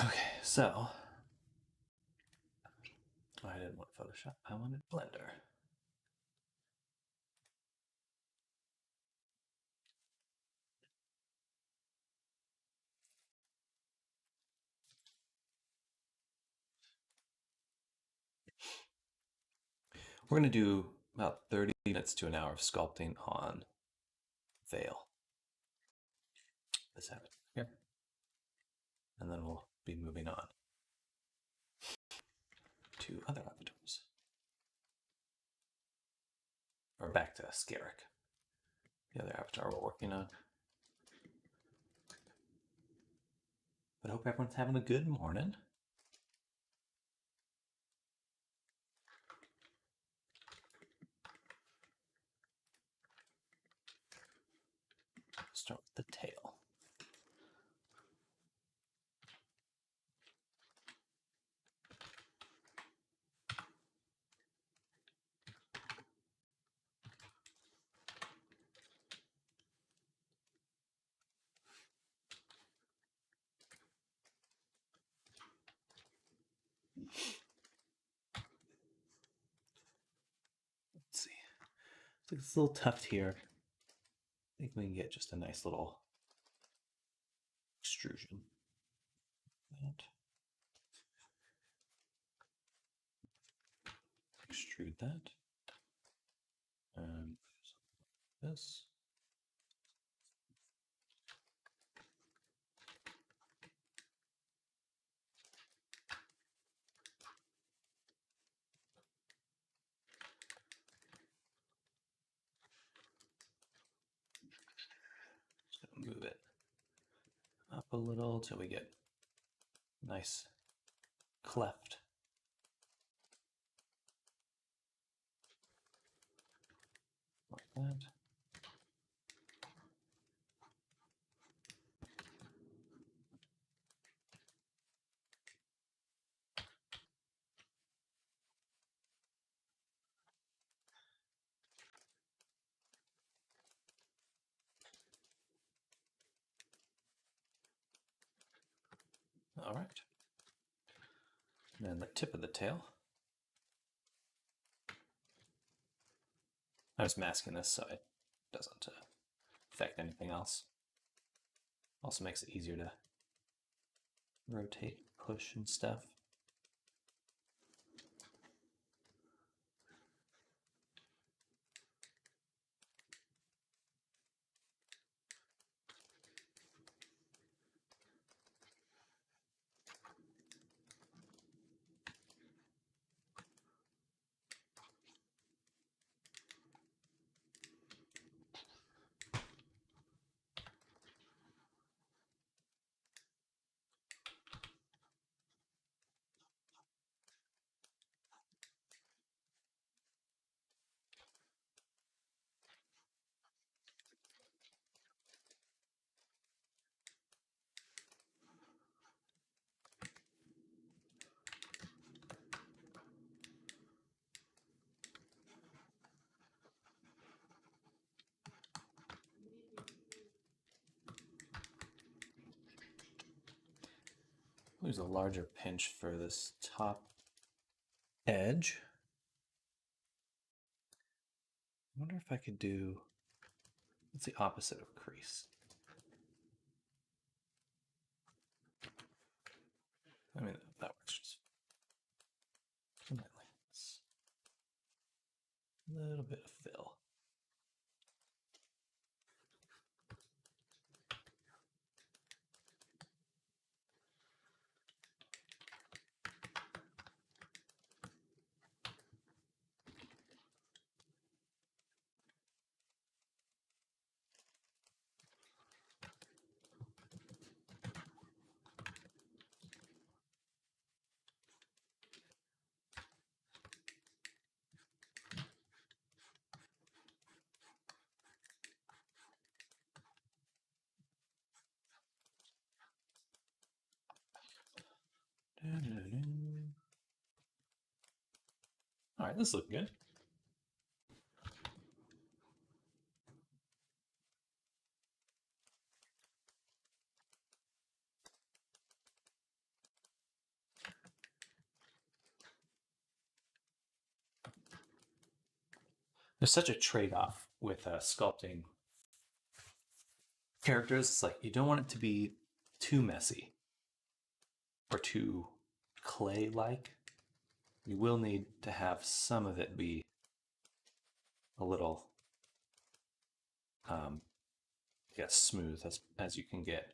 Okay, so I didn't want Photoshop, I wanted Blender. We're going to do about 30 minutes to an hour of sculpting on veil. Let's have it here. And then we'll be moving on to other avatars. Or back to Scarrick, the other avatar we're working on. But I hope everyone's having a good morning. Start with the tail. Let's see. It's a little tuft here. I think we can get just a nice little extrusion. That. Extrude that. And this. So move it up a little till we get nice cleft. Like that. All right. And then the tip of the tail. I was masking this so it doesn't affect anything else. Also makes it easier to rotate, push, and stuff. Use a larger pinch for this top edge. I wonder if I could do, what's the opposite of crease? I mean, that works just something like this. A little bit of fill. All right, this looks good. There's such a trade-off with sculpting characters. It's like you don't want it to be too messy or too clay-like. You will need to have some of it be a little, I guess, smooth as you can get.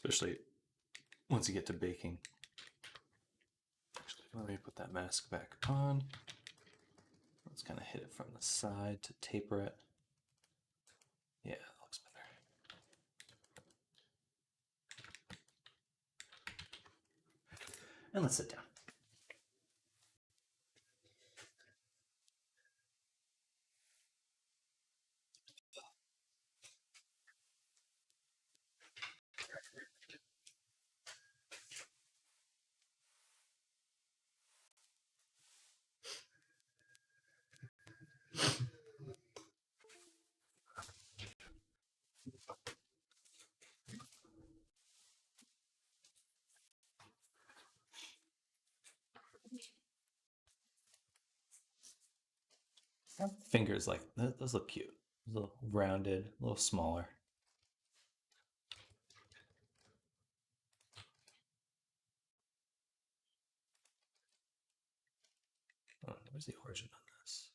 Especially once you get to baking. Actually, let me put that mask back on. Let's kind of hit it from the side to taper it. Yeah, that looks better. And let's sit down. Fingers like those look cute. A little rounded, a little smaller. Oh, where's the origin on this?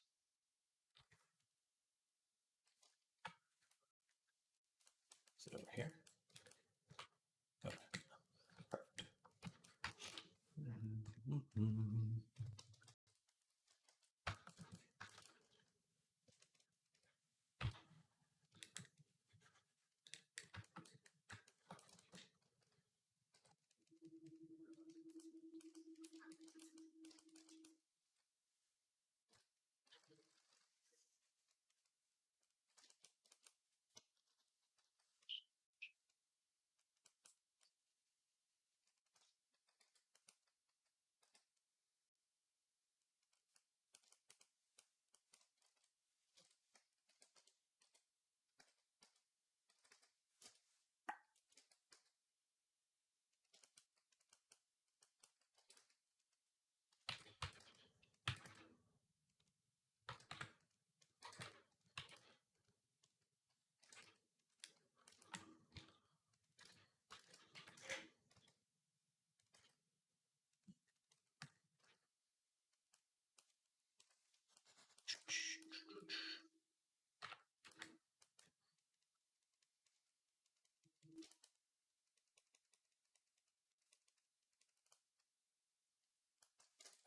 Is it over here? Okay. Perfect.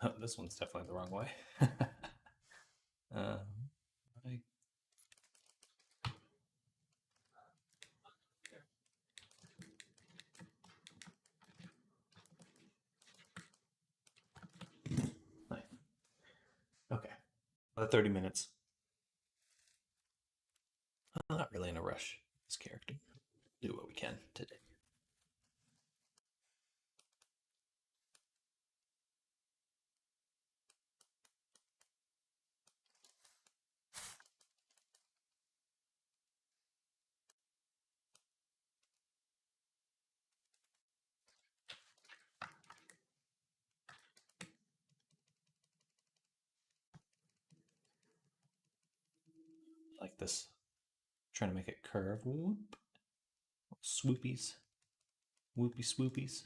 Oh, this one's definitely the wrong way. uh, I... Nice. Okay. Another 30 minutes. I'm not really in a rush. This character. Do what we can today. Like this. Trying to make it curve. Whoop. Swoopies. Whoopy swoopies.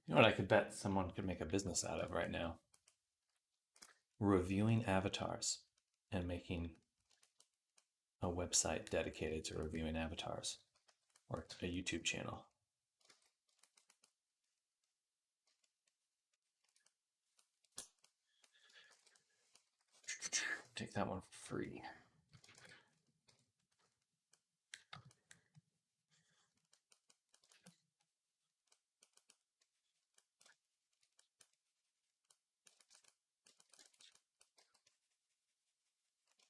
You know what I could bet someone could make a business out of right now? Reviewing avatars and making a website dedicated to reviewing avatars or a YouTube channel. take that one for free.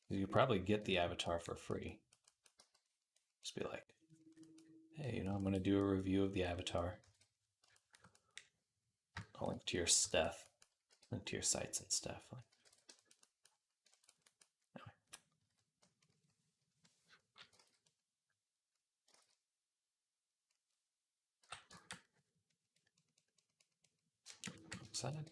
You probably get the avatar for free. Just be like, hey, I'm going to do a review of the avatar. I'll link to your stuff, link to your sites and stuff. Anyway. Excited?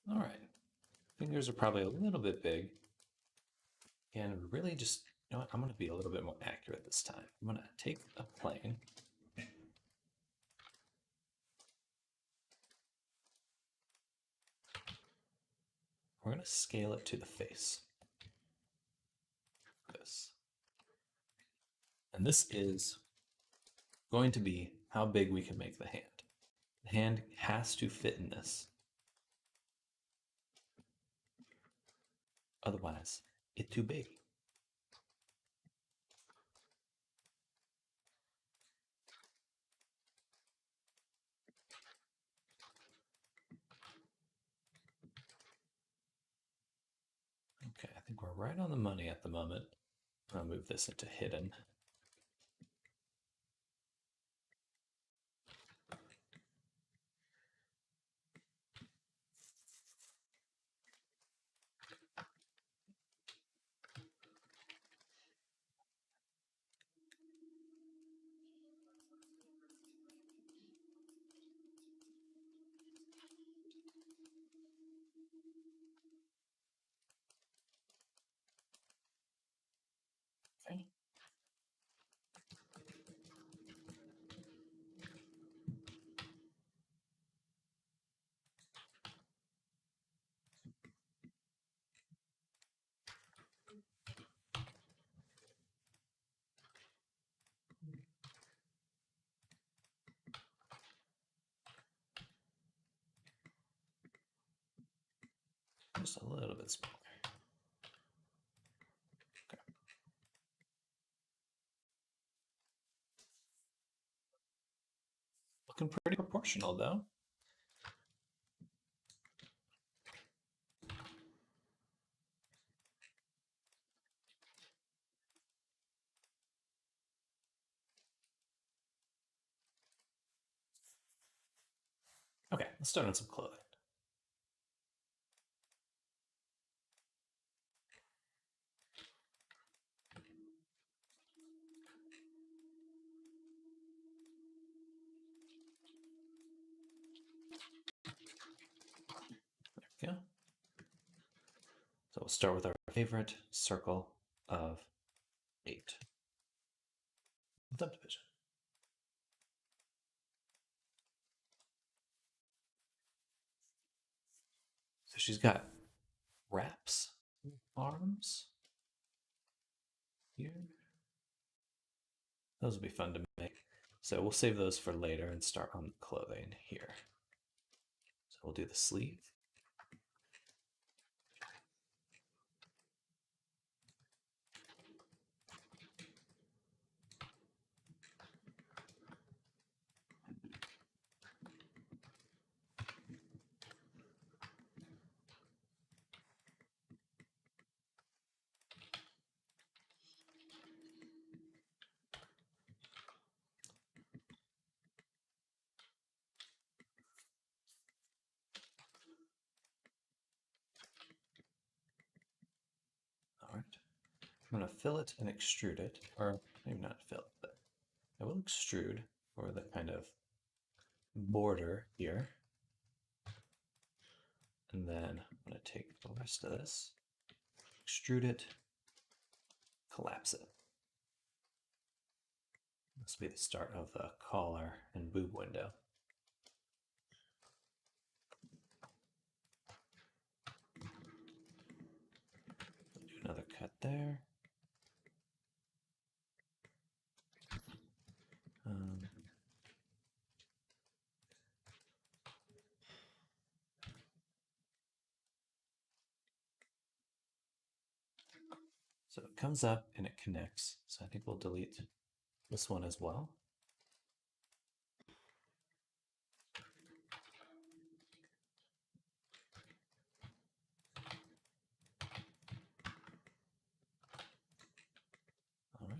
All right. Fingers are probably a little bit big. And really just, what? I'm going to be a little bit more accurate this time. I'm going to take a plane. We're going to scale it to the face. This. And this is going to be how big we can make the hand. The hand has to fit in this. Otherwise, it's too big. Okay, I think we're right on the money at the moment. I'll move this into hidden. Okay. Just a little bit smaller. Okay. Looking pretty proportional though. Okay, let's start on some clothing. There we go. So we'll start with our favorite circle of 8. Subdivision. So she's got wraps, arms here. Those will be fun to make. So we'll save those for later and start on the clothing here. So we'll do the sleeve. I'm going to fill it and extrude it, or maybe not fill it, but I will extrude for the kind of border here. And then I'm going to take the rest of this, extrude it, collapse it. This will be the start of the collar and boob window. Do another cut there. So it comes up and it connects. So I think we'll delete this one as well. All right.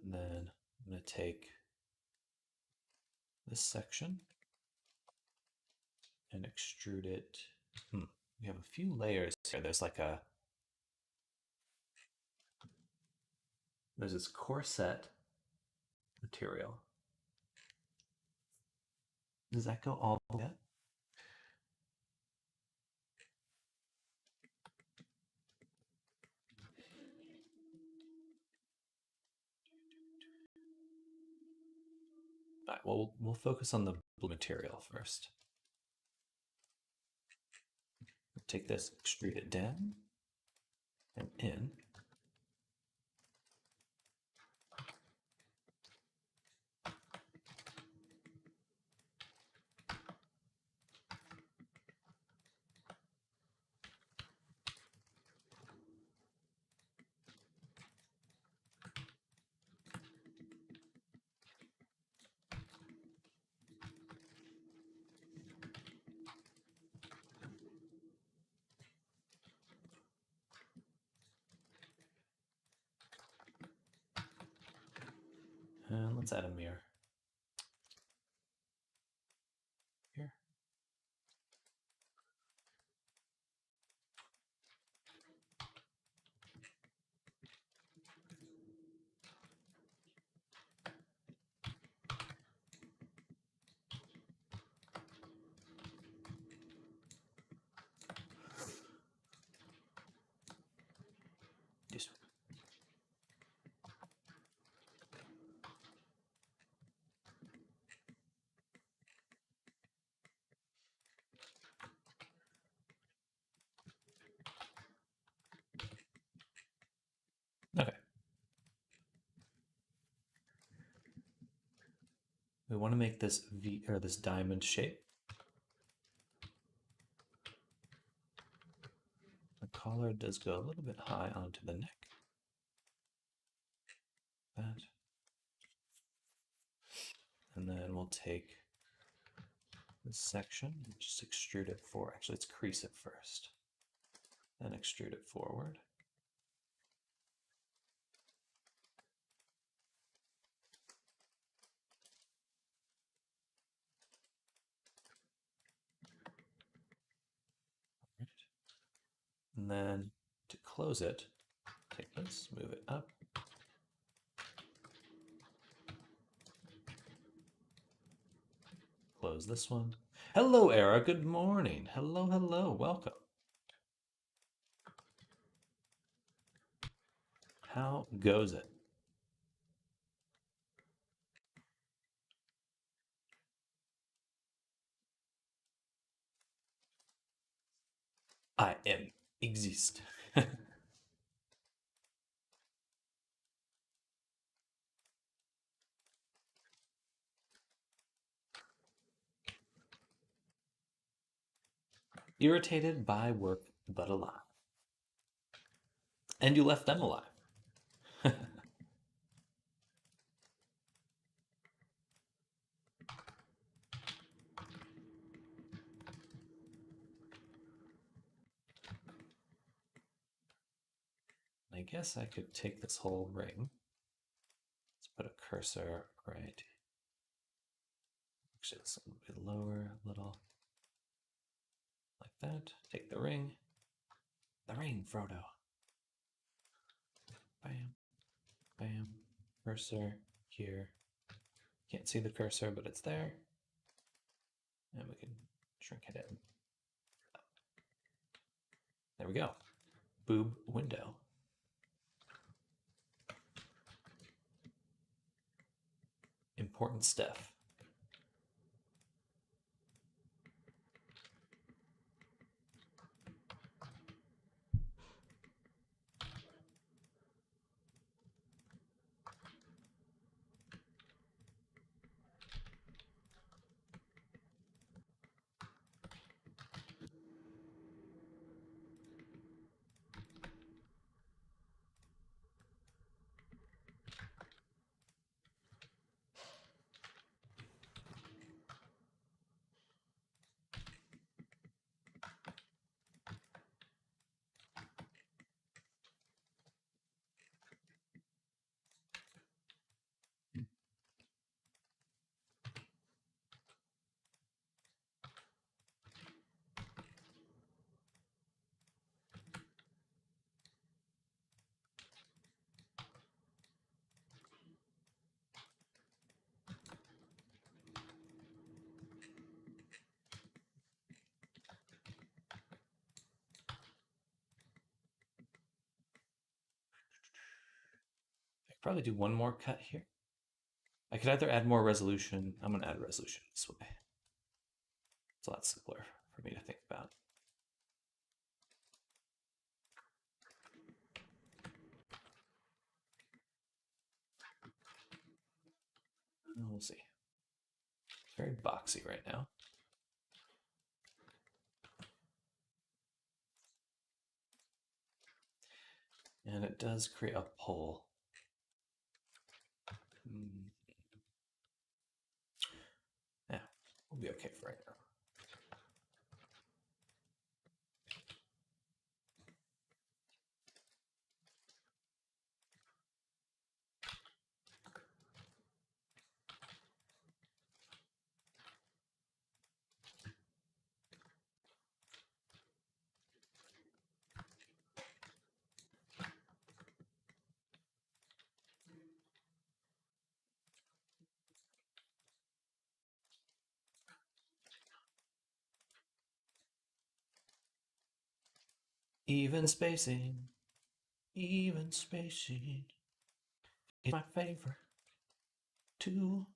And then I'm going to take this section and extrude it. We have a few layers here. There's this corset material. Does that go all the way up? All right, well, we'll focus on the blue material first. Take this, extrude it down and in. And let's add a mirror here. This one. Okay. We want to make this V or this diamond shape. The collar does go a little bit high onto the neck. That. And then we'll take this section and just extrude it forward. Actually, let's crease it first. Then extrude it forward. Right. And then to close it, take this, move it up. Close this one. Hello, Era. Good morning. Hello, hello. Welcome. How goes it? I am exist. Irritated by work, but alive. And you left them alive. I guess I could take this whole ring. Let's put a cursor right. Actually, this one will be lower a little. Like that. Take the ring. The ring, Frodo. Bam, bam. Cursor here. Can't see the cursor, but it's there. And we can shrink it in. There we go. Boob window. Important stuff. Probably do one more cut here. I could either add more resolution. I'm going to add resolution this way. It's a lot simpler for me to think about. We'll see. It's very boxy right now. And it does create a pole. Yeah, we'll be okay for right now. Even spacing is my favorite too.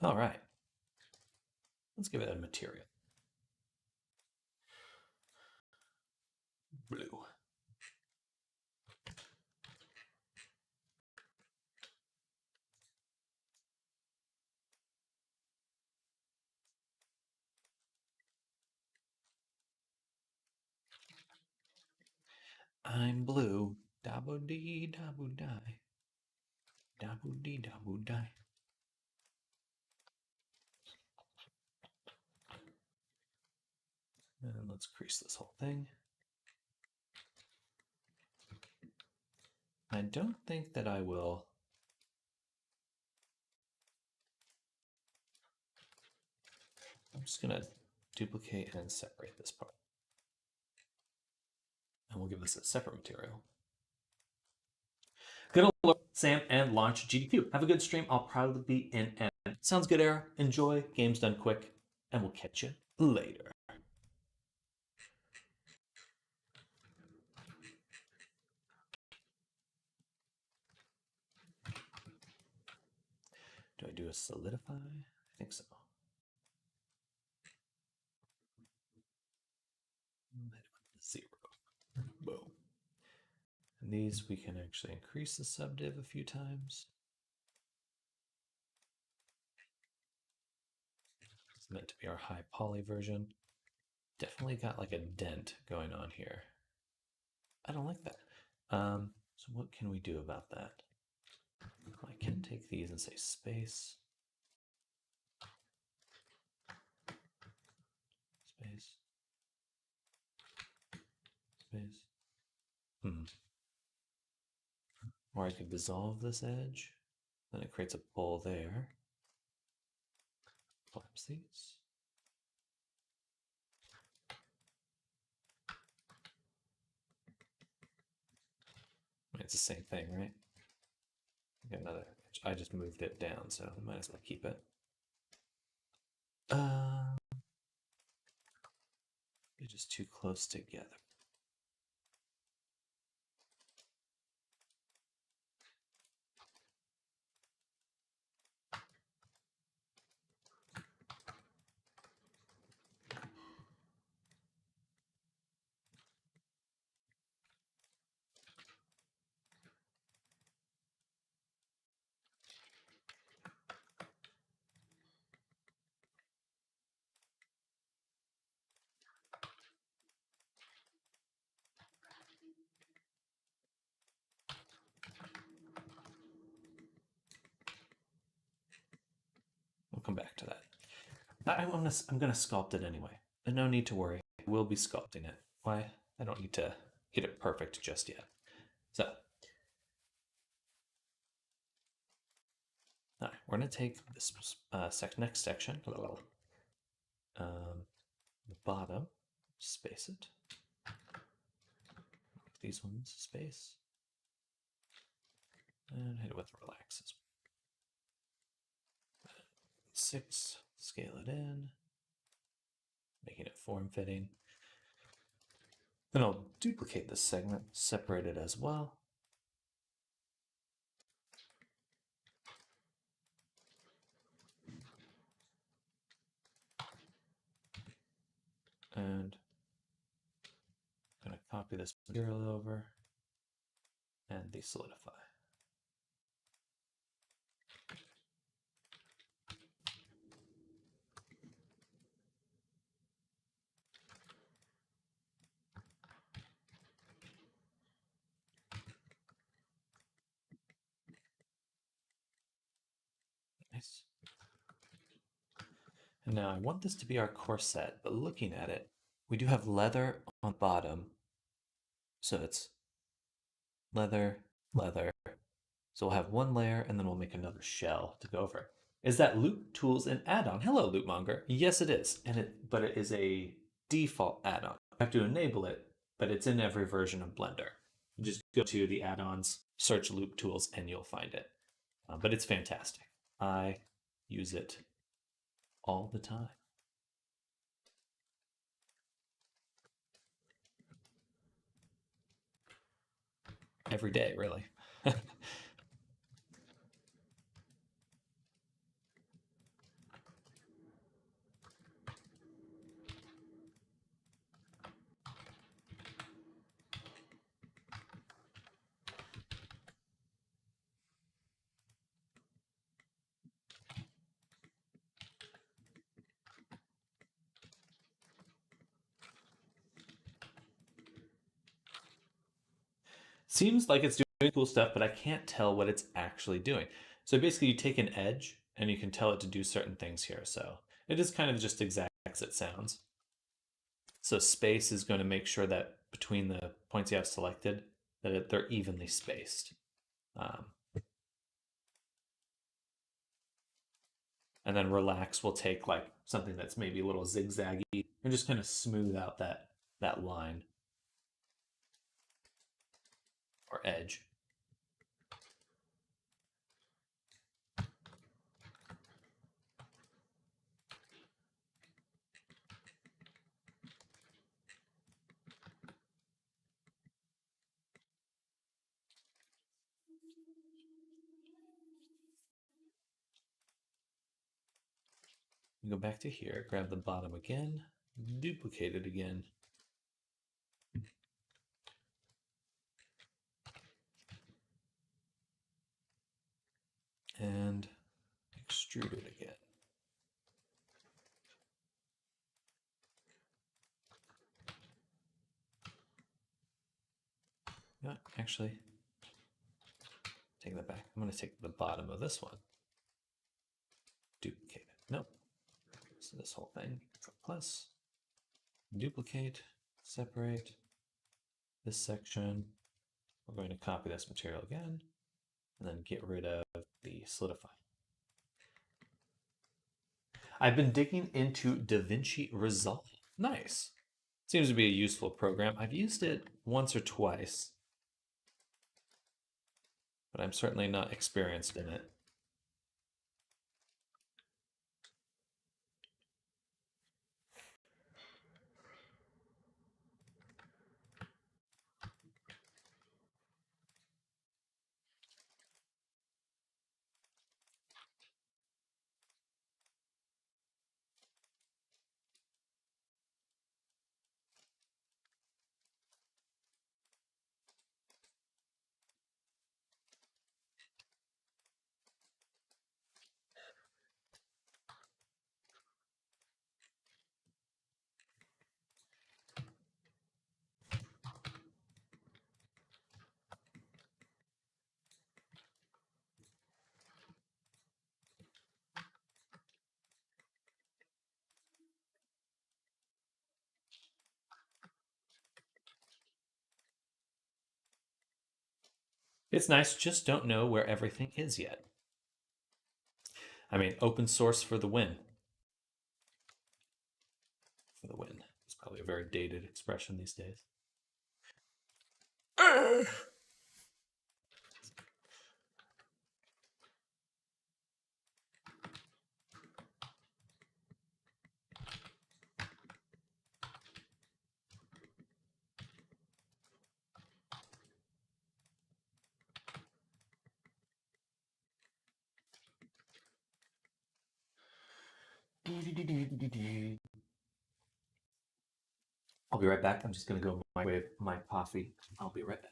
All right, let's give it a material. Blue. I'm blue. Dabu dee dabu die. Dabu dee dabu die. And let's crease this whole thing. I don't think that I will. I'm just going to duplicate and separate this part. And we'll give this a separate material. Good alert, Sam, and launch GDQ. Have a good stream. I'll probably be in and sounds good, Era. Enjoy. Game's done quick. And we'll catch you later. Do I do a solidify? I think so. Zero. Boom. And these we can actually increase the subdiv a few times. It's meant to be our high poly version. Definitely got like a dent going on here. I don't like that. So what can we do about that? I can take these and say space. Space. Space. Or I could dissolve this edge. Then it creates a pole there. collapse these. It's the same thing, right? Got another edge. I just moved it down, so I might as well keep it. You're just too close together. We'll come back to that. I'm gonna sculpt it anyway. And no need to worry. I will be sculpting it. Why? I don't need to get it perfect just yet. So, all right, we're gonna take this next section, the bottom, space it. These ones space, and hit it with relax as well. 6, scale it in, making it form-fitting. Then I'll duplicate this segment, separate it as well. And I'm going to copy this material over and desolidify. Nice. And now I want this to be our corset, but looking at it, we do have leather on the bottom. So it's leather, leather. So we'll have one layer and then we'll make another shell to go over. Is that Loop Tools an add-on? Hello, Loopmonger. Yes, it is. But it is a default add-on. You have to enable it, but it's in every version of Blender. You just go to the add-ons, search Loop Tools, and you'll find it. But it's fantastic. I use it all the time. Every day, really. Seems like it's doing cool stuff, but I can't tell what it's actually doing. So basically you take an edge and you can tell it to do certain things here. So it is kind of just exact as it sounds. So space is going to make sure that between the points you have selected, that they're evenly spaced. And then relax will take like something that's maybe a little zigzaggy and just kind of smooth out that line or edge. Go back to here, grab the bottom again, duplicate it again. And extrude it again. No, actually, take that back. I'm going to take the bottom of this one, duplicate it. Nope. So this whole thing, plus, duplicate, separate this section. We're going to copy this material again, and then get rid of the solidify. I've been digging into DaVinci Resolve. Nice. Seems to be a useful program. I've used it once or twice, but I'm certainly not experienced in it. It's nice, just don't know where everything is yet. I mean, open source for the win. For the win. It's probably a very dated expression these days. I'll be right back. I'm just going to go microwave my coffee. I'll be right back.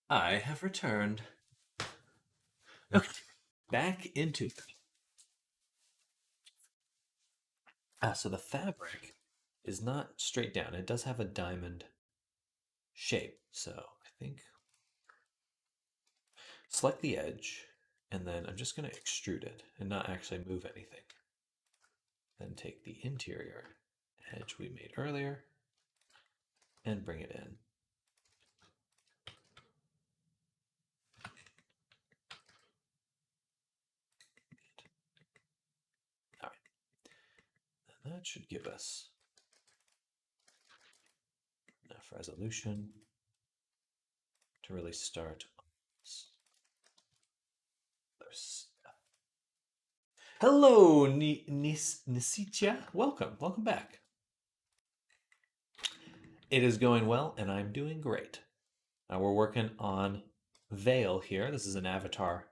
I have returned. Okay. Back into. So the fabric is not straight down. It does have a diamond shape. So I think select the edge, and then I'm just going to extrude it and not actually move anything. Then take the interior edge we made earlier and bring it in. All right. And that should give us enough resolution to really start. Hello, Nisitia. Welcome back. It is going well, and I'm doing great. We're working on Veil here. This is an avatar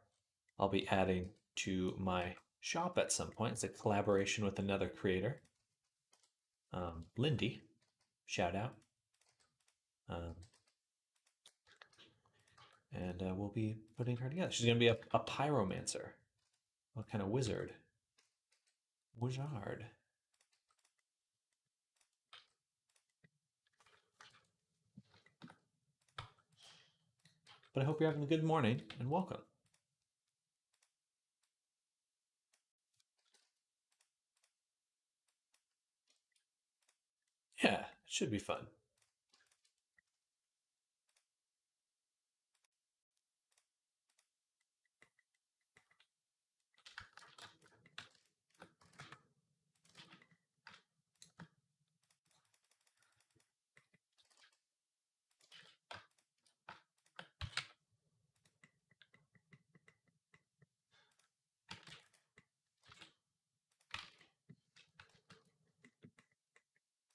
I'll be adding to my shop at some point. It's a collaboration with another creator, Lindy. Shout out. And we'll be putting her together. She's going to be a pyromancer. What kind of wizard? Wizard. But I hope you're having a good morning, and welcome. Yeah, it should be fun.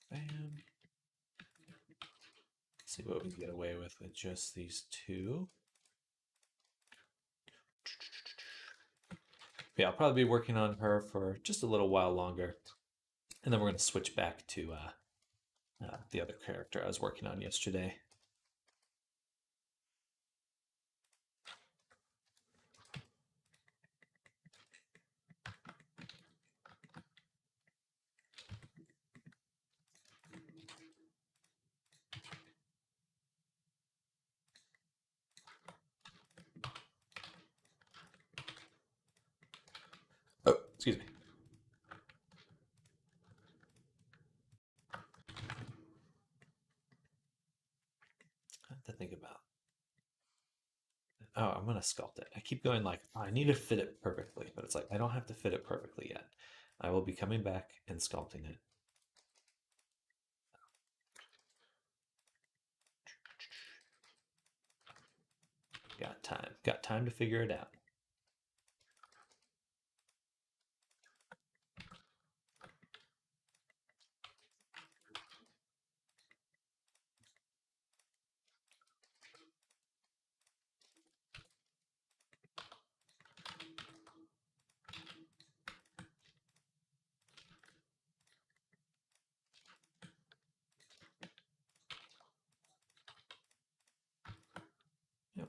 Bam. Let's see what we can get away with just these two. Yeah, I'll probably be working on her for just a little while longer. And then we're going to switch back to the other character I was working on yesterday. Oh, excuse me. I have to think about. Oh, I'm going to sculpt it. I keep going like, oh, I need to fit it perfectly, but it's like, I don't have to fit it perfectly yet. I will be coming back and sculpting it. Got time to figure it out.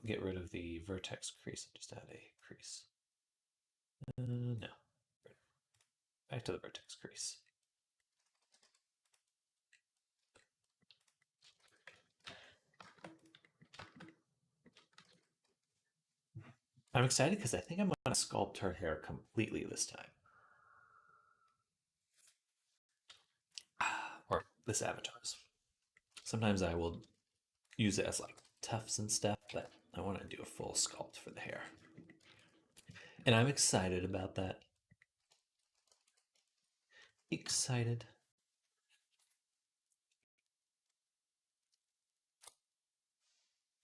Get rid of the vertex crease and just add a crease. No. Back to the vertex crease. I'm excited because I think I'm going to sculpt her hair completely this time. Or this avatar's. Sometimes I will use it as like tufts and stuff, but I want to do a full sculpt for the hair. And I'm excited about that. Excited.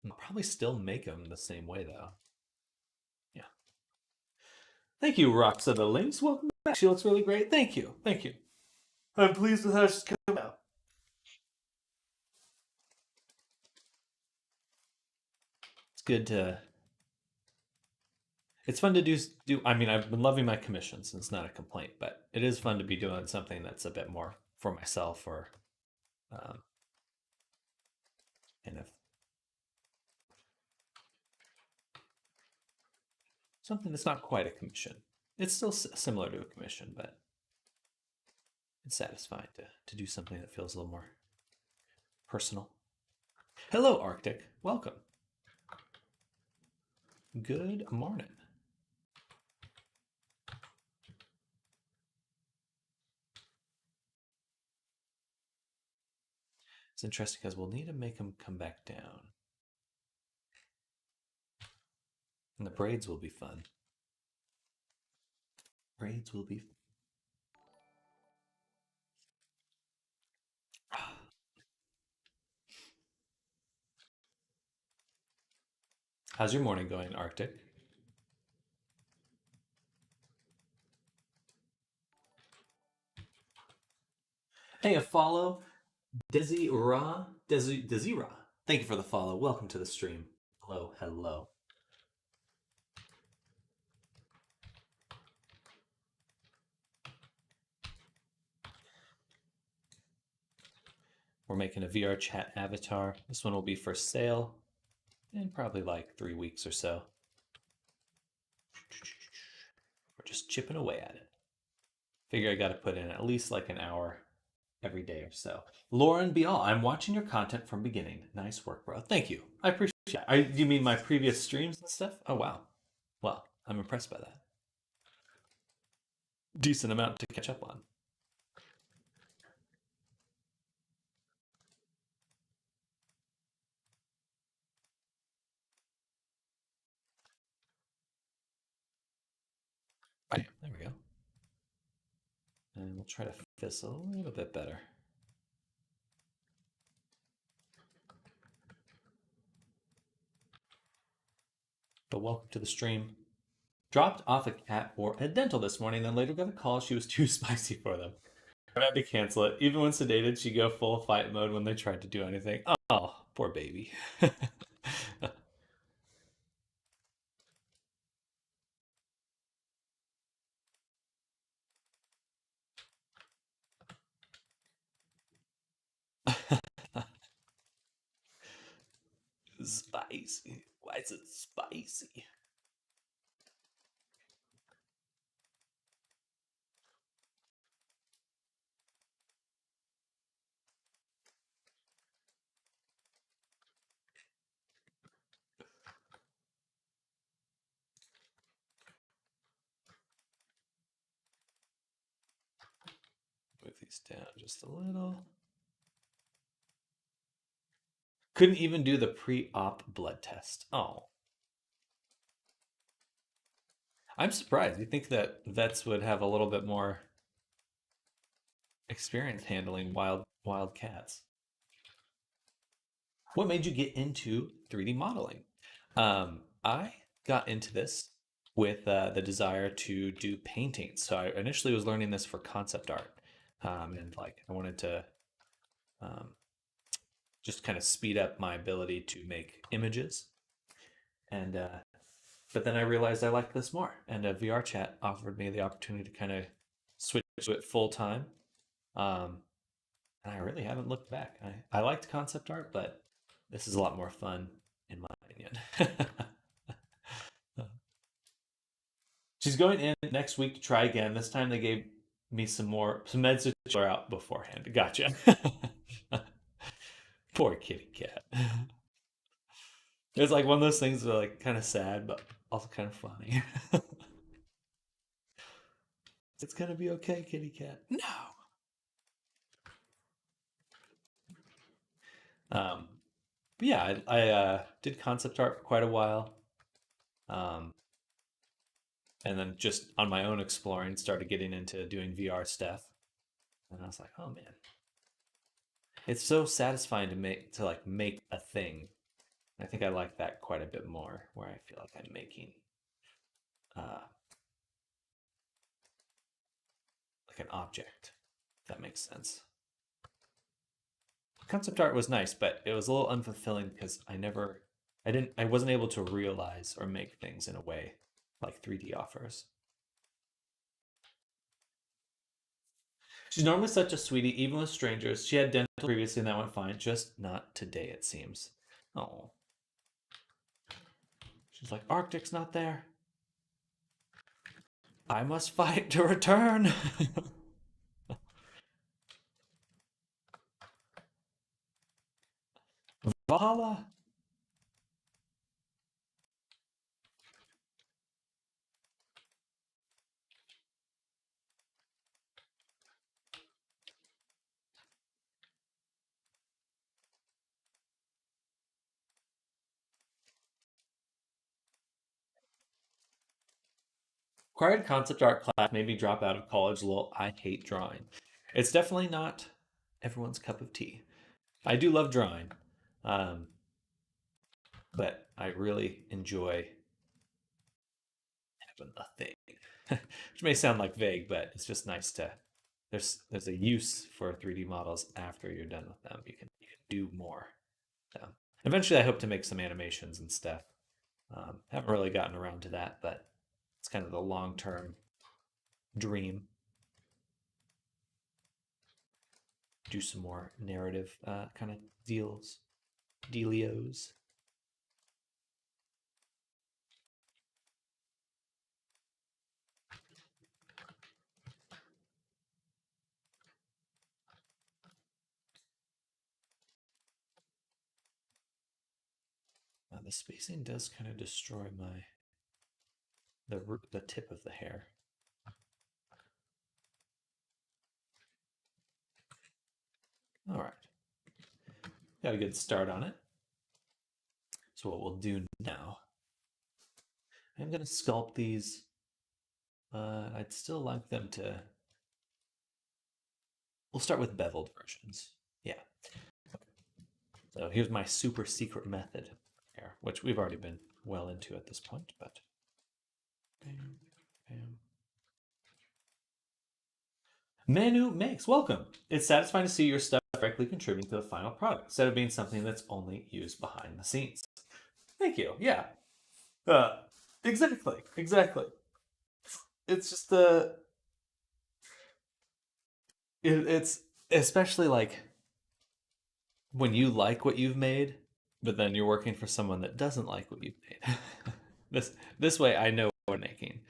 I'll probably still make them the same way though. Yeah. Thank you, Roxa the Lynx. Welcome back. She looks really great. Thank you. Thank you. I'm pleased with how she's come out. It's good to. It's fun to do. I mean, I've been loving my commissions, and it's not a complaint, but it is fun to be doing something that's a bit more for myself or, kind of something that's not quite a commission. It's still similar to a commission, but it's satisfying to do something that feels a little more personal. Hello, Arctic. Welcome. Good morning. It's interesting because we'll need to make him come back down. And the braids will be fun. Braids will be. How's your morning going, Arctic? Hey, a follow. Desira. Thank you for the follow. Welcome to the stream. Hello, hello. We're making a VR chat avatar. This one will be for sale in probably like 3 weeks or so. We're just chipping away at it. Figure I got to put in at least like an hour every day or so. Lauren Bial, I'm watching your content from beginning. Nice work, bro. Thank you. I appreciate it. You mean my previous streams and stuff? Oh, wow. Well, I'm impressed by that. Decent amount to catch up on. Bam, there we go. And we'll try to fit this a little bit better. But welcome to the stream. Dropped off a cat for a dental this morning, then later got a call she was too spicy for them. I had to cancel it. Even when sedated, she'd go full fight mode when they tried to do anything. Oh, poor baby. Spicy. Why is it spicy? Move these down just a little. Couldn't even do the pre-op blood test. Oh. I'm surprised. You think that vets would have a little bit more experience handling wild cats. What made you get into 3D modeling? I got into this with the desire to do paintings. So I initially was learning this for concept art, and like I wanted to um, just kind of speed up my ability to make images. And but then I realized I liked this more, and a VR chat offered me the opportunity to kind of switch to it full time. Um, and I really haven't looked back. I liked concept art, but this is a lot more fun, in my opinion. She's going in next week to try again. This time they gave me some meds to chill her out beforehand. Gotcha. Poor kitty cat. It's like one of those things that are like kind of sad, but also kind of funny. It's gonna be okay, kitty cat. No. Um, but yeah, I did concept art for quite a while. Um, and then just on my own exploring, started getting into doing VR stuff. And I was like, oh man, it's so satisfying to make a thing. I think I like that quite a bit more, where I feel like I'm making uh, like an object. If that makes sense. Concept art was nice, but it was a little unfulfilling because I wasn't able to realize or make things in a way like 3D offers. She's normally such a sweetie, even with strangers. She had dental previously and that went fine, just not today, it seems. Oh. She's like, Arctic's not there. I must fight to return. Valhalla. Required concept art class made me drop out of college. Lol, I hate drawing. It's definitely not everyone's cup of tea. I do love drawing, um, but I really enjoy having a thing, which may sound like vague, but it's just nice to. There's a use for 3D models after you're done with them. You can do more. So eventually, I hope to make some animations and stuff. Haven't really gotten around to that, but it's kind of the long term dream. Do some more narrative kind of dealios. The spacing does kind of destroy the tip of the hair. All right, got a good start on it. So what we'll do now, I'm going to sculpt these. I'd still like them to. We'll start with beveled versions. Yeah. So here's my super secret method here, which we've already been well into at this point, but bam, bam. Manu makes, welcome. It's satisfying to see your stuff directly contributing to the final product instead of being something that's only used behind the scenes. Thank you. Yeah. Exactly. It's just it's especially like when you like what you've made, but then you're working for someone that doesn't like what you've made. this way, I know what we're making,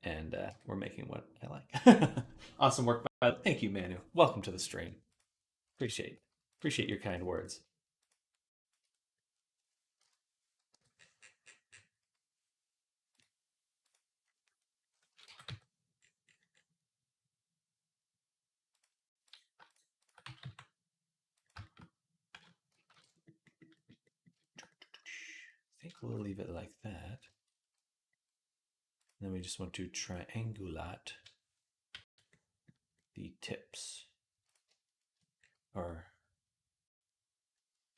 and we're making what I like. Awesome work, by thank you, Manu. Welcome to the stream. Appreciate your kind words. I think we'll leave it like that. Then we just want to triangulate the tips. Or,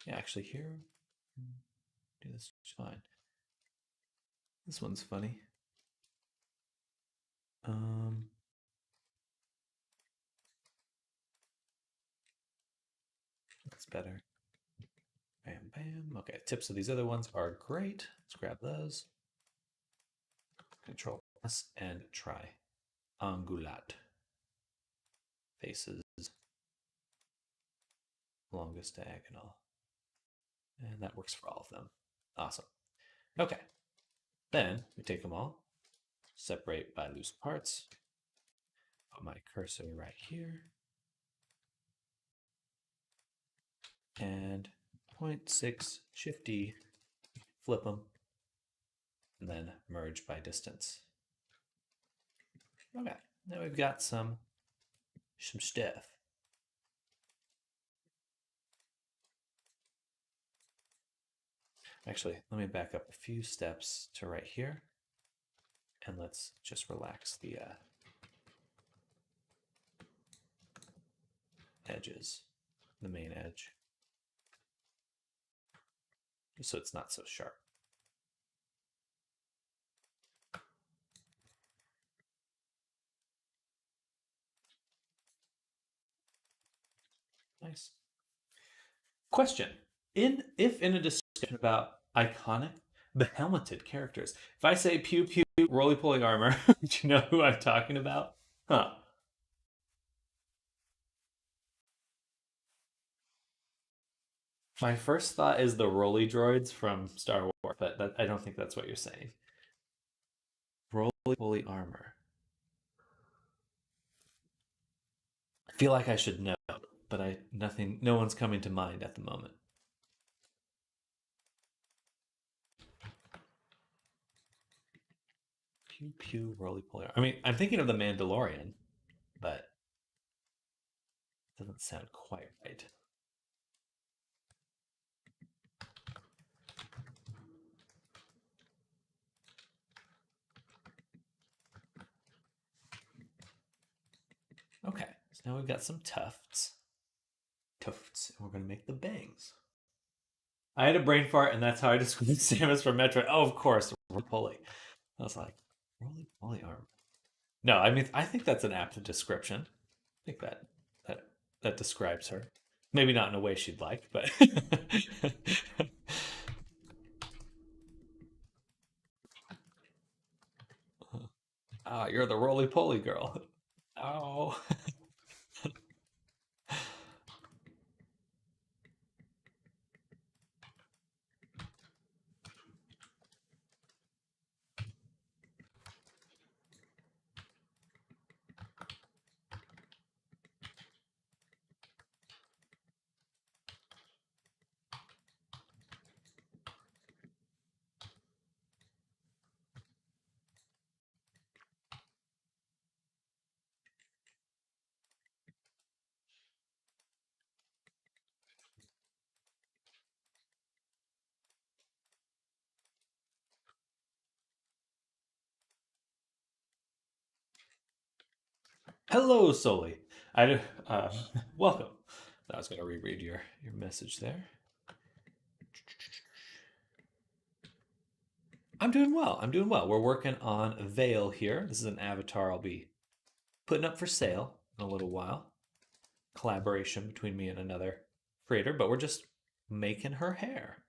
yeah, actually here, do this fine. This one's funny. That's better. Bam, bam. Okay, tips of these other ones are great. Let's grab those. Control S and triangulate. Faces. Longest diagonal. And that works for all of them. Awesome. Okay. Then we take them all, separate by loose parts. Put my cursor right here. And 0.6 shifty, flip them, and then merge by distance. Okay, now we've got some stuff. Actually, let me back up a few steps to right here, and let's just relax the edges, the main edge, just so it's not so sharp. Nice. Question. If in a discussion about iconic behelmeted characters, if I say pew pew roly poly armor, do you know who I'm talking about? Huh. My first thought is the roly droids from Star Wars, but I don't think that's what you're saying. Roly poly armor. I feel like I should know, but no one's coming to mind at the moment. Pew pew roly poly. I mean, I'm thinking of the Mandalorian, but it doesn't sound quite right. Now we've got some tufts. Tufts. And we're going to make the bangs. I had a brain fart, and that's how I described Samus from Metroid. Oh, of course, roly-poly. I was like, roly-poly arm. No, I mean, I think that's an apt description. I think that describes her. Maybe not in a way she'd like, but. Ah, you're the roly-poly girl. Oh. Hello, Soli. Welcome. I was going to reread your message there. I'm doing well. I'm doing well. We're working on Veil here. This is an avatar I'll be putting up for sale in a little while. Collaboration between me and another creator, but we're just making her hair.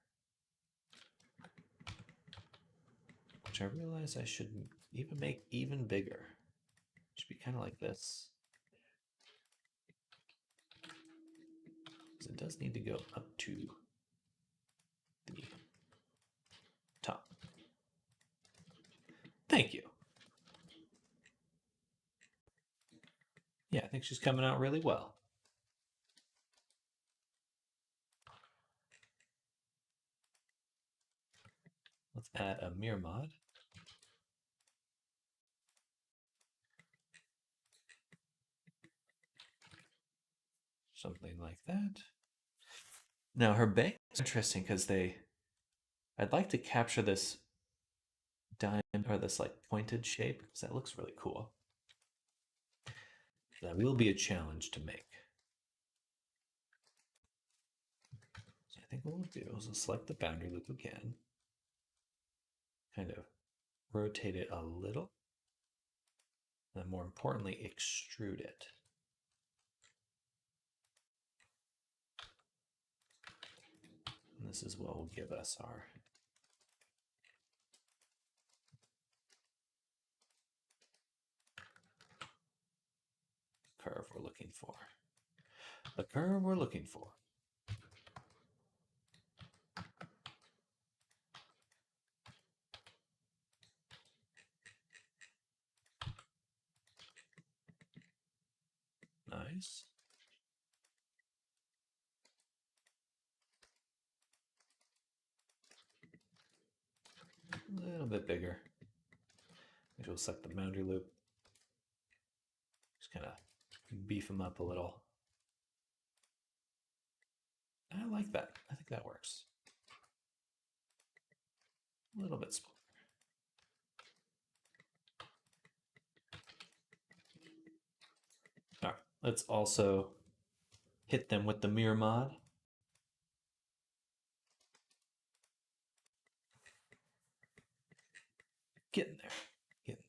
Which I realize I should even make even bigger. It should be kind of like this. It does need to go up to the top. Thank you. Yeah, I think she's coming out really well. Let's add a mirror mod. Something like that. Now her bangs is interesting because I'd like to capture this diamond or this like pointed shape because that looks really cool. That will be a challenge to make. So I think what we'll do is we'll select the boundary loop again. Kind of rotate it a little. And more importantly, extrude it. And this is what will give us our curve we're looking for. The curve we're looking for. Nice. A little bit bigger. Maybe we'll select the boundary loop. Just kind of beef them up a little. I like that. I think that works. A little bit smaller. All right, let's also hit them with the mirror mod. Getting there. Getting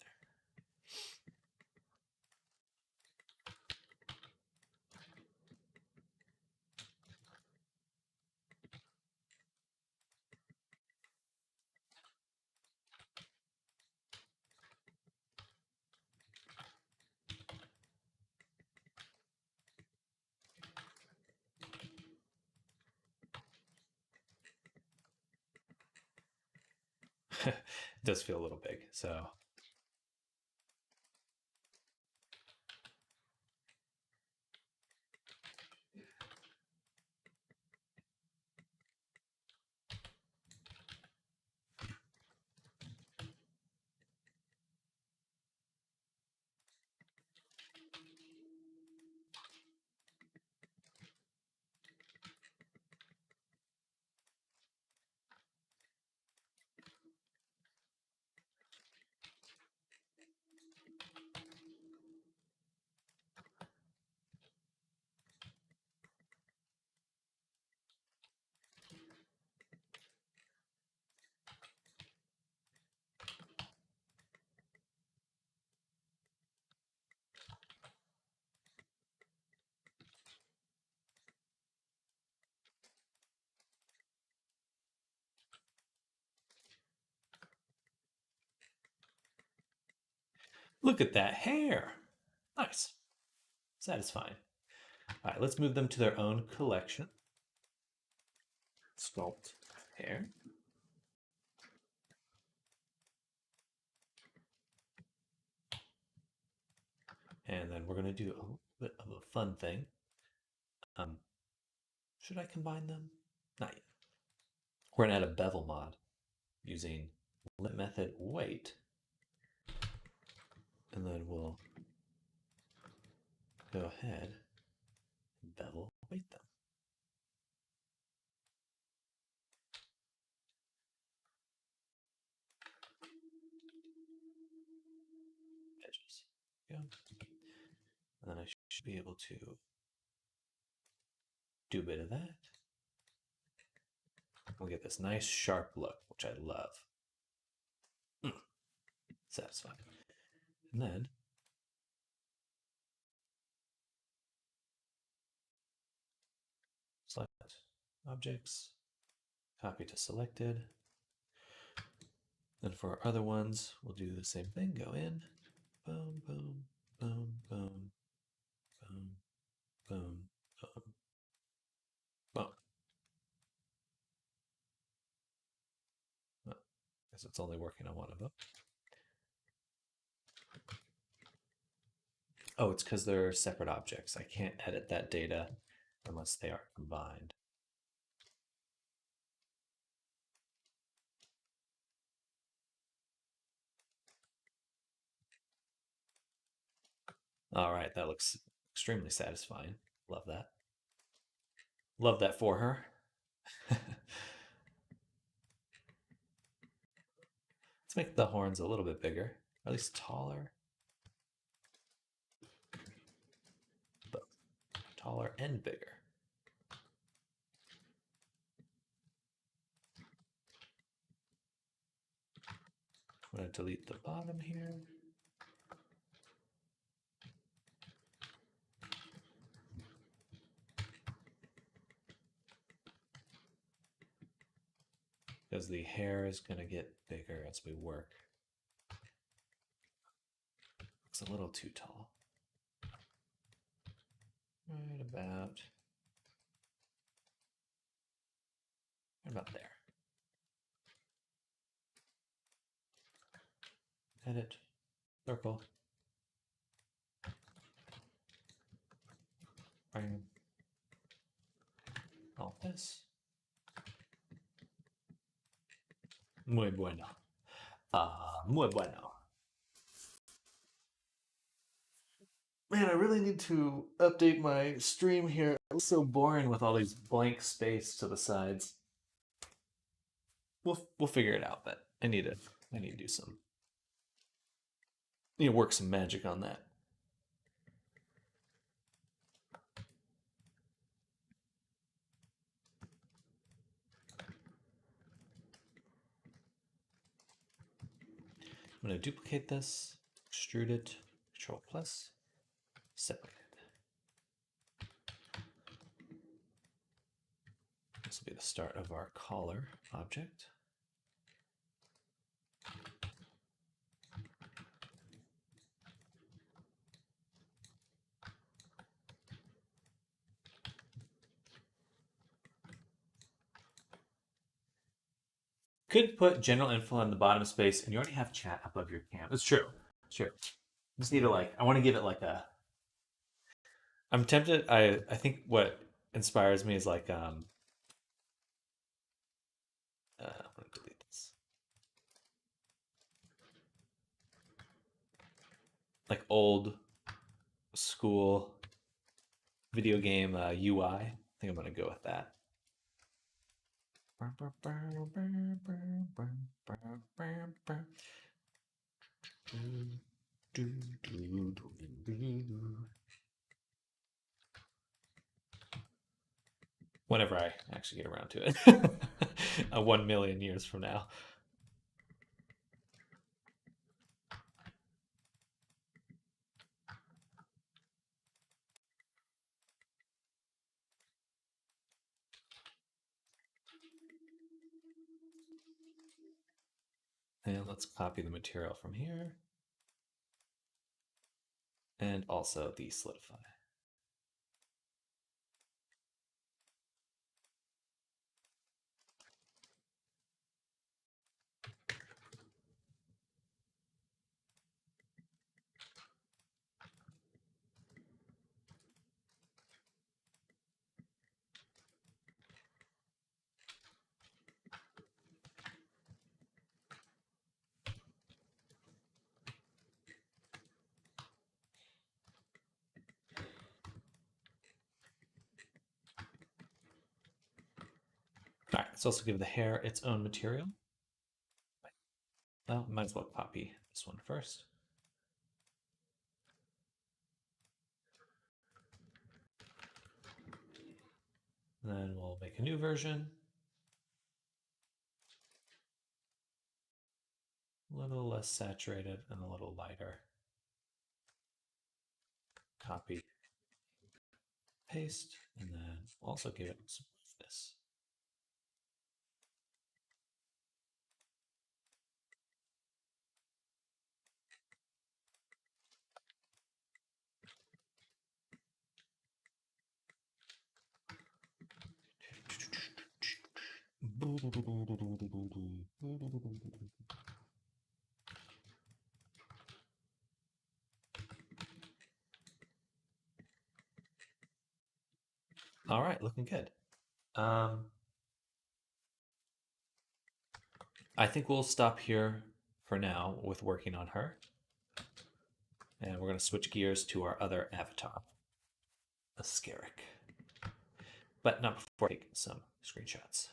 there. It does feel a little big, so Look at that hair. Nice. Satisfying. All right, let's move them to their own collection. Sculpt hair. And then we're going to do a little bit of a fun thing. Should I combine them? Not yet. We're going to add a bevel mod using limit method weight. And then we'll go ahead and bevel weight them. Edges. Go. And then I should be able to do a bit of that. We'll get this nice sharp look, which I love. Satisfying. And then select objects, copy to selected. Then for our other ones, we'll do the same thing. Go in, boom, boom, boom, boom, boom, boom, boom, boom. Oh, guess it's only working on one of them. Oh, it's because they're separate objects. I can't edit that data unless they are combined. All right, that looks extremely satisfying. Love that. Love that for her. Let's make the horns a little bit bigger, or at least taller. Both taller and bigger. I'm going to delete the bottom here. Because the hair is going to get bigger as we work. Looks a little too tall. Right about there. Edit, circle, bring all this. Muy bueno. Muy bueno. Man, I really need to update my stream here. It's so boring with all these blank space to the sides. We'll figure it out, but I need to do some. Need to work some magic on that. I'm going to duplicate this, extrude it, Control plus, separate it. This will be the start of our collar object. Could put general info on the bottom space, and you already have chat above your cam. It's true. Sure. Just need to I want to give it like a. I'm tempted. I think what inspires me is I'm gonna delete this. Like old school video game UI. I think I'm gonna go with that. Whenever I actually get around to it. 1 million years from now. And let's copy the material from here. and also the solidify. All right, let's also give the hair its own material. Well, might as well copy this one first. Then we'll make a new version. A little less saturated and a little lighter. Copy, paste, and then also give it some roughness. All right, looking good. I think we'll stop here for now with working on her. And we're going to switch gears to our other avatar, a Scarrick. But not before I take some screenshots.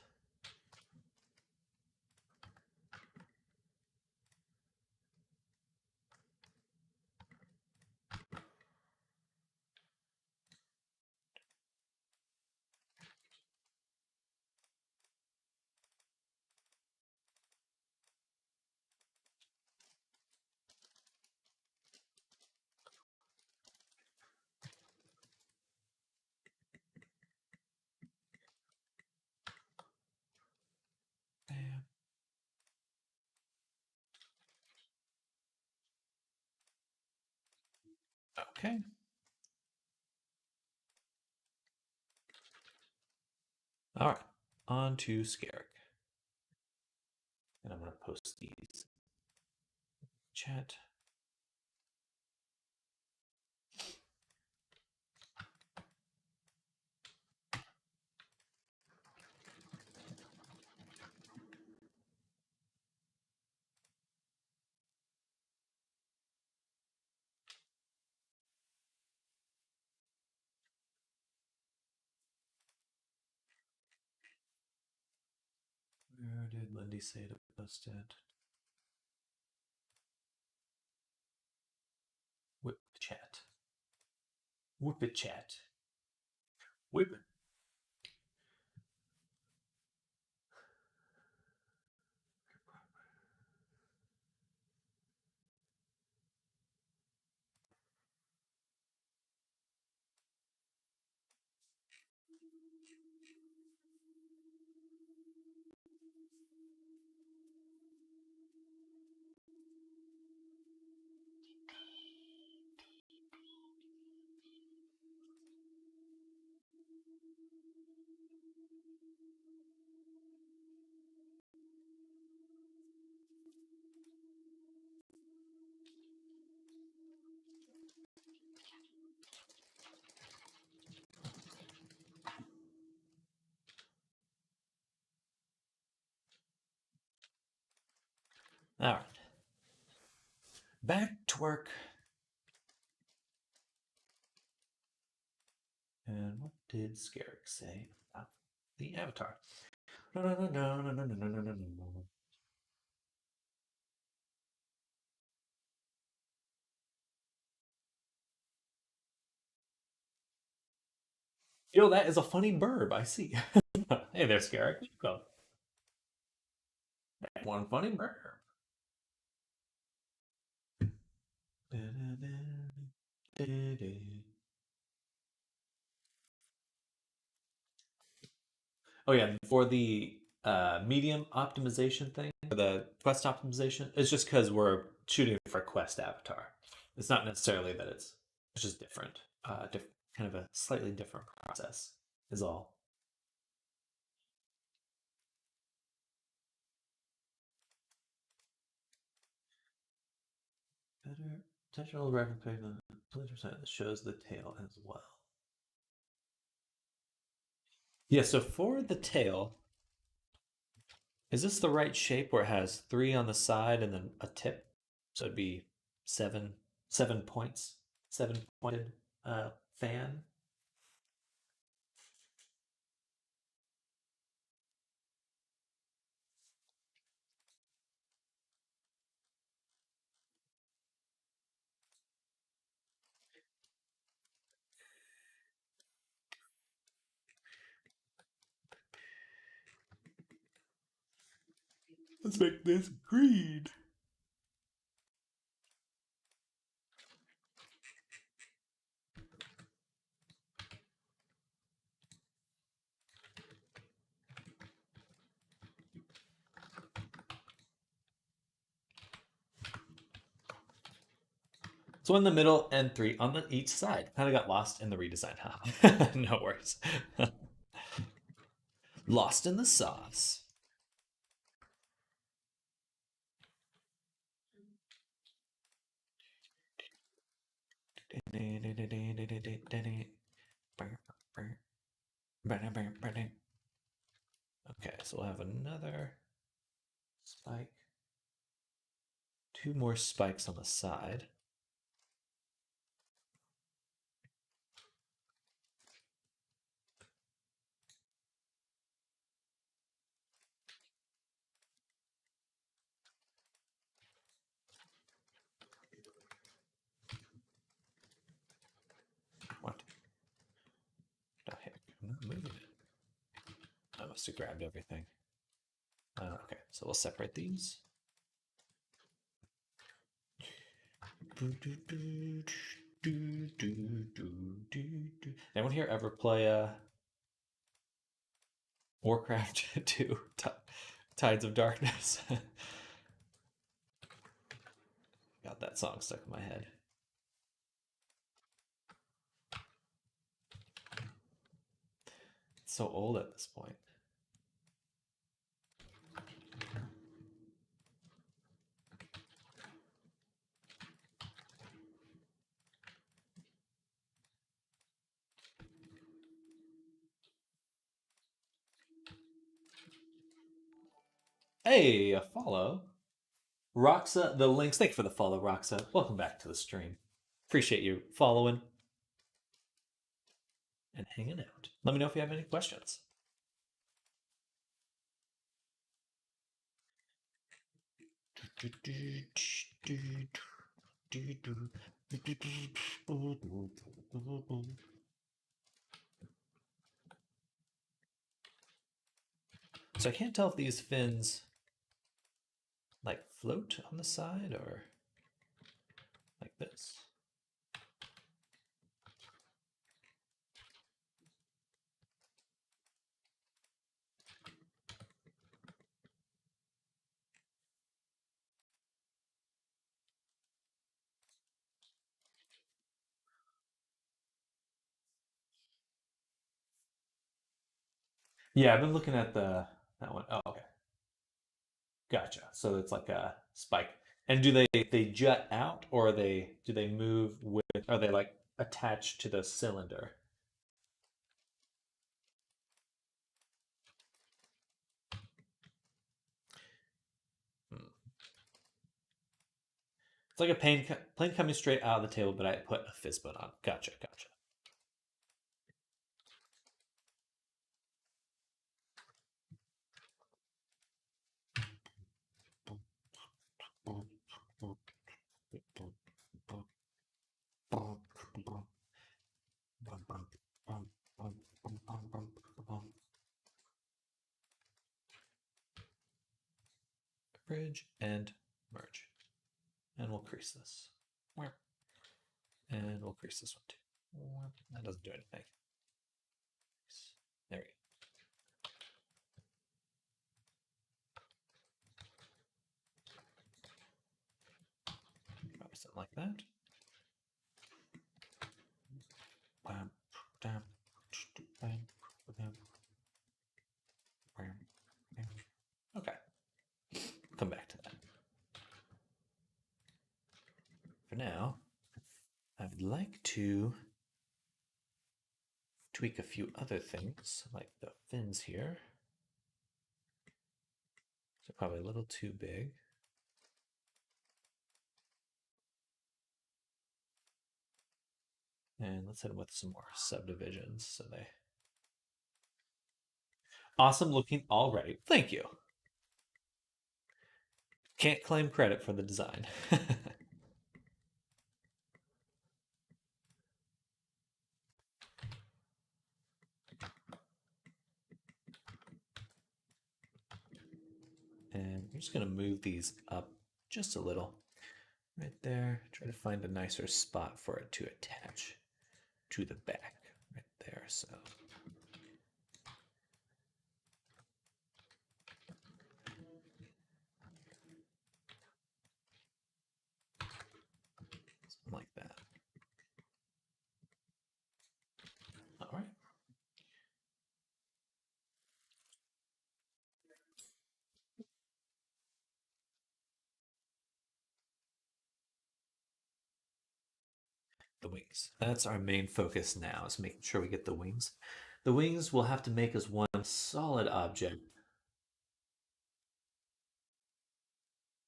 Okay. All right, on to Scarrick. And I'm going to post these chat. Where did Lindy say to post it? Whip chat. Whip it chat. Whip it. All right. Back to work. And what did Scarrick say about the avatar? No, no, no, no, no, no, no, no, no, no, no. Yo, that is a funny burb. I see. Hey there, Scarrick. Go. That one funny burb. Oh yeah, for the medium optimization thing, for the quest optimization, it's just because we're shooting for a quest avatar. It's not necessarily that it's It's just different. Kind of a slightly different process is all. Better intentional reference page that shows the tail as well. Yeah, so for the tail, is this the right shape where it has 3 on the side and then a tip? So it'd be seven points, 7-pointed fan. Let's make this green. So in the middle and 3 on each side. Kind of got lost in the redesign, huh? No worries. Lost in the sauce. Okay, so we'll have another spike. 2 more spikes on the side. What the heck? I'm not moving it. I must have grabbed everything. Okay, so we'll separate these. Anyone here ever play Warcraft 2 Tides of Darkness? Got that song stuck in my head. It's so old at this point. Hey, a follow. Roxa, the links. Thank you for the follow, Roxa. Welcome back to the stream. Appreciate you following and hanging out. Let me know if you have any questions. So I can't tell if these fins like float on the side or like this. Yeah, I've been looking at that one. Oh, okay. Gotcha. So it's like a spike. And do they jut out or do they move with are they like attached to the cylinder? Hmm. It's like a plane coming straight out of the table, but I put a fizz bun on. Gotcha, gotcha. Bridge and merge. And we'll crease this. And we'll crease this one too. That doesn't do anything. There we go. Probably something like that. to tweak a few other things, like the fins here. They're probably a little too big. And let's hit them with some more subdivisions so they... Awesome looking already. Thank you. Can't claim credit for the design. And I'm just going to move these up just a little. Right there. Try to find a nicer spot for it to attach to the back. Right there. So something like that. All right. The wings. That's our main focus now, is making sure we get the wings. The wings we'll have to make as one solid object.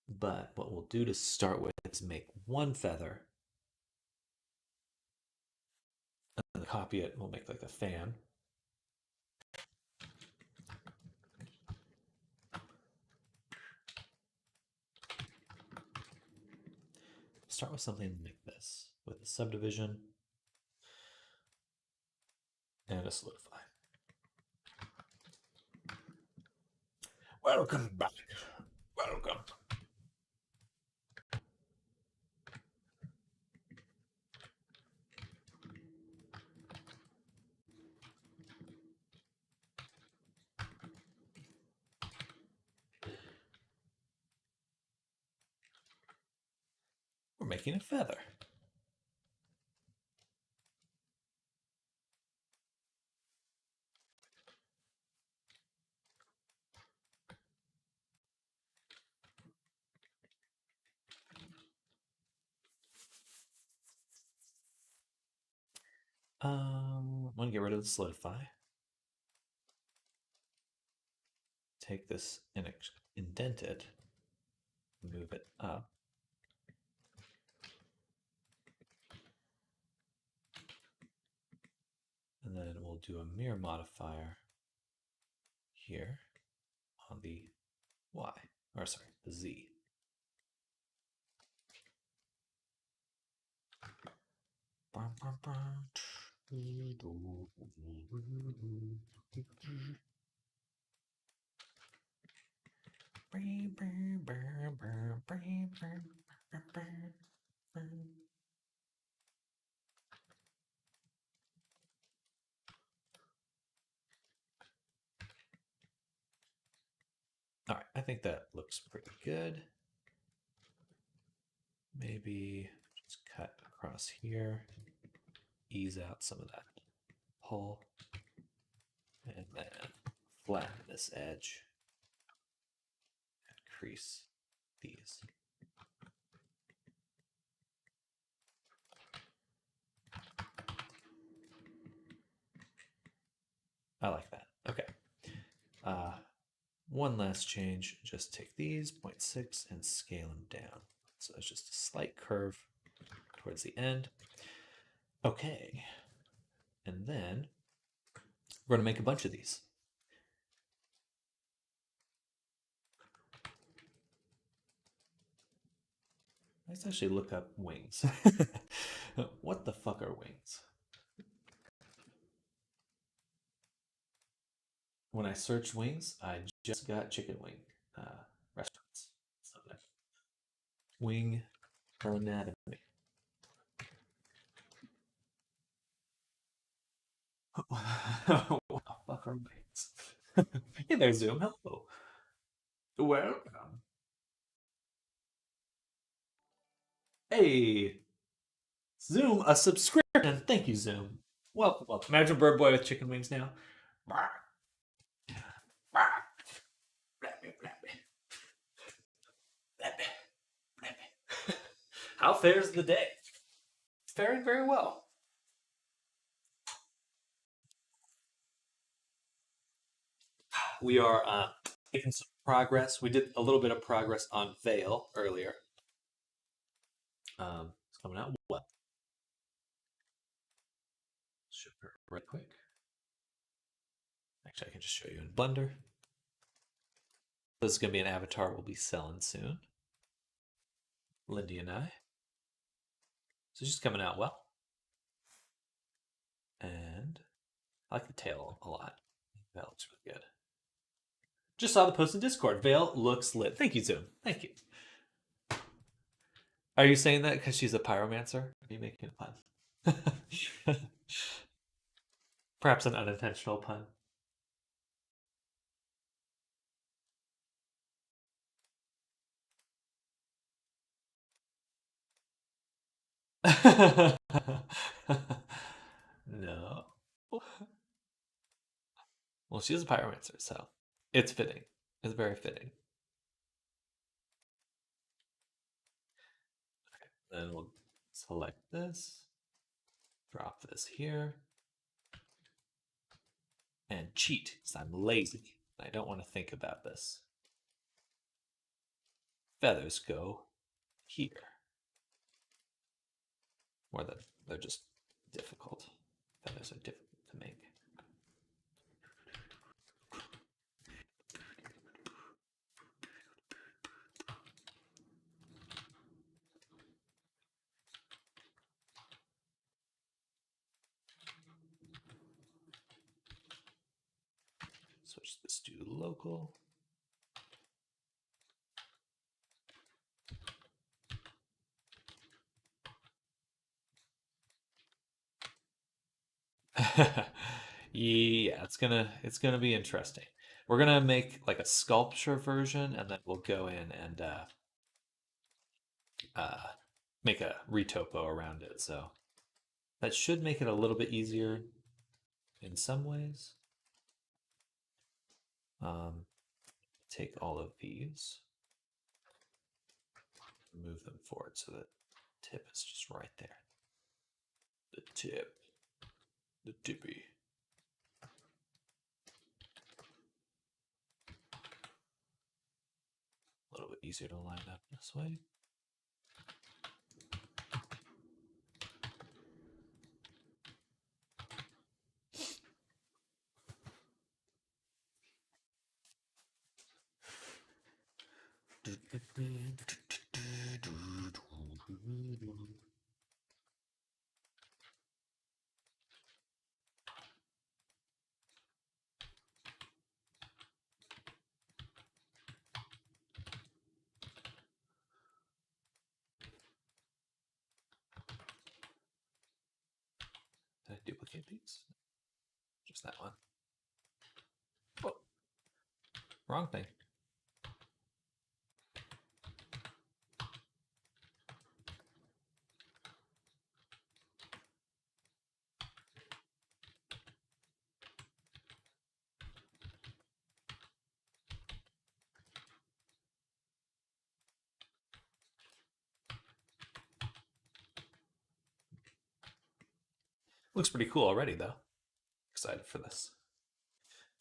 But what we'll do to start with is make one feather. And then copy it, we'll make like a fan. Start with something like this, with a subdivision and a solidify. Welcome back. Welcome. We're making a feather. I'm going to get rid of the solidify. Take this and indent it. Move it up. And then we'll do a mirror modifier here on the Y, or sorry, the Z. All right, I think that looks pretty good. Maybe just cut across here, ease out some of that pull, and then flatten this edge and crease these. I like that. Okay. One last change, just take these 0.6 and scale them down. So it's just a slight curve towards the end. Okay. And then we're going to make a bunch of these. Let's actually look up wings. What the fuck are wings? When I searched wings, I just got chicken wing restaurants. So wing anatomy. What the fuck are wings? Hey there, Zoom. Hello. Welcome. Hey, Zoom, a subscription. Thank you, Zoom. Welcome, welcome. Imagine Bird Boy with chicken wings now. How fares the day? Faring very well. we are making some progress. We did a little bit of progress on Veil earlier. It's coming out well. Show her right quick. Actually, I can just show you in Blender. This is going to be an avatar we'll be selling soon. Lindy and I. So she's coming out well. And I like the tail a lot. That looks really good. Just saw the post in Discord. Veil looks lit. Thank you, Zoom. Thank you. Are you saying that because she's a pyromancer? Are you making a pun? Perhaps an unintentional pun. No. Well, she is a pyromancer, so it's fitting. It's very fitting. Okay, then we'll select this, drop this here, and cheat because I'm lazy. I don't want to think about this. Feathers go here. Or that they're just difficult. Feathers are difficult to make. Switch this to local. Yeah, it's gonna be interesting. We're gonna make like a sculpture version, and then we'll go in and make a retopo around it. So that should make it a little bit easier in some ways. Take all of these, move them forward so that tip is just right there. The tip, the tippy. A little bit easier to line up this way. Did I duplicate these? Just that one. Whoa. Wrong thing. Looks pretty cool already, though. Excited for this.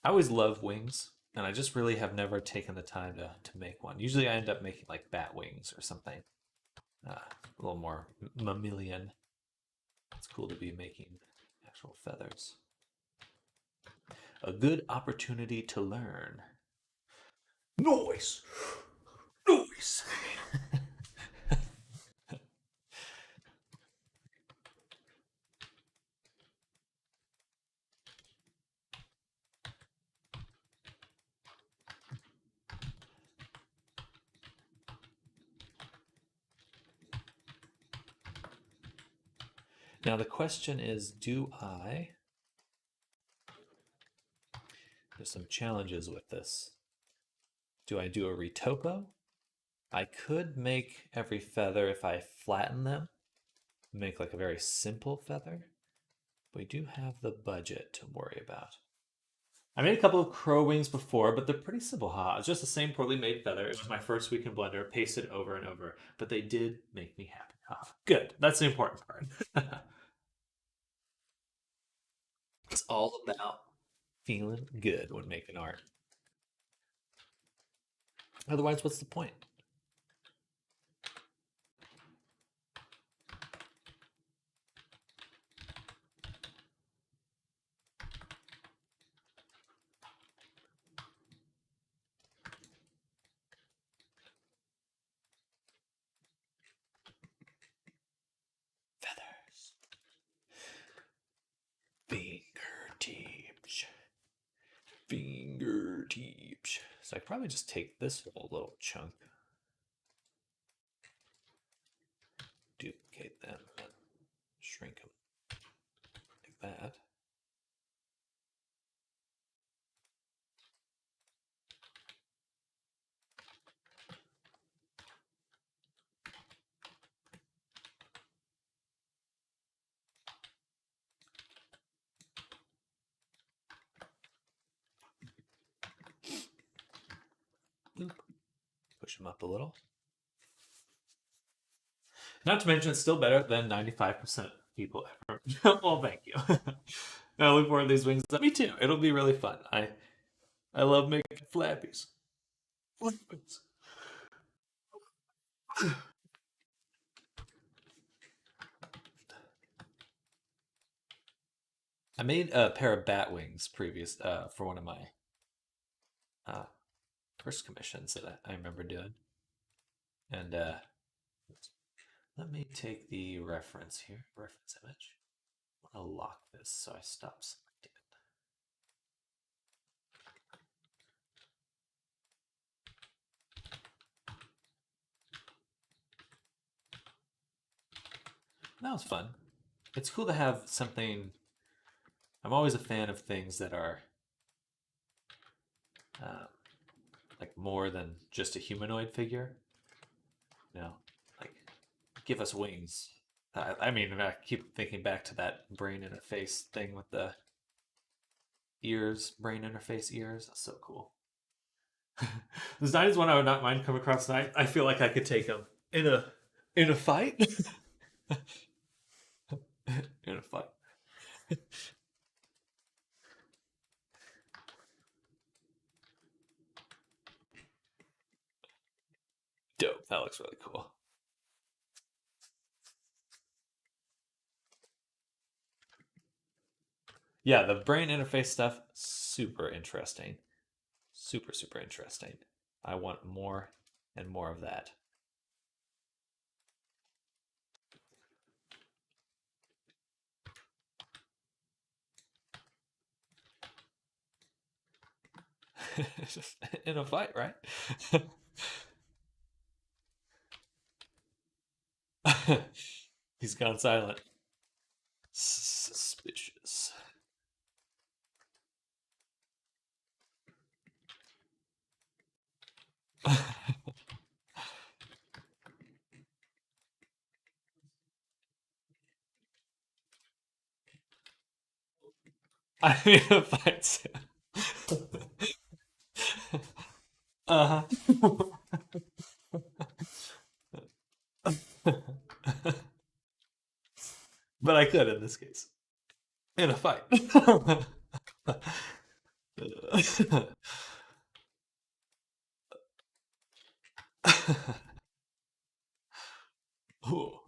I always love wings, and I just really have never taken the time to make one. Usually I end up making like bat wings or something. A little more mammalian. It's cool to be making actual feathers. A good opportunity to learn. Noise! Noise! Now the question is, there's some challenges with this. Do I do a retopo? I could make every feather if I flatten them, make like a very simple feather. But we do have the budget to worry about. I made a couple of crow wings before, but they're pretty simple. It's just the same poorly made feather. It was my first week in Blender, pasted over and over, but they did make me happy. Good. That's the important part. It's all about feeling good when making art. Otherwise, what's the point? Feathers. Fingertips. Fingertips. So I could probably just take this whole little chunk, duplicate them, and shrink them like that. Boop. Push them up a little. Not to mention, it's still better than 95% people ever. Well, thank you. I look forward to these wings. Me too. It'll be really fun. I love making flappies. Flappies. I made a pair of bat wings previous for one of my uh, first commissions that I remember doing. And let me take the reference here, reference image. I want to lock this so I stop selecting it. That was fun. It's cool to have something. I'm always a fan of things that are um, like more than just a humanoid figure. You know, like give us wings. I mean, I keep thinking back to that brain interface thing with the ears, brain interface ears. That's so cool. The Stein is one I would not mind come across tonight. I feel like I could take him in a fight. In a fight. Dope. That looks really cool. Yeah, the brain interface stuff, super interesting. Super, super interesting. I want more and more of that. In a fight, right? He's gone silent. Suspicious. I mean, a fight soon. Uh huh. But I could in this case. In a fight. Oh.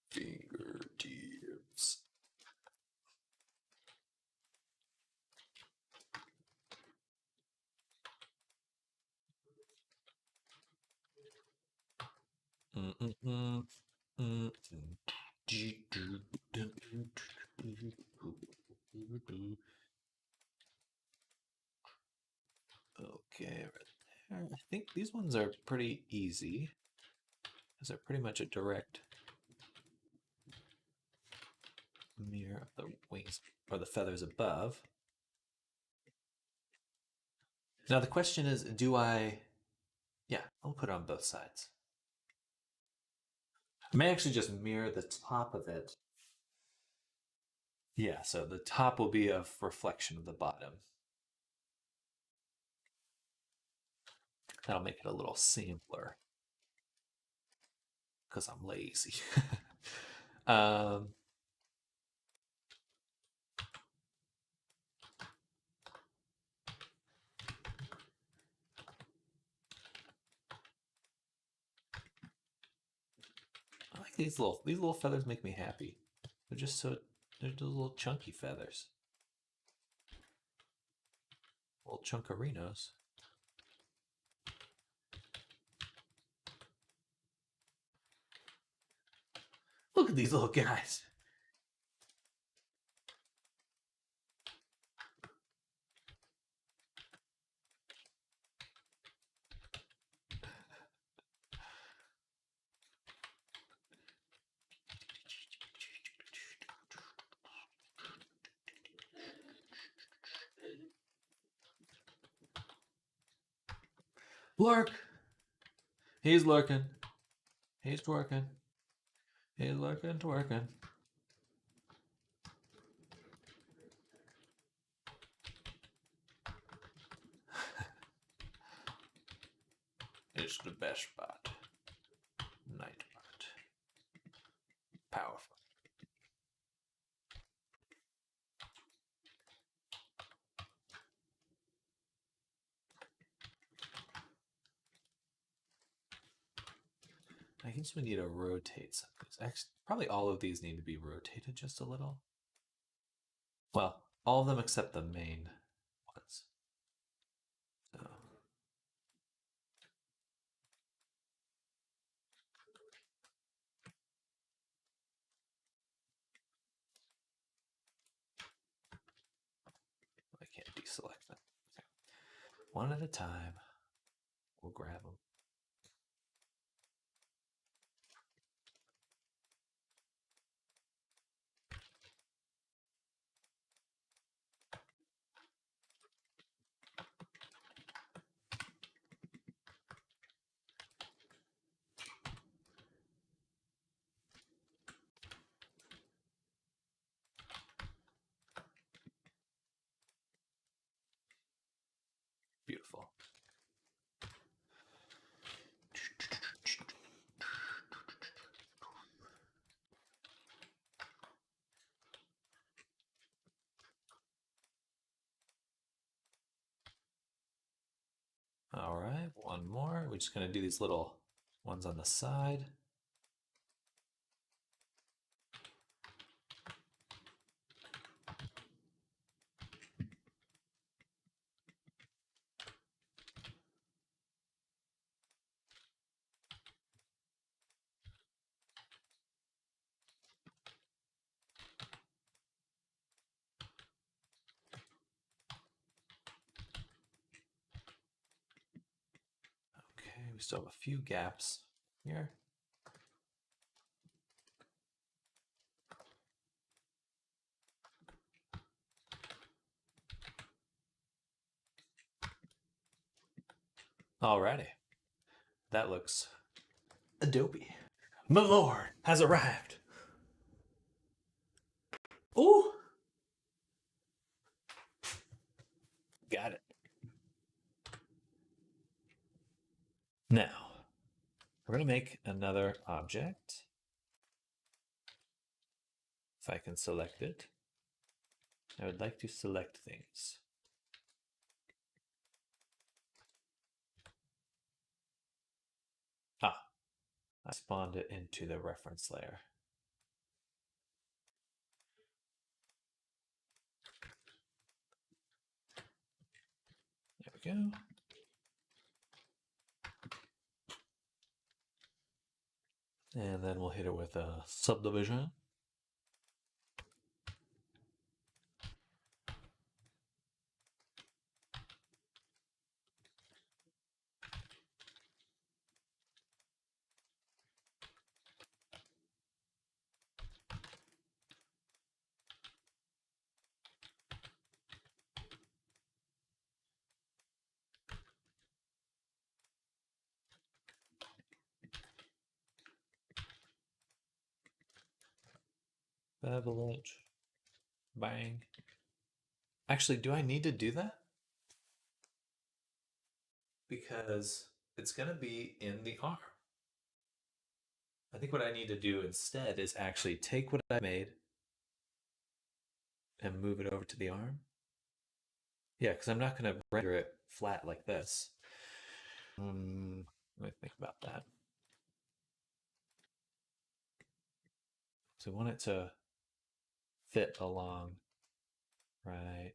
Fingertips. Mm-mm-mm. Mm-mm. Okay, right there. I think these ones are pretty easy because they're pretty much a direct mirror of the wings or the feathers above. Now the question is, do I... Yeah, I'll put it on both sides. I may actually just mirror the top of it. Yeah, so the top will be a reflection of the bottom. That'll make it a little simpler because I'm lazy. um, these little feathers make me happy. They're just they're just little chunky feathers. Little chunkarinos. Look at these little guys. Lurk! He's lurking. He's twerking. He's lurking, twerking. It's the best spot. Night spot. Powerful. I guess we need to rotate some of these. Actually, probably all of these need to be rotated just a little. Well, all of them except the main ones. So. I can't deselect them. Okay. One at a time. We'll grab them. Beautiful. All right, one more. We're just going to do these little ones on the side. Okay, we still have a few gaps here. Alrighty. That looks Adobe. My lord has arrived. Ooh! Got it. Now, we're going to make another object. If I can select it. I would like to select things. I spawned it into the reference layer. There we go. And then we'll hit it with a subdivision. Bevel it. Bang. Actually, do I need to do that? Because it's going to be in the arm. I think what I need to do instead is actually take what I made and move it over to the arm. Yeah, because I'm not going to render it flat like this. Let me think about that. So we want it to fit along right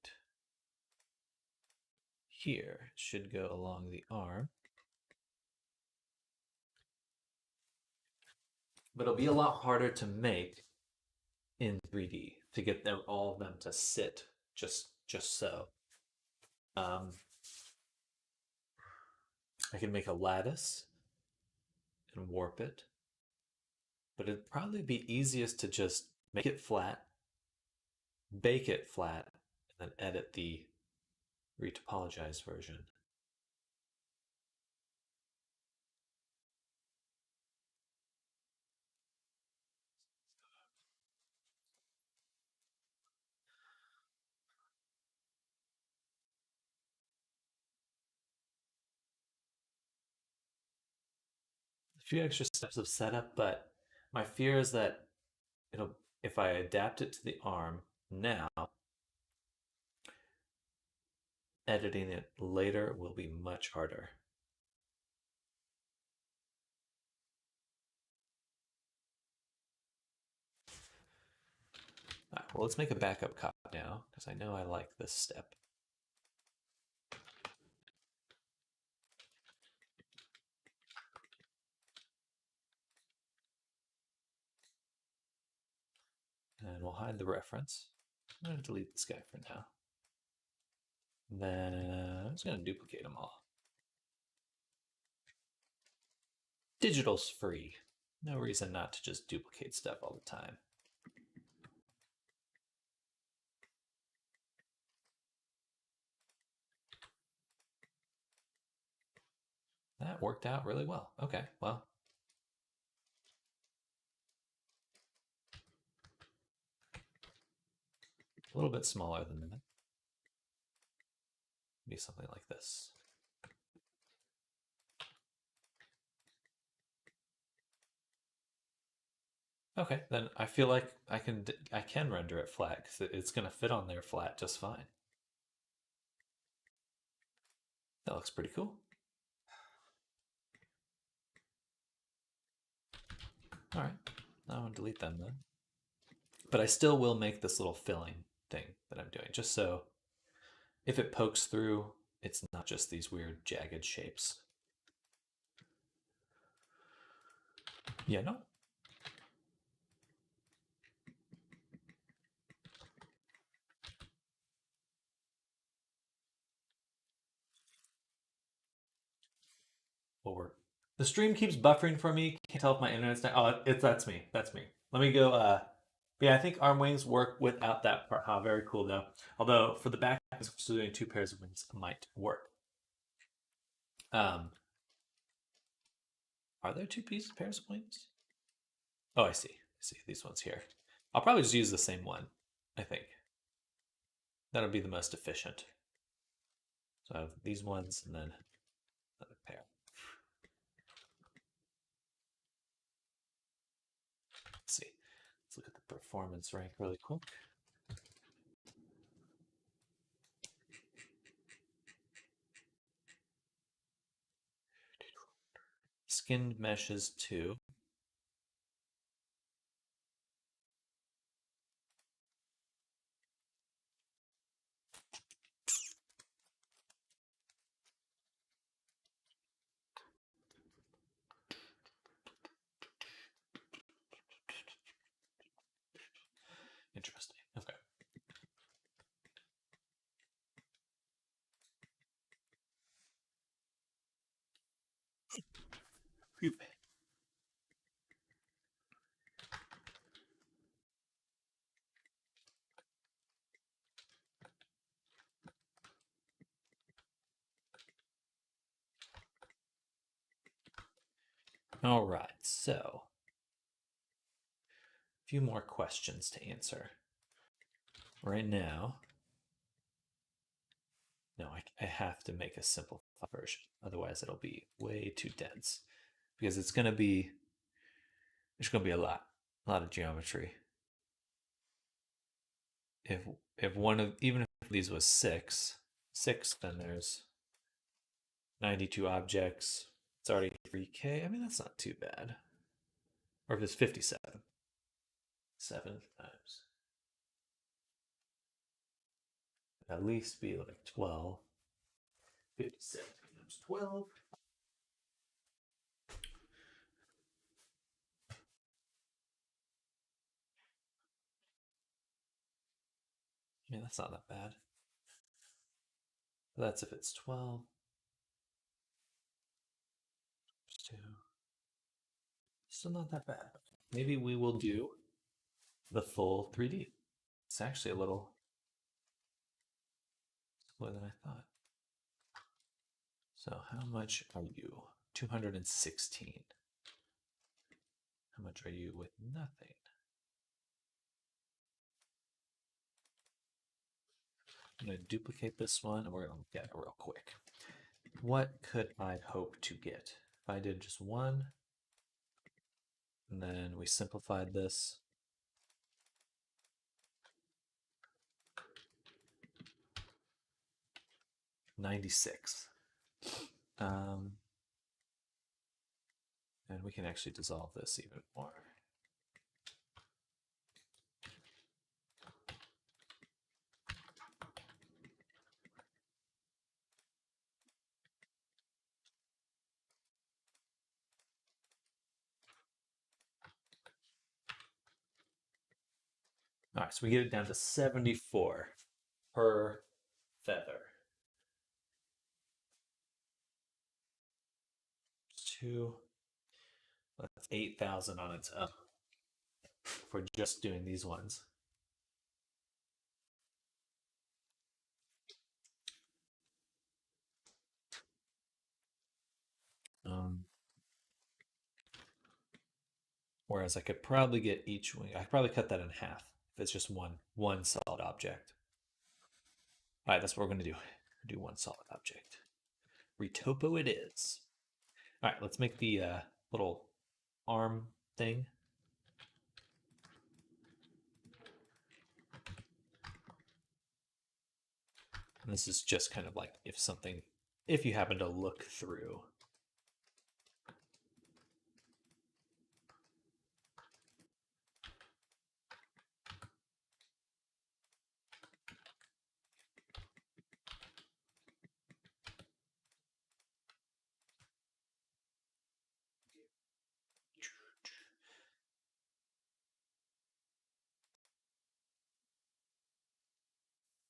here. It should go along the arm. But it'll be a lot harder to make in 3D to get them all of them to sit just so. Um, I can make a lattice and warp it, but it'd probably be easiest to just make it flat, bake it flat, and then edit the retopologized version. A few extra steps of setup, but my fear is that it'll if I adapt it to the arm now, editing it later will be much harder. All right, well, let's make a backup copy now because I know I like this step. And we'll hide the reference. I'm going to delete this guy for now. Then I'm just going to duplicate them all. Digital's free. No reason not to just duplicate stuff all the time. That worked out really well. Okay, well. A little bit smaller than that. Be something like this. Okay, then I feel like I can render it flat because it's going to fit on there flat just fine. That looks pretty cool. All right, I'm going to delete them then. But I still will make this little filling thing that I'm doing, just so if it pokes through, it's not just these weird jagged shapes. Yeah, no? Over. The stream keeps buffering for me. Can't tell if my internet's down. Oh, that's me. That's me. Let me go. Yeah, I think arm wings work without that part. Oh, very cool though. Although for the back, still doing 2 pairs of wings might work. Are there 2 pairs of wings? Oh, I see. I see these ones here. I'll probably just use the same one. I think that'll be the most efficient. So I have these ones and then another pair. Let's see. Let's look at the performance rank really quick. Skinned meshes 2. Interesting. Okay. Phew. All right, so a few more questions to answer. Right now, no, I have to make a simple version. Otherwise, it'll be way too dense because there's going to be a lot of geometry. If one of even if these was 6, then there's 92 objects. It's already 3K. I mean, that's not too bad. Or if it's 57. 7 times. At least be like 12. 57 times 12. Yeah, that's not that bad. That's if it's 12. 2. Still not that bad. Maybe we will do the full 3D. It's actually a little simpler than I thought. So how much are you? 216. How much are you with nothing? I'm going to duplicate this one and we're going to look at it real quick. What could I hope to get? If I did just one, and then we simplified this. 96. And we can actually dissolve this even more. All right, so we get it down to 74 per feather. 2. That's 8,000 on its own for just doing these ones. Whereas I could probably get each wing. I could probably cut that in half if it's just one solid object. All right, that's what we're going to do. Do one solid object. Retopo it is. All right, let's make the little arm thing. And this is just kind of like if you happen to look through.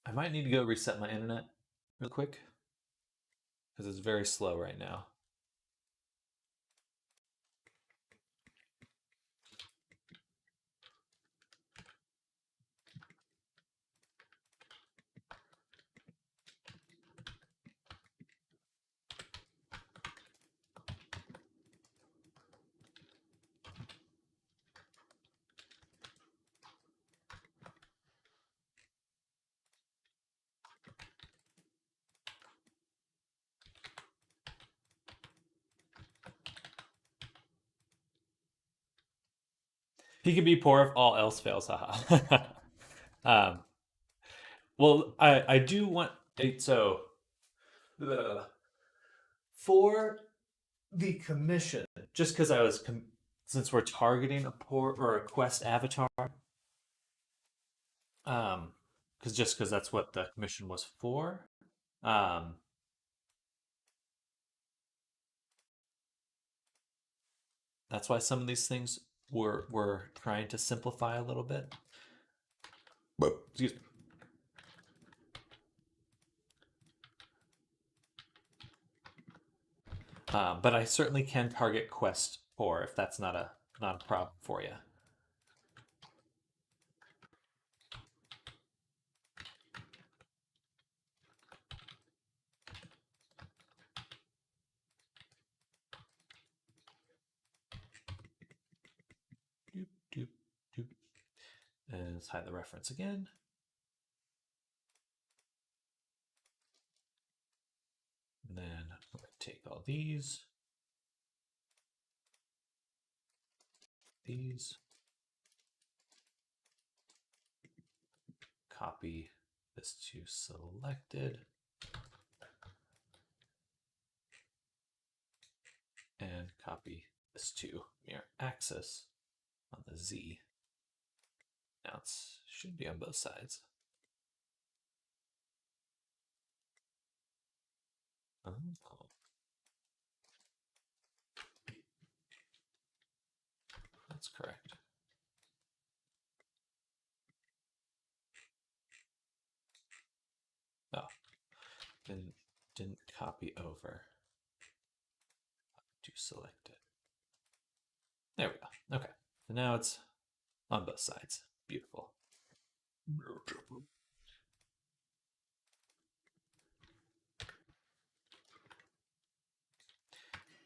I might need to go reset my internet real quick because it's very slow right now. He can be poor if all else fails. Haha. Well, I do want so for the commission, just because I was since we're targeting a poor or a quest avatar, because that's what the commission was for. That's why some of these things we're trying to simplify a little bit. Excuse me. But I certainly can target quest poor if that's not a problem for you. Doop, doop, doop. And let's hide the reference again. And then I'm going to take all these, copy this to selected, and copy this to mirror axis on the Z. Now it should be on both sides. Oh. That's correct. Oh, didn't copy over to select it. There we go. Okay, so now it's on both sides. Beautiful.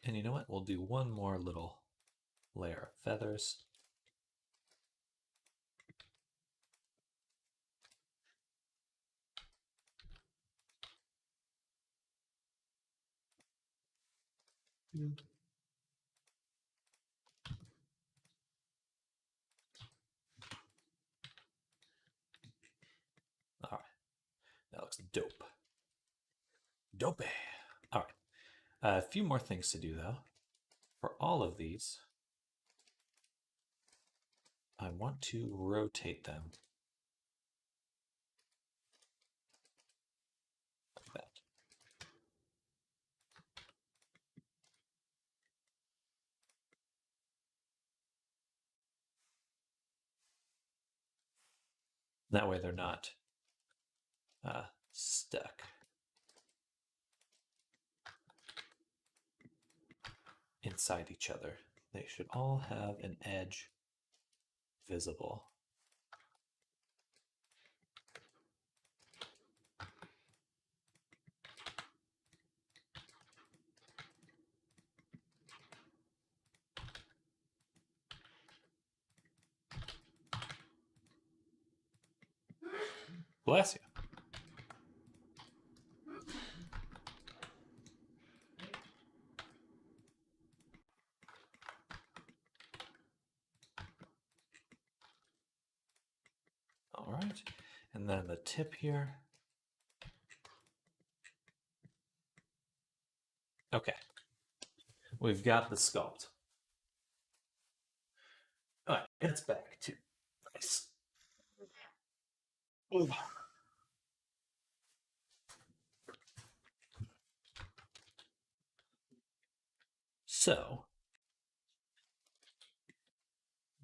And you know what? We'll do one more little layer of feathers. All right, that looks dope. Dope. All right, a few more things to do though. For all of these, I want to rotate them like that. That way they're not stuck inside each other. They should all have an edge visible. Bless you. All right, and then the tip here. Okay, we've got the sculpt. All right, it's back to nice. Ooh. So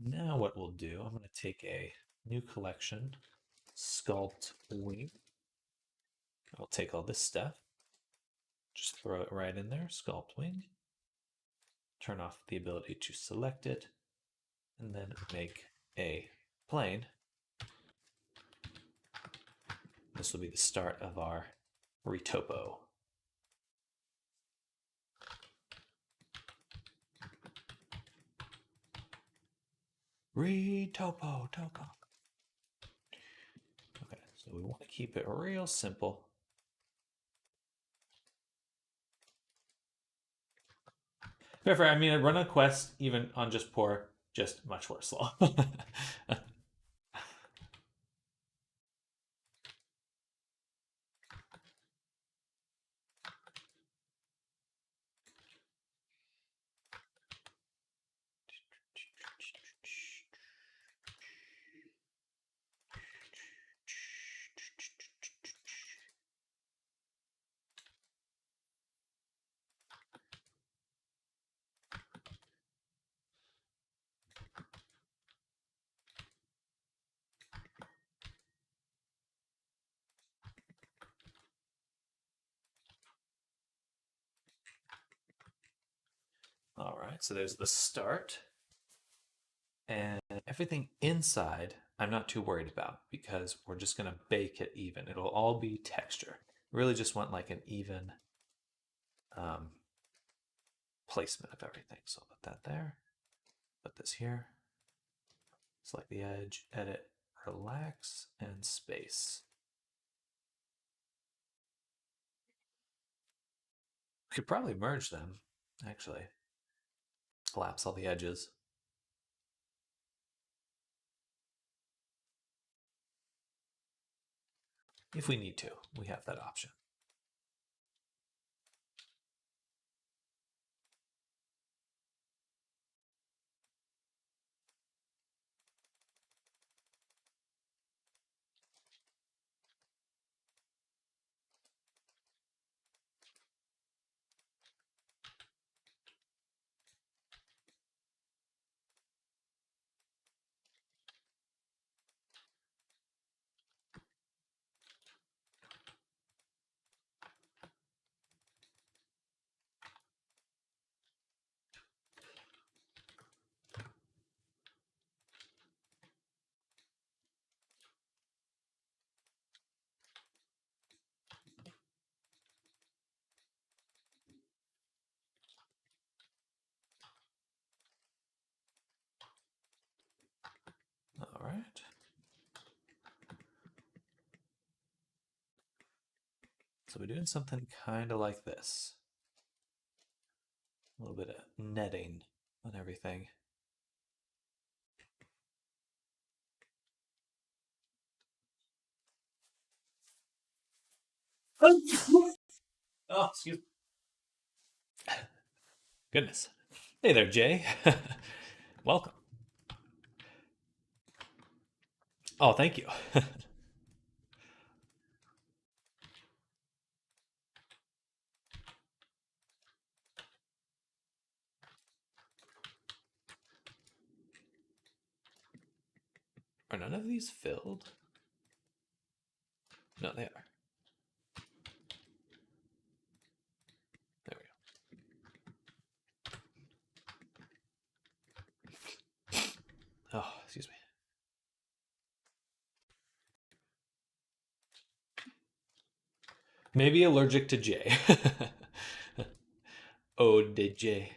now what we'll do, I'm going to take a new collection, Sculpting. I'll take all this stuff, just throw it right in there, Sculpting. Turn off the ability to select it, and then make a plane. This will be the start of our retopo. Retopo, topo. Okay, so we want to keep it real simple. Fair, I mean, I run a quest even on just poor, just much worse law. All right, so there's the start. And everything inside, I'm not too worried about because we're just going to bake it even. It'll all be texture. Really just want like an even placement of everything. So I'll put that there, put this here, select the edge, edit, relax, and space. We could probably merge them, actually. Collapse all the edges. If we need to, we have that option. So we're doing something kind of like this. A little bit of netting on everything. Oh, excuse me. Goodness. Hey there, Jay. Welcome. Oh, thank you. Are none of these filled? No, they are. There we go. Oh, excuse me. Maybe allergic to Jay. Oh, did Jay?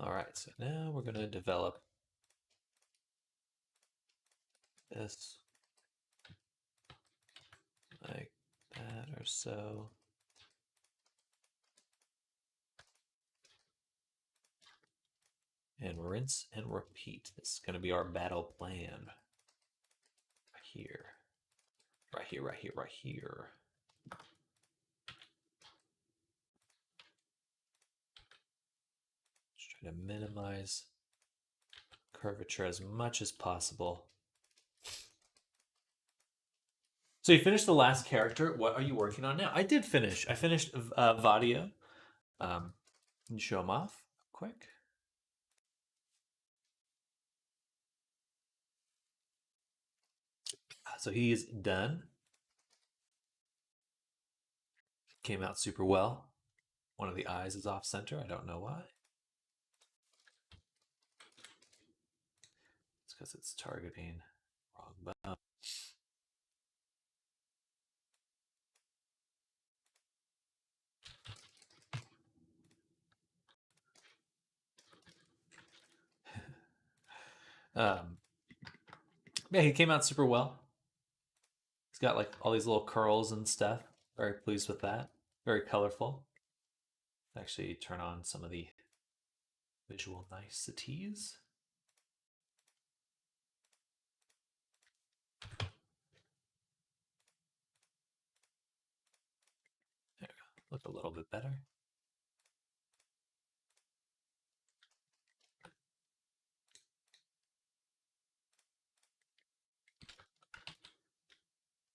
All right, so now we're going to develop this like that or so. And rinse and repeat. This is going to be our battle plan. Right here. Right here, right here, right here. Just try to minimize curvature as much as possible. So you finished the last character. What are you working on now? I did finish. I finished Vadio. Can you show him off quick? So he's done. Came out super well. One of the eyes is off center. I don't know why. It's because it's targeting wrong bone. Yeah, he came out super well. He's got like all these little curls and stuff. Very pleased with that. Very colorful. Actually, turn on some of the visual niceties. There we go. Look a little bit better.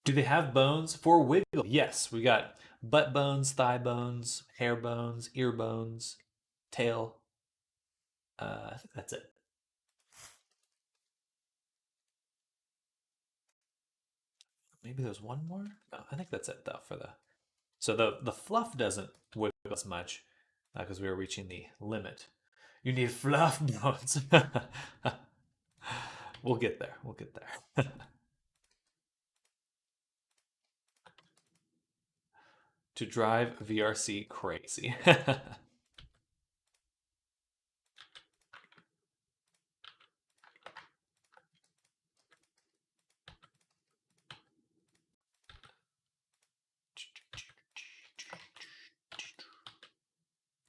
Do they have bones for wiggle? Yes, we got butt bones, thigh bones, hair bones, ear bones, tail. I think that's it. Maybe there's one more. No, I think that's it though for the. So the fluff doesn't wiggle as much because we were reaching the limit. You need fluff bones. We'll get there. We'll get there. To drive VRC crazy.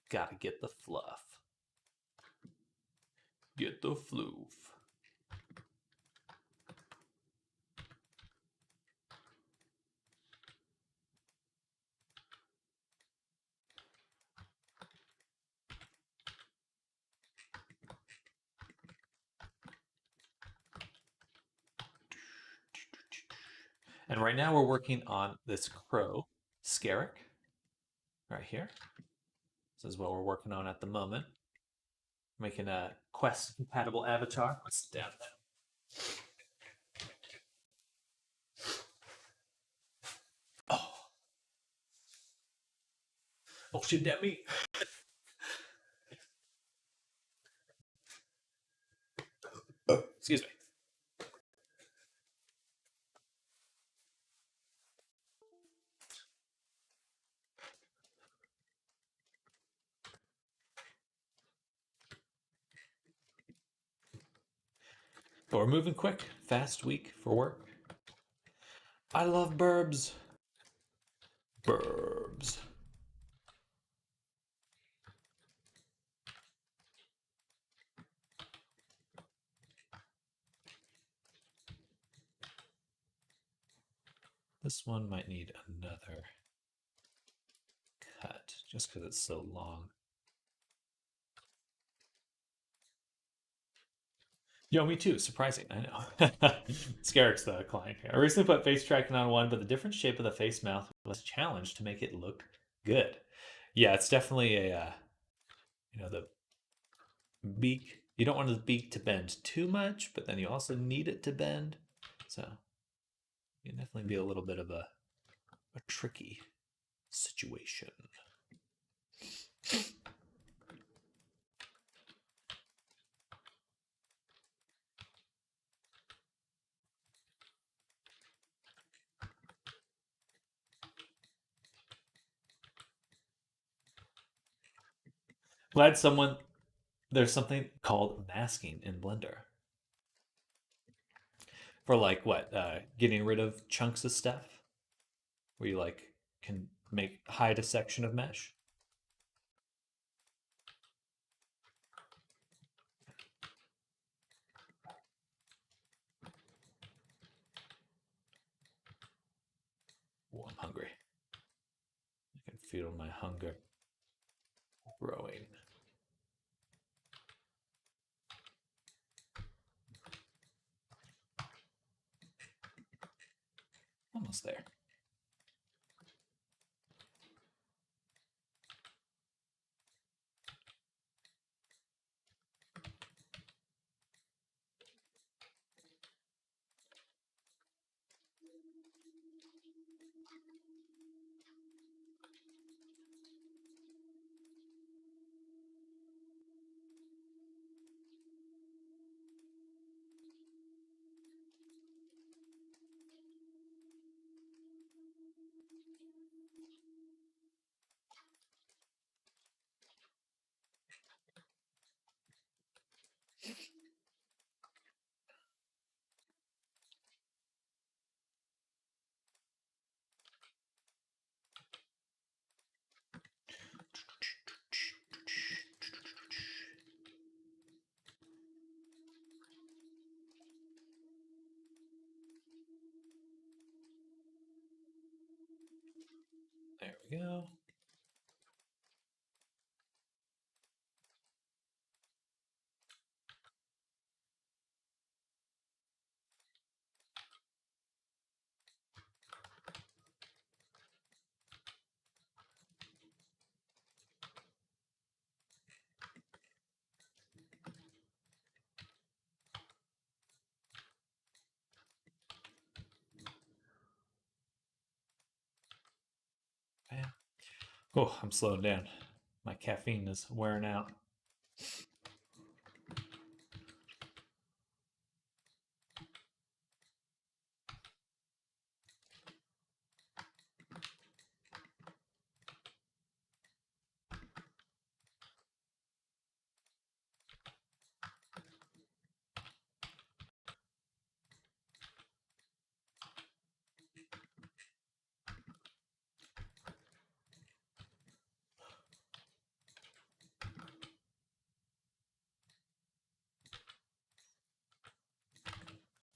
Gotta get the fluff. Get the floof. And right now we're working on this crow, Scarrick, right here. This is what we're working on at the moment. Making a Quest compatible avatar. Let's down that. Oh, oh shit, that me. Excuse me. But we're moving quick. Fast week for work. I love burbs. Burbs. This one might need another cut just because it's so long. Yo, me too. Surprising. I know. Scarrick's the client here. I recently put face tracking on one, but the different shape of the face mouth was a challenge to make it look good. Yeah, it's definitely a, the beak. You don't want the beak to bend too much, but then you also need it to bend. So it can definitely be a little bit of a tricky situation. Glad there's something called masking in Blender for like what, getting rid of chunks of stuff where you like can hide a section of mesh. Oh, I'm hungry. I can feel my hunger growing. Almost there. There we go. Bam. Oh, I'm slowing down. My caffeine is wearing out.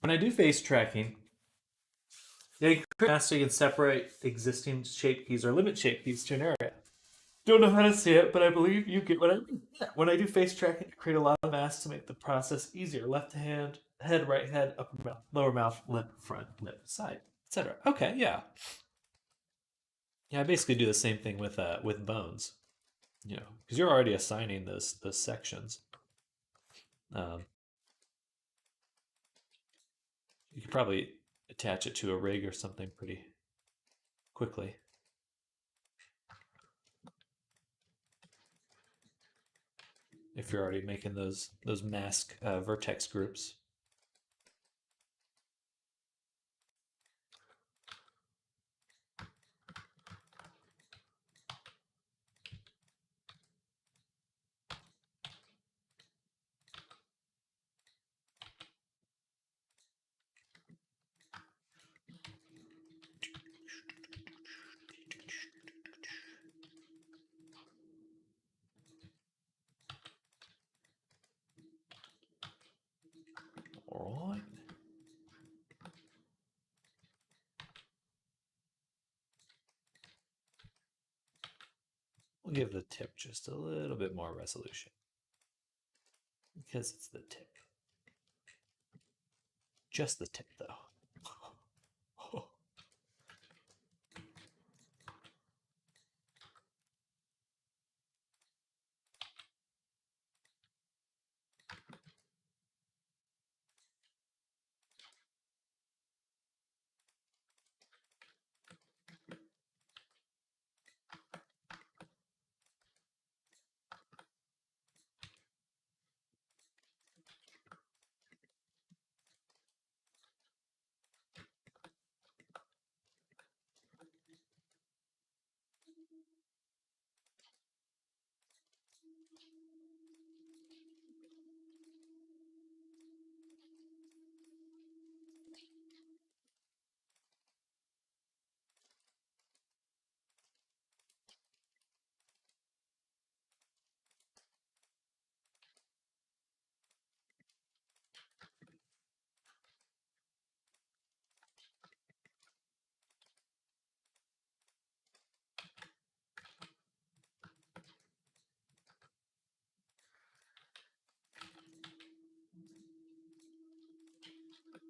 When I do face tracking, they so you can separate existing shape keys or limit shape keys to an area. Don't know how to say it, but I believe you get what I mean. When I do face tracking, I create a lot of masks to make the process easier. Left hand, head, right head, upper mouth, lower mouth, lip, front, lip, side, etc. Okay, yeah. Yeah, I basically do the same thing with bones. Because you're already assigning those sections. You could probably attach it to a rig or something pretty quickly. If you're already making those mask vertex groups. We'll give the tip just a little bit more resolution because it's the tip. Just the tip, though.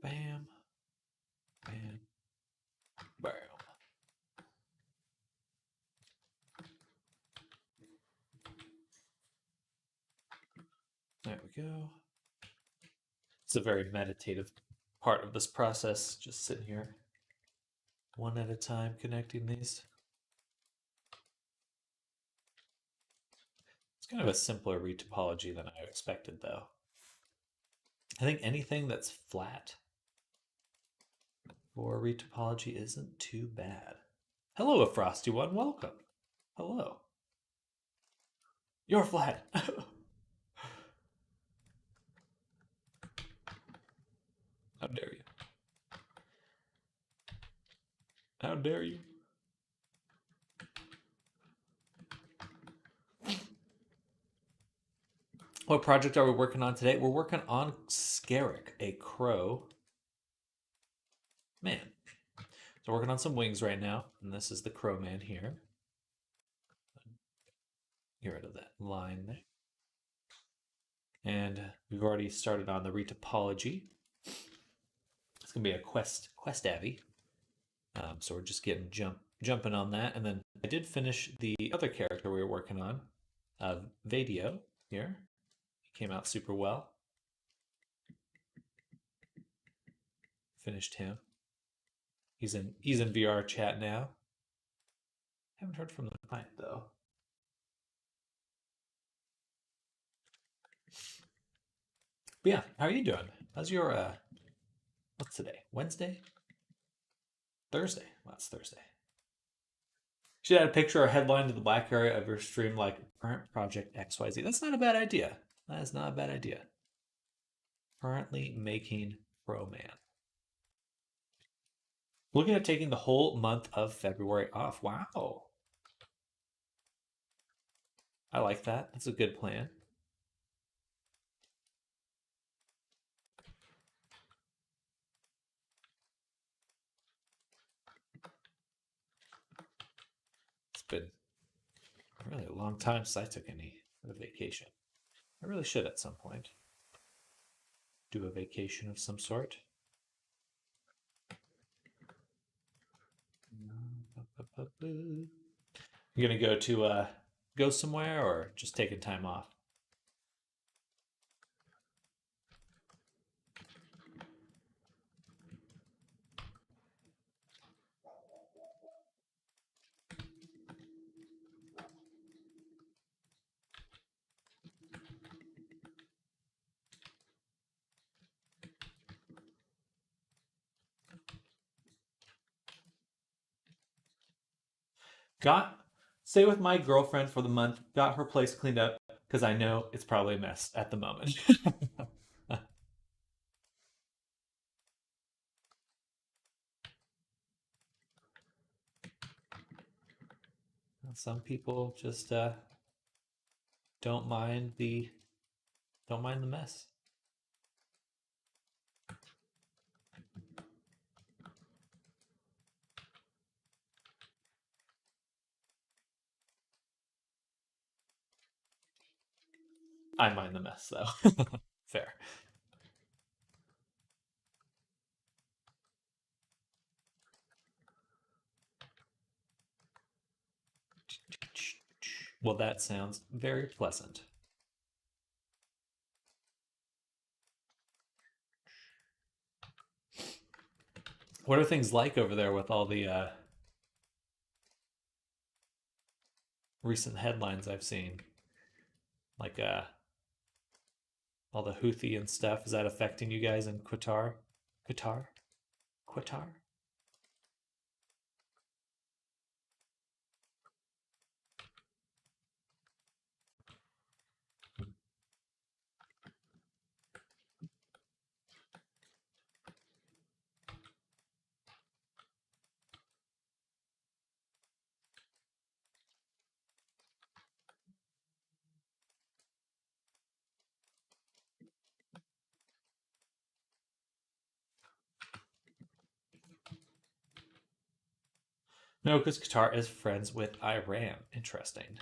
Bam. Bam. Bam. There we go. It's a very meditative part of this process, just sitting here one at a time connecting these. It's kind of a simpler retopology than I expected, though. I think anything that's flat for retopology isn't too bad. Hello, a frosty one. Welcome. Hello. You're flat. How dare you? How dare you? What project are we working on today? We're working on Scarrick, a crow man. So working on some wings right now, and this is the crow man here. Get rid of that line there. And we've already started on the retopology. It's gonna be a quest avy. So we're just getting jumping on that, and then I did finish the other character we were working on, Vadio here. He came out super well. Finished him. He's in VR chat now. Haven't heard from the client though. But yeah, how are you doing? How's your what's today? Wednesday? Thursday. Well, it's Thursday. Should add a picture or headline to the black area of your stream like current project XYZ. That's not a bad idea. That is not a bad idea. Currently making Pro Man. Looking at taking the whole month of February off. Wow. I like that. That's a good plan. It's been really a long time since I took any vacation. I really should at some point do a vacation of some sort. You gonna go to go somewhere or just taking time off? Stay with my girlfriend for the month. Got her place cleaned up because I know it's probably a mess at the moment. Some people just don't mind the mess. I mind the mess, though. Fair. Well, that sounds very pleasant. What are things like over there with all the recent headlines I've seen? Like all the Houthi and stuff. Is that affecting you guys in Qatar? Qatar? Qatar? No, because Qatar is friends with Iran. Interesting.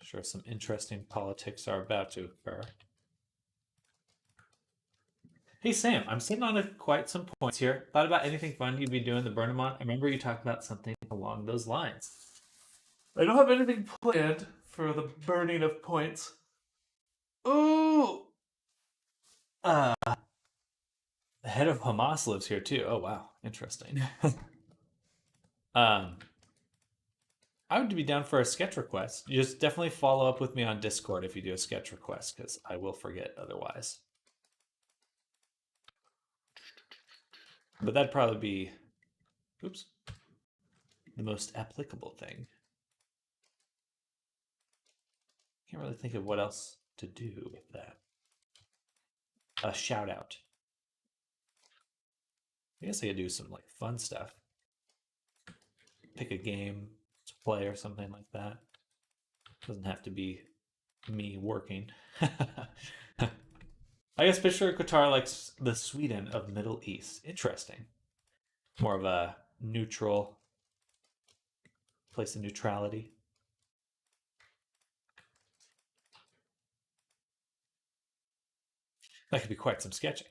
Sure, some interesting politics are about to occur. Hey Sam, I'm sitting on quite some points here. Thought about anything fun you'd be doing the Burnham on. I remember you talked about something along those lines. I don't have anything planned for the burning of points. Ooh! The head of Hamas lives here too. Oh wow, interesting. um, I would be down for a sketch request. You just definitely follow up with me on Discord if you do a sketch request, because I will forget otherwise. But that'd probably be, oops, the most applicable thing. Can't really think of what else to do with that. A shout out. I guess I could do some like fun stuff. Pick a game to play or something like that. Doesn't have to be me working. I guess picture Qatar like the Sweden of Middle East. Interesting. More of a neutral place of neutrality. That could be quite some sketching.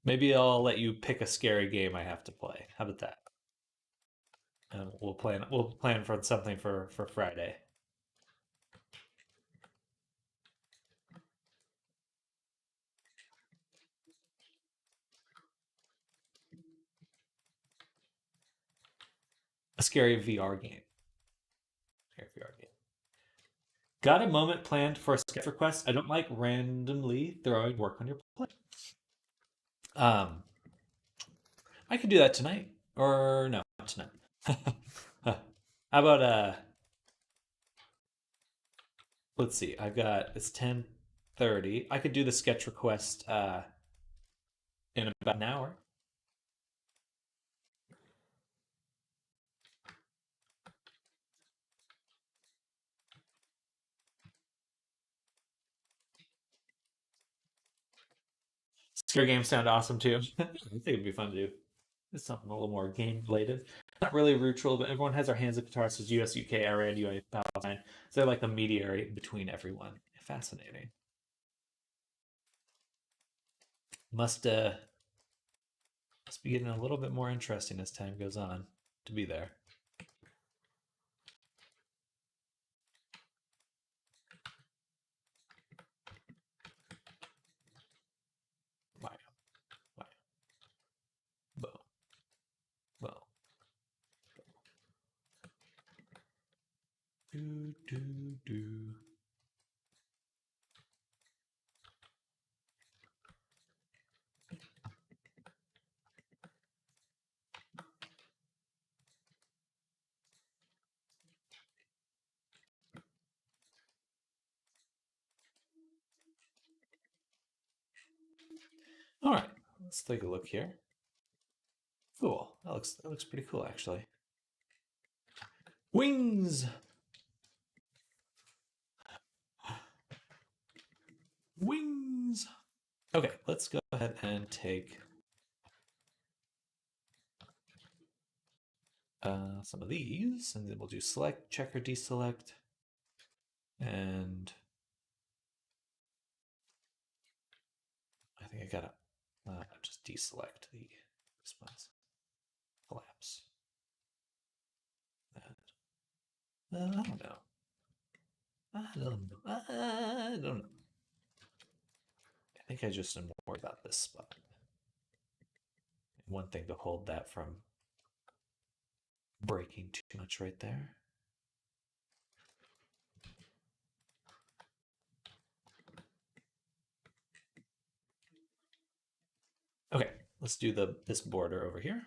Maybe I'll let you pick a scary game I have to play. How about that? And we'll plan. We'll plan for something for Friday. A scary VR game. Scary VR game. Got a moment planned for a sketch request. I don't like randomly throwing work on your plate. Um, I could do that tonight, or no, not tonight. How about let's see. I've got it's 10:30. I could do the sketch request in about an hour. Scare games sound awesome too. I think it'd be fun to do. It's something a little more game related. Not really neutral, but everyone has their hands at guitars. So US, UK, Iran, UA, Palestine. So they're like the mediary between everyone. Fascinating. Must must be getting a little bit more interesting as time goes on to be there. Wow. Wow. Boom. Boom. Do, do, do. All right, let's take a look here. Cool. That looks pretty cool actually. Wings. Wings. Okay, let's go ahead and take some of these, and then we'll do select, check, or deselect. And I think I gotta just deselect this one's collapse. That I don't know. I don't know. I think I just am worried about this spot. One thing to hold that from breaking too much right there. Okay, let's do this border over here.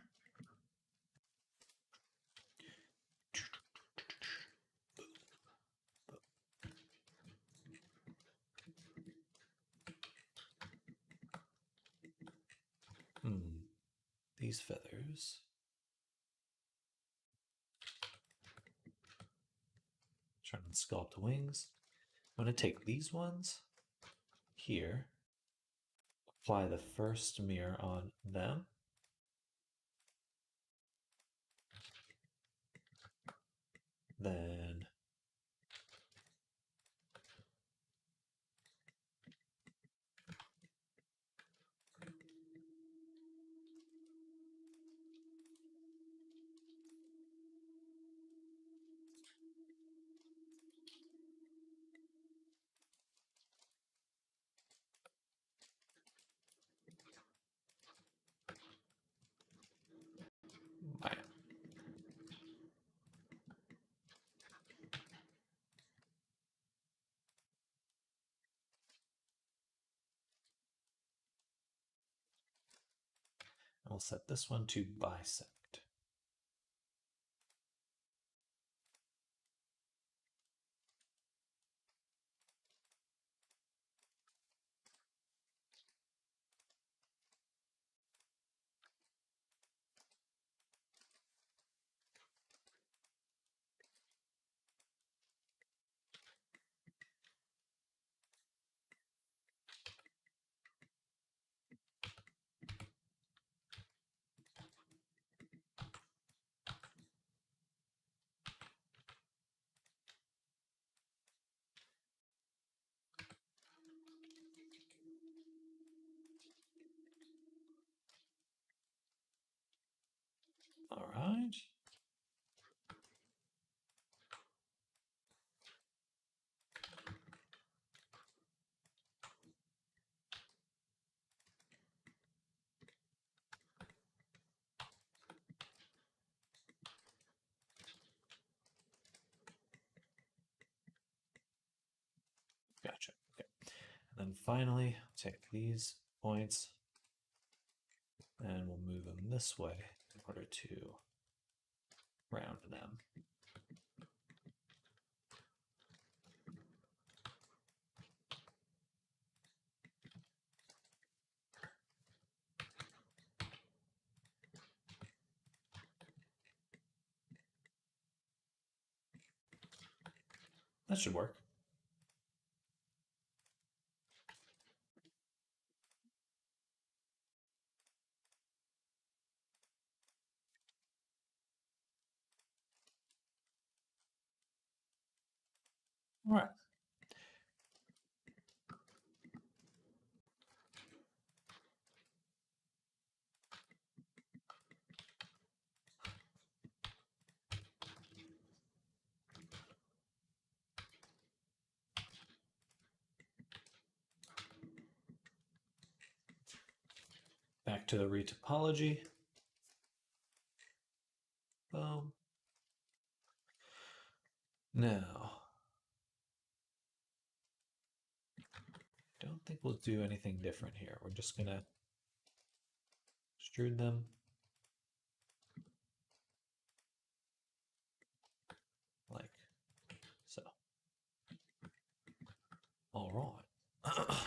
These feathers. Try and sculpt wings. I'm going to take these ones here, apply the first mirror on them. Then we'll set this one to bisect. All right. Gotcha. Okay. And then finally, take these points and we'll move them this way in order to round them. That should work. All right. Back to the retopology. Boom. Now, don't think we'll do anything different here. We're just gonna extrude them like so. All right.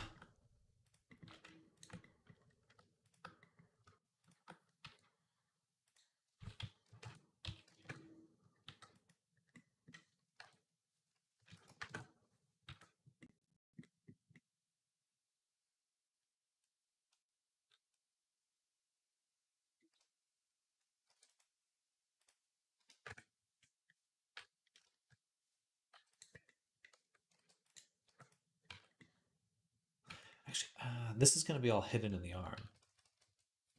This is going to be all hidden in the arm.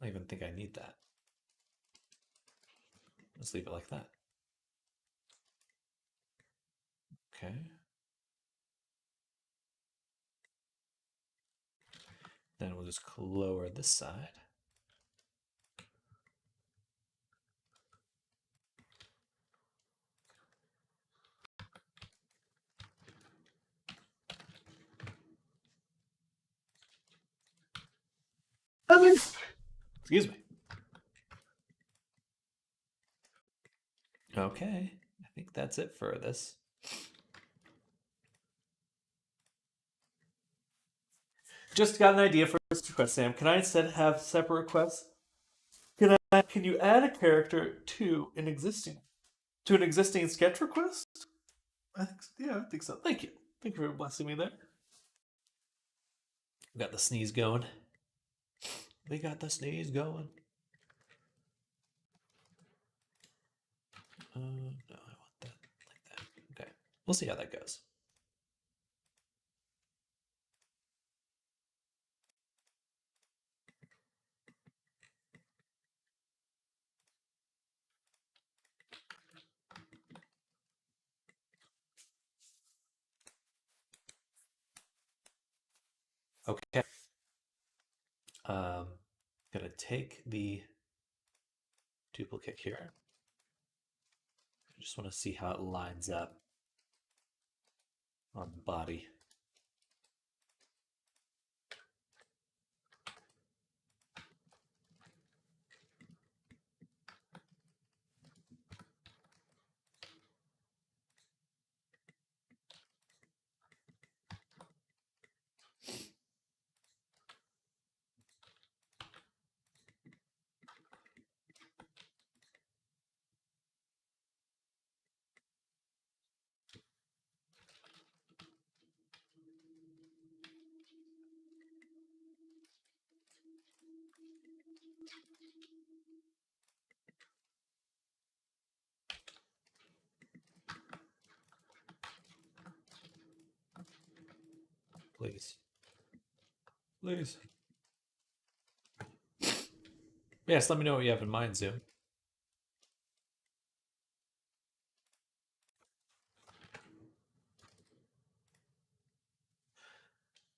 I don't even think I need that. Let's leave it like that. Okay. Then we'll just lower this side. Excuse me. Okay, I think that's it for this. Just got an idea for this request, Sam. Can I instead have separate requests? Can you add a character to an existing sketch request? I think so. Thank you. Thank you for blessing me there. We got the sneeze going. We got the sneeze going. No, I want that like that. Okay, we'll see how that goes. Okay. Gonna take the duplicate here. I just want to see how it lines up on the body. Please. Please. Yes, let me know what you have in mind, Zoom.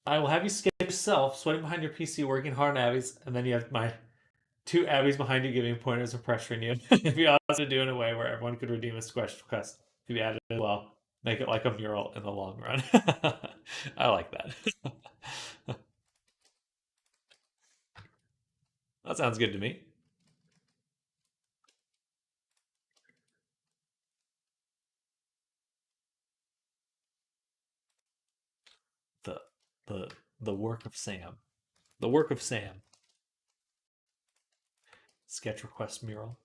I will have you sketch yourself, sweating behind your PC, working hard on Abby's, and then you have my two Abby's behind you giving pointers and pressuring you. If you also do in a way where everyone could redeem a squash request to be added as well. Make it like a mural in the long run. I like that. That sounds good to me. The work of Sam. The work of Sam. Sketch request mural.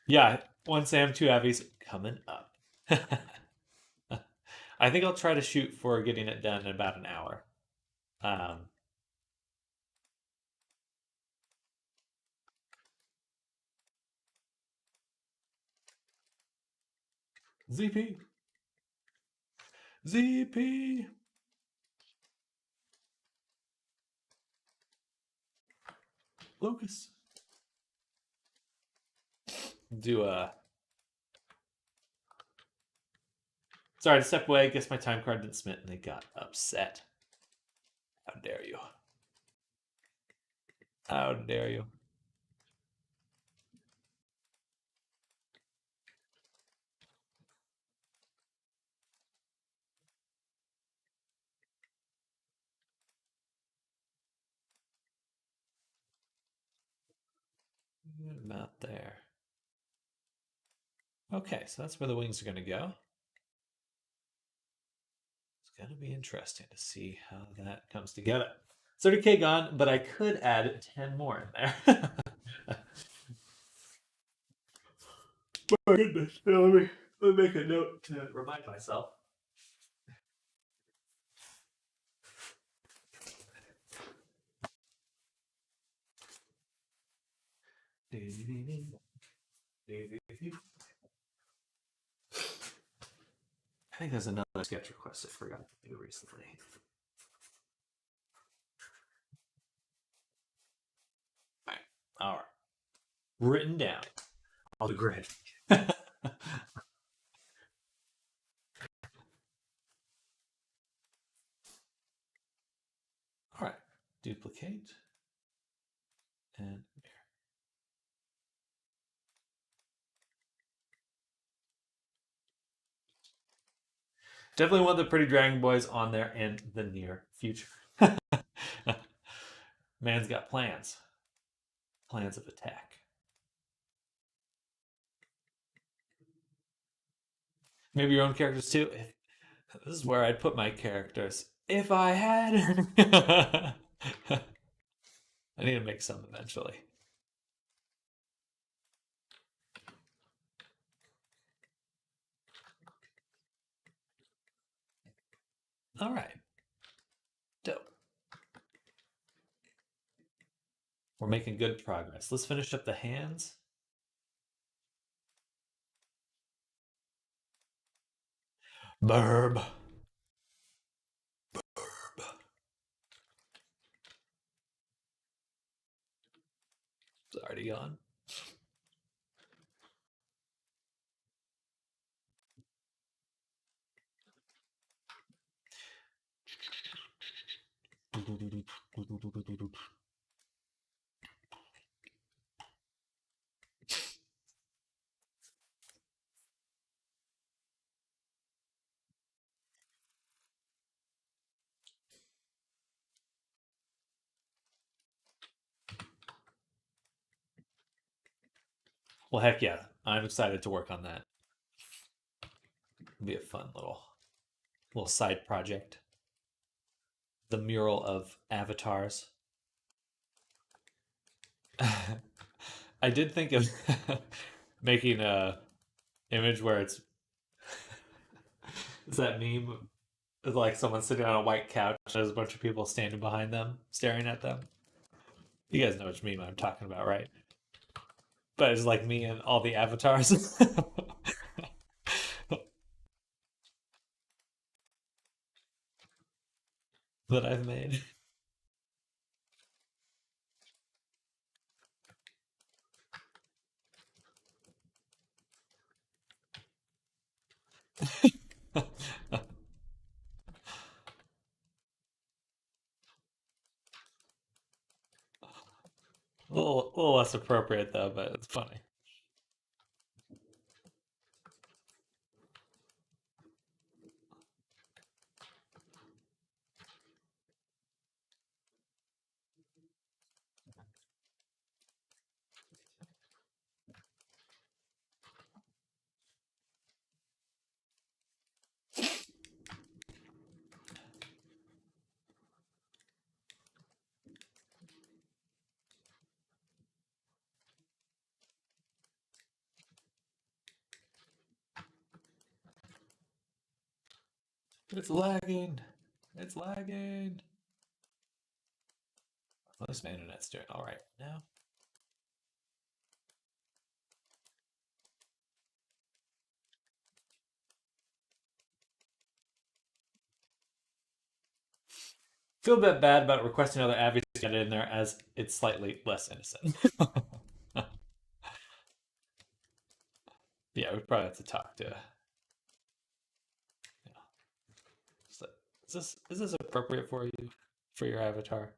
Yeah, one Sam, two Abby's coming up. I think I'll try to shoot for getting it done in about an hour. ZP. ZP. Lucas. Do a. Sorry to step away. Guess my time card didn't submit and they got upset. How dare you? How dare you? About there. Okay, so that's where the wings are going to go. It's going to be interesting to see how that comes together. 30K gone, but I could add 10 more in there. My goodness. Let me make a note to remind myself. I think there's another sketch request I forgot to do recently. All right. Written down. I'll do great. All right. Duplicate. And there. Definitely want the Pretty Dragon Boys on there in the near future. Man's got plans. Plans of attack. Maybe your own characters too. This is where I'd put my characters if I had. I need to make some eventually. All right. Dope. We're making good progress. Let's finish up the hands. Burb. It's already gone. Well, heck yeah. I'm excited to work on that. It'll be a fun little side project. The mural of avatars. I did think of making a image where it's is that meme? It's like someone sitting on a white couch and there's a bunch of people standing behind them, staring at them. You guys know which meme I'm talking about, right? But it's like me and all the avatars that I've made. A little less appropriate though, but it's funny. It's lagging. It's lagging. Well, this my internet's doing all right now. Feel a bit bad about requesting another avi to get it in there as it's slightly less innocent. Yeah, we probably have to talk to. Is this appropriate for you for your avatar?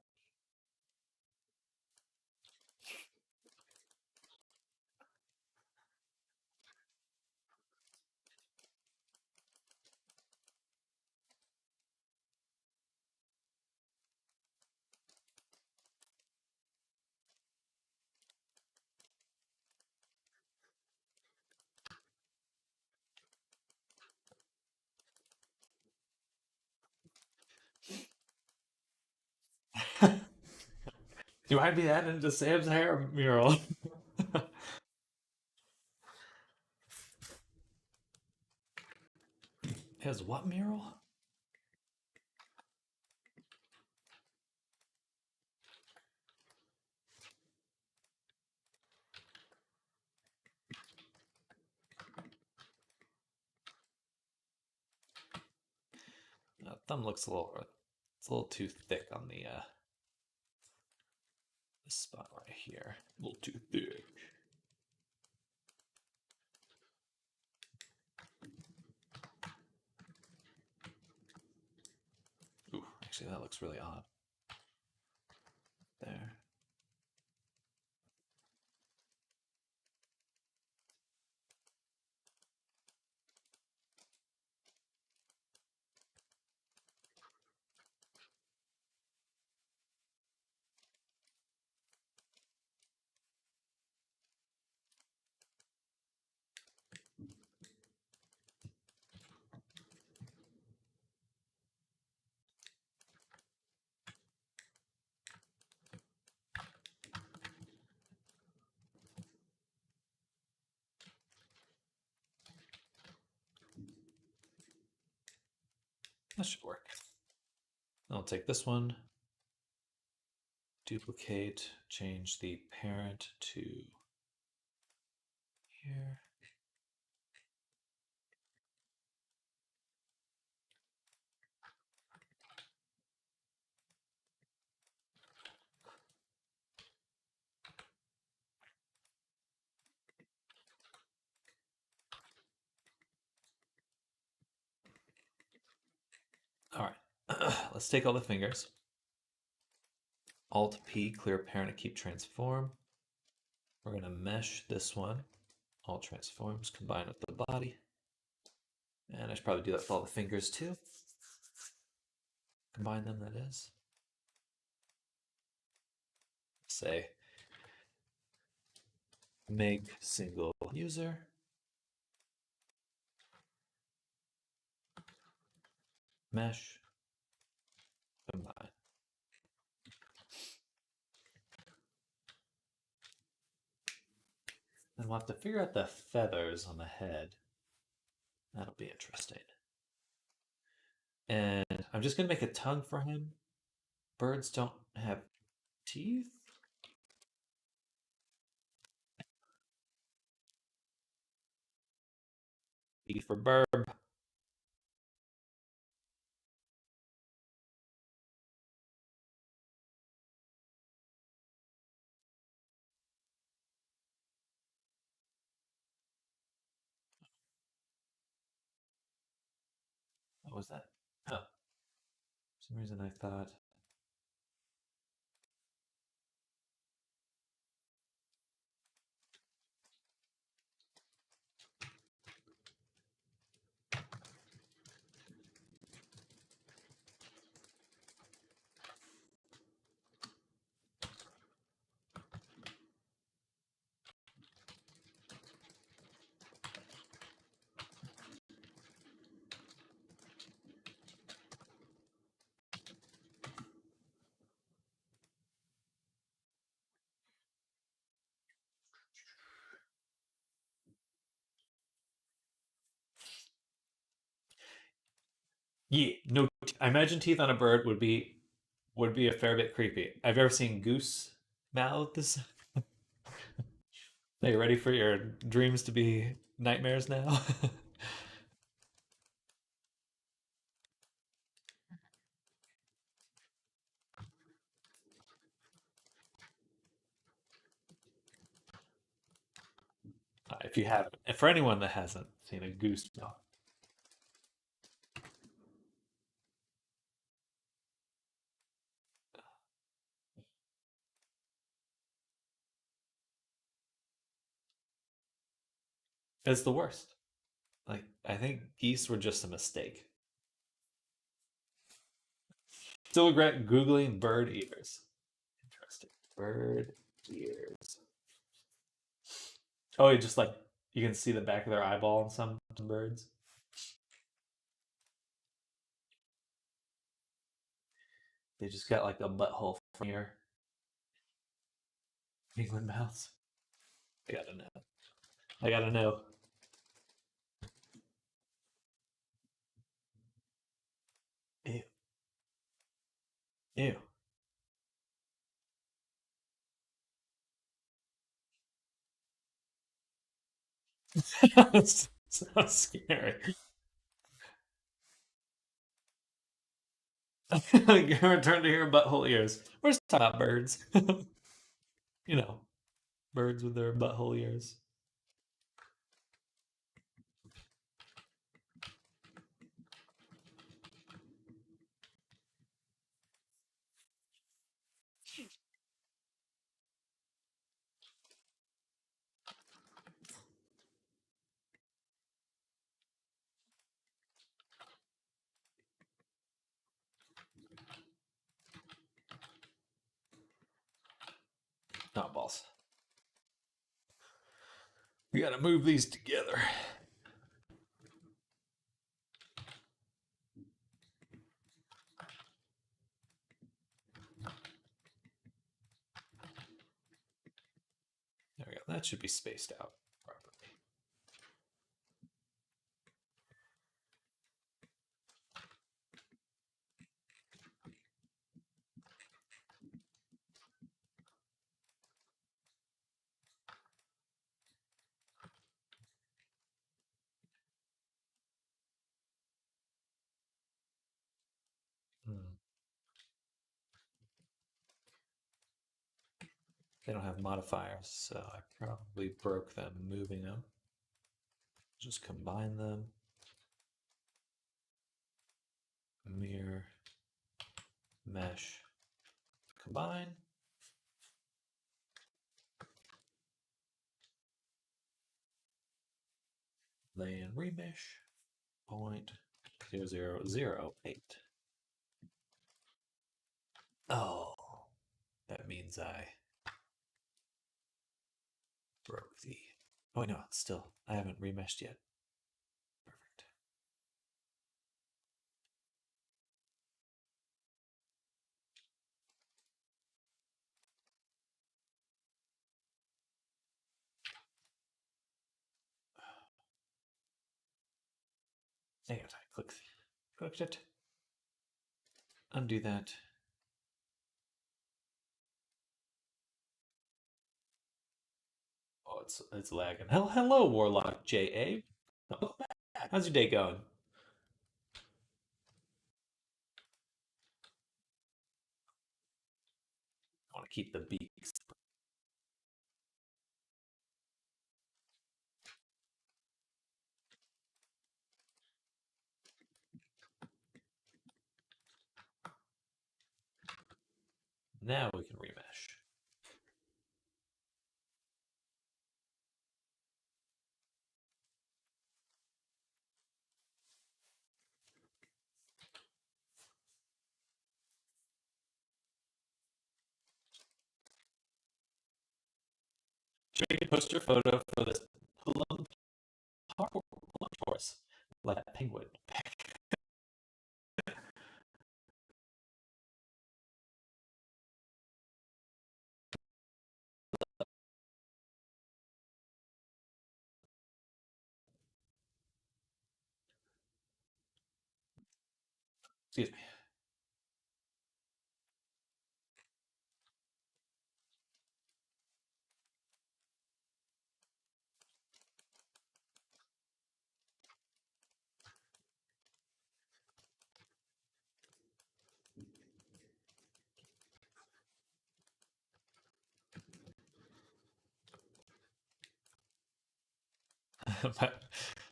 Do I be adding to Sam's hair mural? His what mural? thumb looks it's a little too thick on the this spot right here. A little too thick. Ooh, actually that looks really odd. There. That should work. I'll take this one, duplicate, change the parent to here. All right, let's take all the fingers. Alt P, clear parent, and keep transform. We're gonna mesh this one. All transforms, combine with the body. And I should probably do that for all the fingers too. Combine them, that is. Say, make single user. Mesh, combine. Then we'll have to figure out the feathers on the head. That'll be interesting. And I'm just gonna make a tongue for him. Birds don't have teeth. E for burb. What was that? Oh, for some reason I thought. Yeah, no. I imagine teeth on a bird would be a fair bit creepy. I've ever seen goose mouths. Are you ready for your dreams to be nightmares now? If you haven't, and for anyone that hasn't seen a goose mouth, it's the worst. Like, I think geese were just a mistake. Still regret Googling bird ears. Interesting. Bird ears. Oh, just like you can see the back of their eyeball in some birds. They just got like a butthole from here. England mouths. I gotta know. I gotta know. Ew. Ew. That's so scary. Return to your butthole ears. We're just talking about birds. You know, birds with their butthole ears. Not balls. We gotta move these together. There we go. That should be spaced out properly. They don't have modifiers, so I probably broke them moving them. Just combine them. Mirror, mesh, combine. Lay and remesh. 0.0008. Oh, that means I broke the. Oh, no, still, I haven't remeshed yet. Perfect. There you go. Clicked it. Undo that. Oh, it's lagging. Hello, Warlock JA. How's your day going? I want to keep the beaks. Now we can remesh. You can post your photo for this plum horse, like that penguin. Excuse me.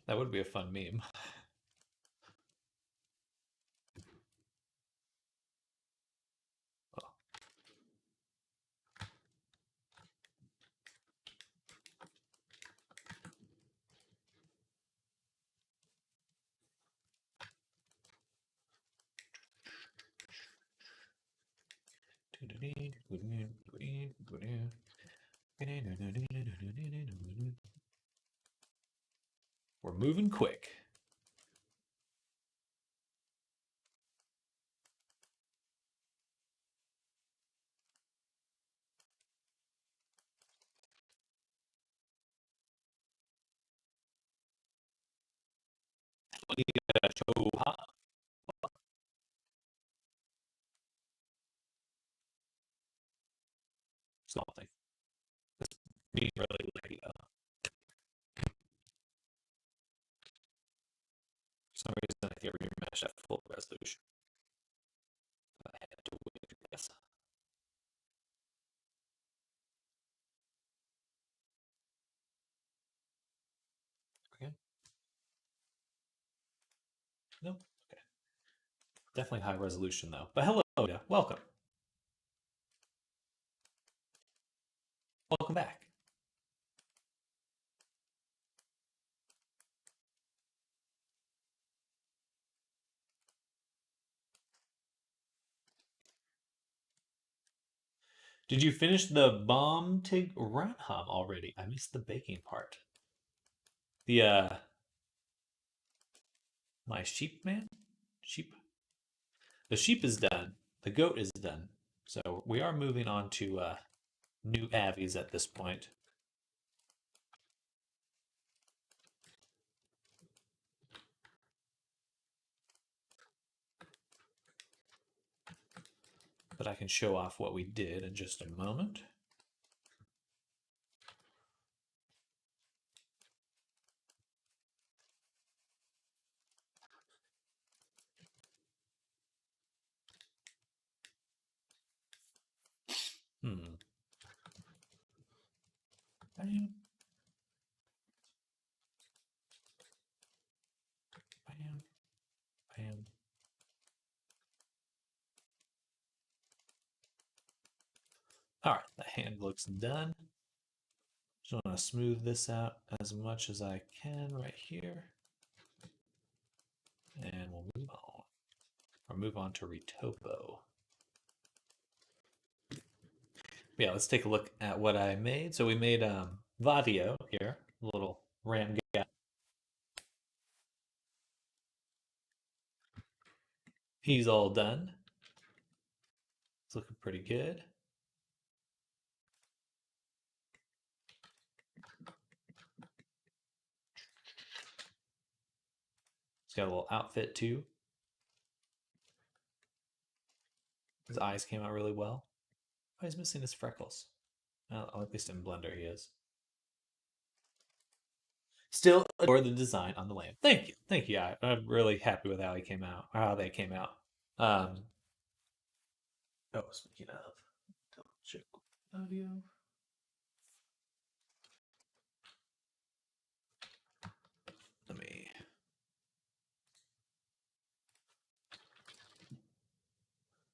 That would be a fun meme. Oh. We're moving quick. Something. Being really laggy though. For some reason I can't remesh at full resolution. Nope. Okay. Definitely high resolution though. But hello, Oda. Welcome. Welcome back. Did you finish the bomb tig ranham already? I missed the baking part. The my sheep man? Sheep. The sheep is done. The goat is done. So we are moving on to new avies at this point. But I can show off what we did in just a moment. Bam. Bam. Bam. All right, the hand looks done. Just want to smooth this out as much as I can right here. And we'll move on. Or move on to Retopo. Yeah, let's take a look at what I made. So we made Vadio here, a little ram guy. He's all done. It's looking pretty good. He's got a little outfit too. His eyes came out really well. Oh, he's missing his freckles. Well, at least in Blender he is. Still adore the design on the lamp. Thank you. Thank you. I'm really happy with how he came out, or how they came out. Oh, speaking of, double check audio. Let me.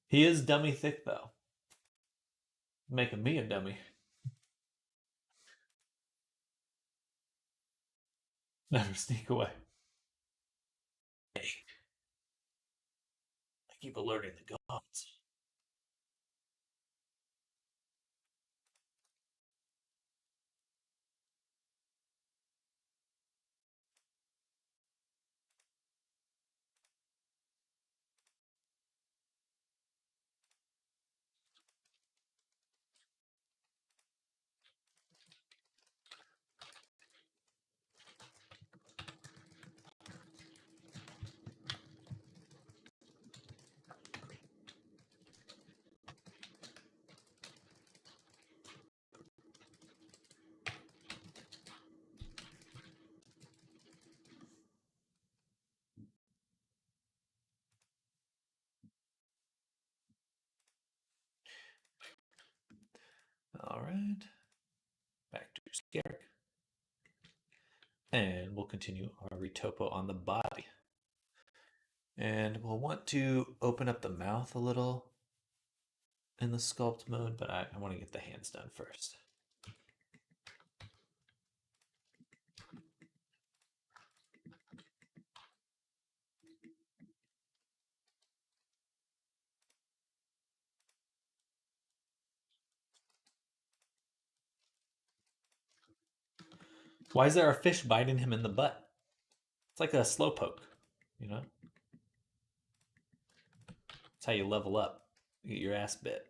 He is dummy thick though, making me a dummy. Never sneak away. I keep alerting the gods. All right. Back to Scarrick. And we'll continue our retopo on the body. And we'll want to open up the mouth a little in the sculpt mode, but I want to get the hands done first. Why is there a fish biting him in the butt? It's like a slowpoke, you know? That's how you level up. You get your ass bit.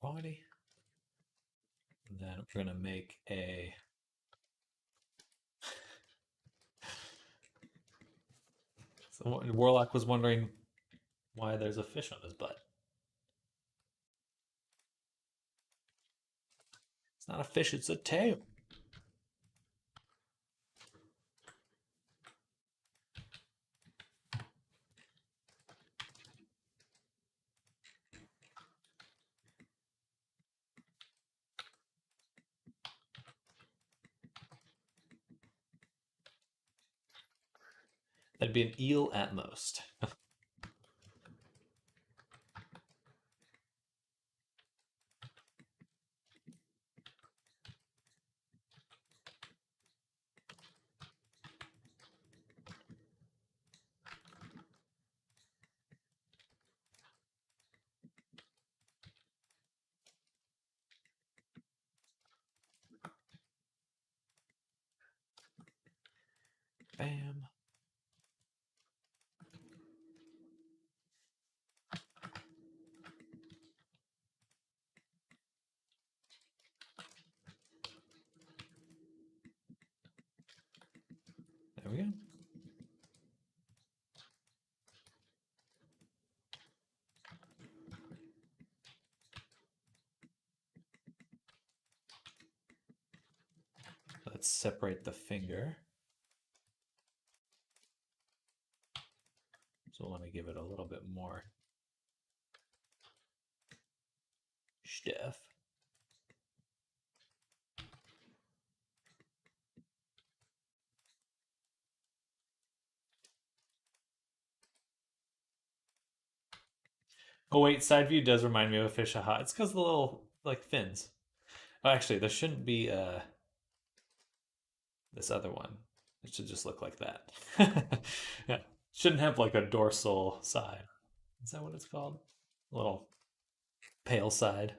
body. And then we're going to make a so Warlock was wondering why there's a fish on his butt. It's not a fish, it's a tail. That'd be an eel at most. Bam. There we go. Let's separate the finger. So let me give it a little bit more stuff. Oh wait, side view does remind me of a fish. Aha, it's because the little like fins. Oh, actually, there shouldn't be this other one. It should just look like that. Yeah, shouldn't have like a dorsal side. Is that what it's called? A little pale side.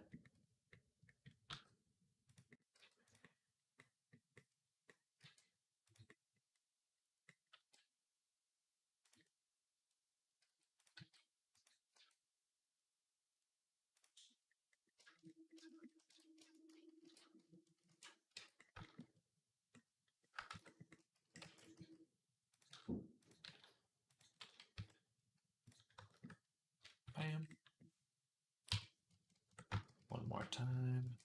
Bam. One more time.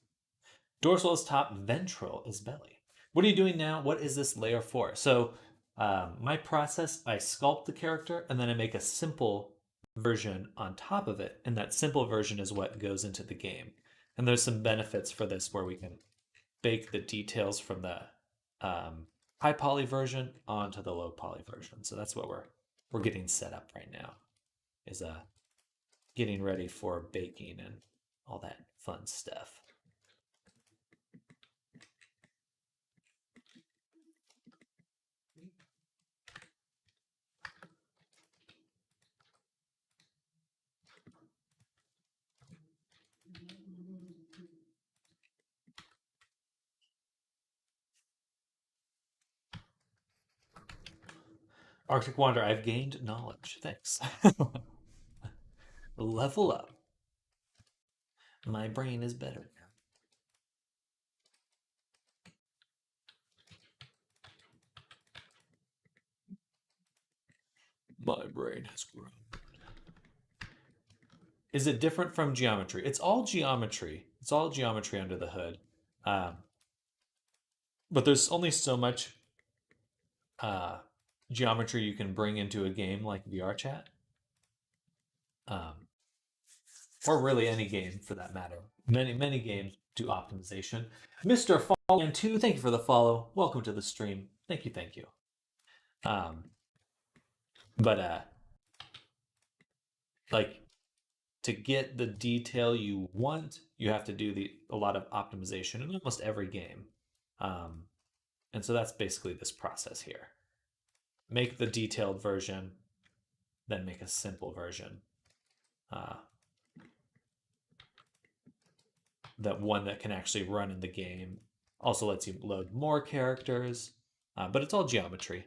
Dorsal is top, ventral is belly. What are you doing now? What is this layer for? So my process, I sculpt the character and then I make a simple version on top of it. And that simple version is what goes into the game. And there's some benefits for this where we can bake the details from the high poly version onto the low poly version. So that's what we're getting set up right now, is getting ready for baking and all that fun stuff. Arctic Wander, I've gained knowledge. Thanks. Level up. My brain is better now. My brain has grown. Is it different from geometry? It's all geometry. It's all geometry under the hood. But there's only so much geometry you can bring into a game like VR chat. Or really any game for that matter. Many games do optimization. Mr. Fall 2, thank you for the follow. Welcome to the stream. Thank you, thank you. But like to get the detail you want, you have to do a lot of optimization in almost every game. And so that's basically this process here. Make the detailed version, then make a simple version. That one that can actually run in the game. Also lets you load more characters, but it's all geometry.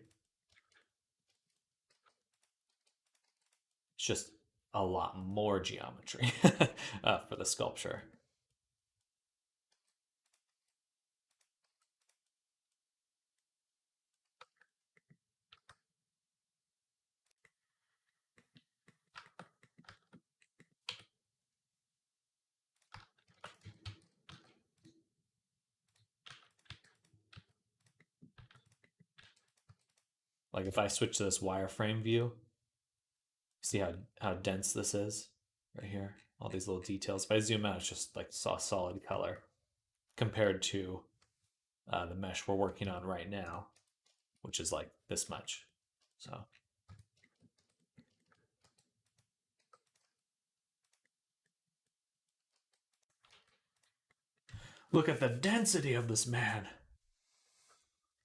It's just a lot more geometry for the sculpture. Like if I switch to this wireframe view, see how dense this is right here? All these little details. If I zoom out, it's just like a solid color compared to the mesh we're working on right now, which is like this much. So look at the density of this man.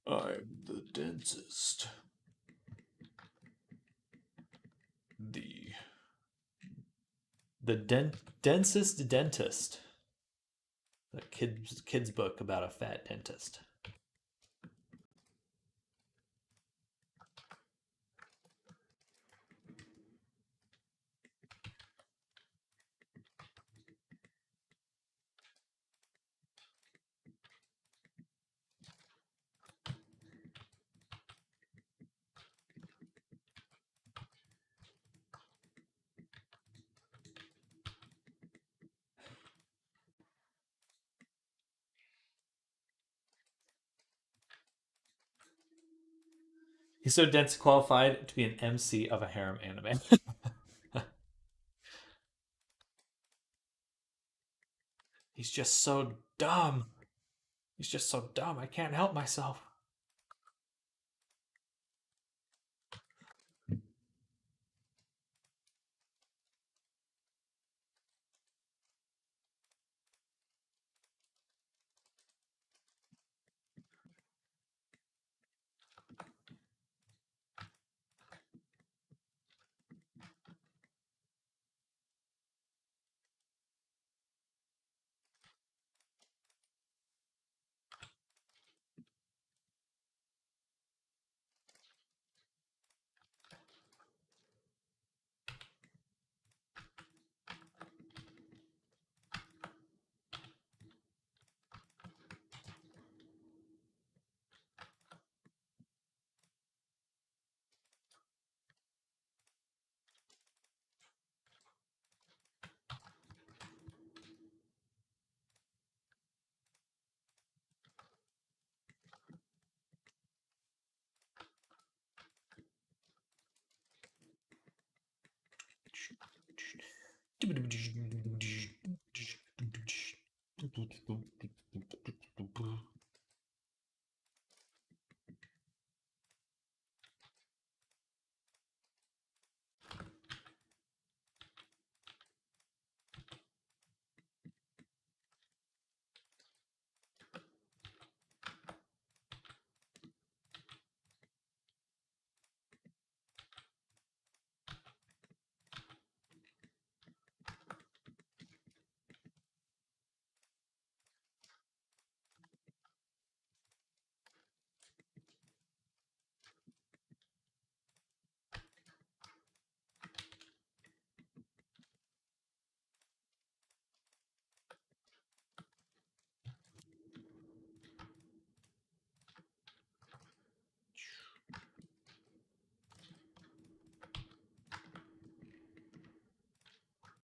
I'm the densest. The densest dentist. The kid's book about a fat dentist. He's so dense qualified to be an MC of a harem anime. He's just so dumb. He's just so dumb. I can't help myself.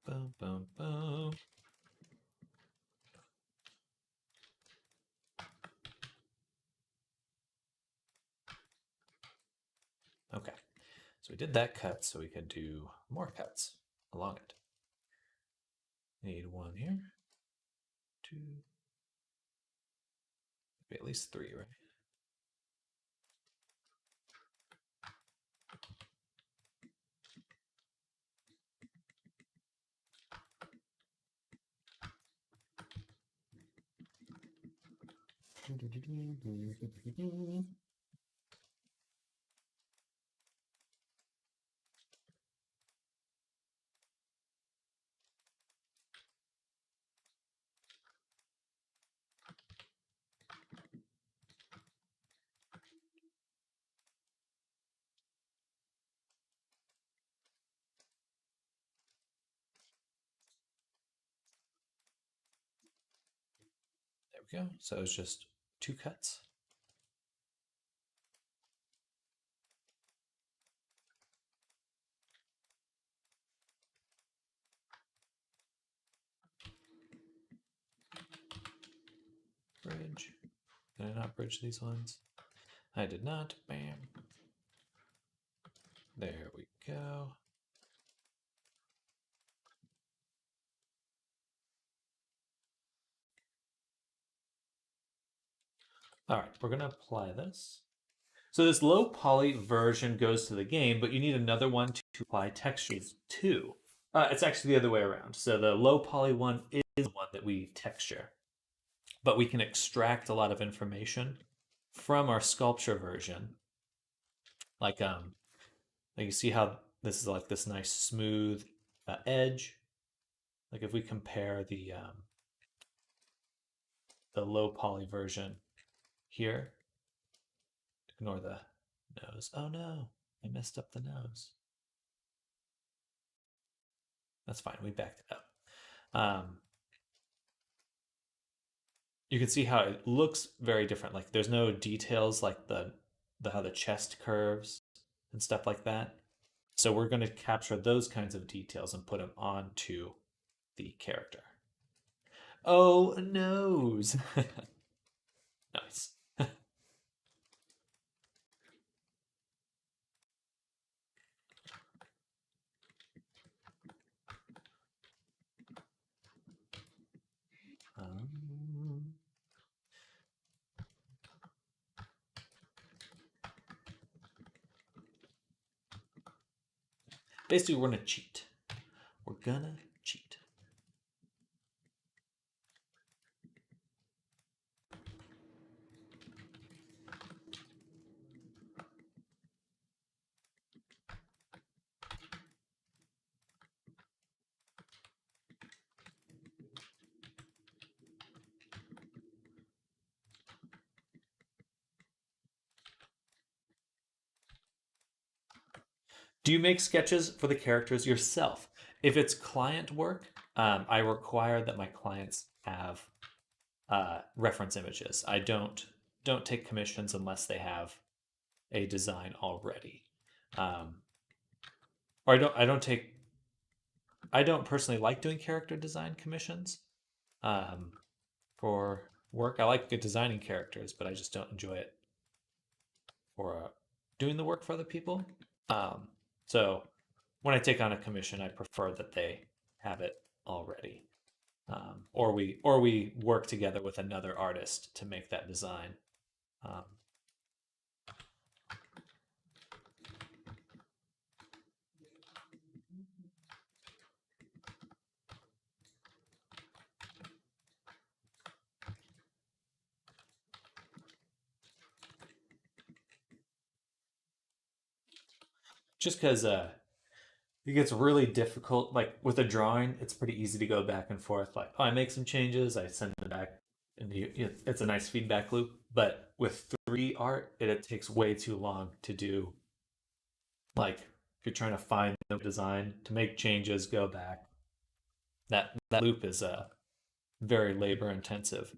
Boom, boom, boom. Okay, so we did that cut, so we could do more cuts along it. Need one here, two, maybe at least three, right? There we go. So it's just two cuts. Bridge. Did I not bridge these lines? I did not. Bam. There we go. All right, we're going to apply this. So this low poly version goes to the game, but you need another one to apply textures to. It's actually the other way around. So the low poly one is the one that we texture, but we can extract a lot of information from our sculpture version. Like you see how this is like this nice smooth edge. Like if we compare the low poly version here, ignore the nose. Oh no, I messed up the nose. That's fine. We backed it up. You can see how it looks very different. Like there's no details like the how the chest curves and stuff like that. So we're going to capture those kinds of details and put them onto the character. Oh, a nose. Nice. Um, Basically, we're going to cheat. We're going to cheat. Do you make sketches for the characters yourself? If it's client work, I require that my clients have reference images. I don't take commissions unless they have a design already, or I don't personally like doing character design commissions for work. I like designing characters, but I just don't enjoy it for doing the work for other people. So when I take on a commission, I prefer that they have it already, or we work together with another artist to make that design. Um, just because it gets really difficult. Like with a drawing, it's pretty easy to go back and forth. Like, oh, I make some changes, I send it back, and it's a nice feedback loop. But with 3D art, it takes way too long to do. Like, if you're trying to find the design to make changes, go back. That loop is very labor intensive.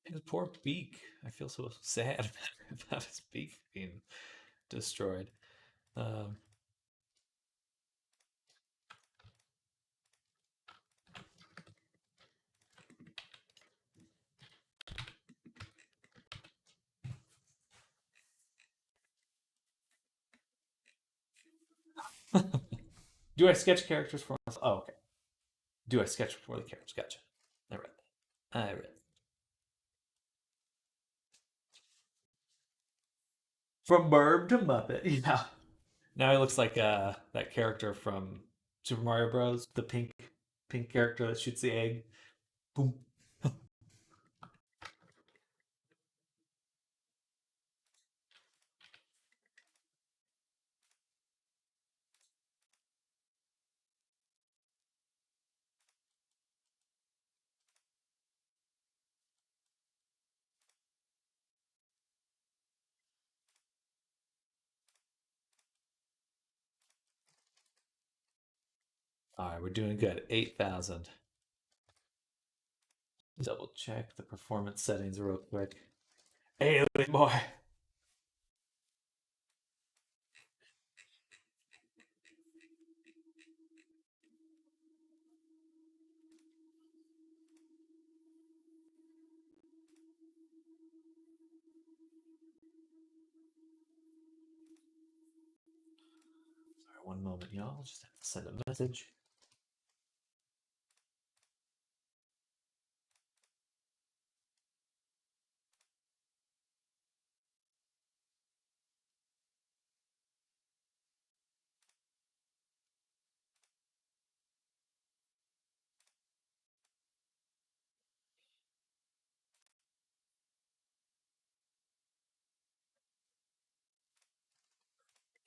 His poor beak. I feel so sad about his beak being destroyed. Um, do I sketch characters for myself? Oh, okay. Do I sketch for the characters? Gotcha. I read that. I read. From Burb to Muppet. Yeah. Now he looks like that character from Super Mario Bros. The pink character that shoots the egg. Boom. All right, we're doing good. 8,000. Double check the performance settings real quick. Alien boy. Sorry, one moment, y'all. Just have to send a message.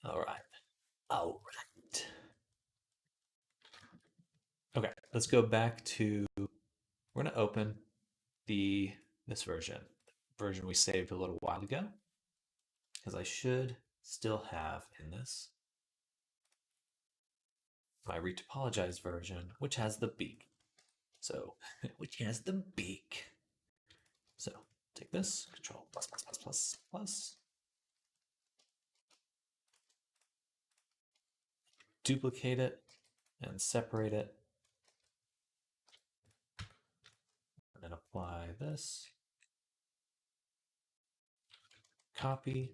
All right. All right. Okay, let's go back to. We're gonna open this version we saved a little while ago, because I should still have in this my retopologized version, which has the beak. So, which has the beak. So, take this, Control plus plus plus plus plus. Duplicate it and separate it. And then apply this. Copy.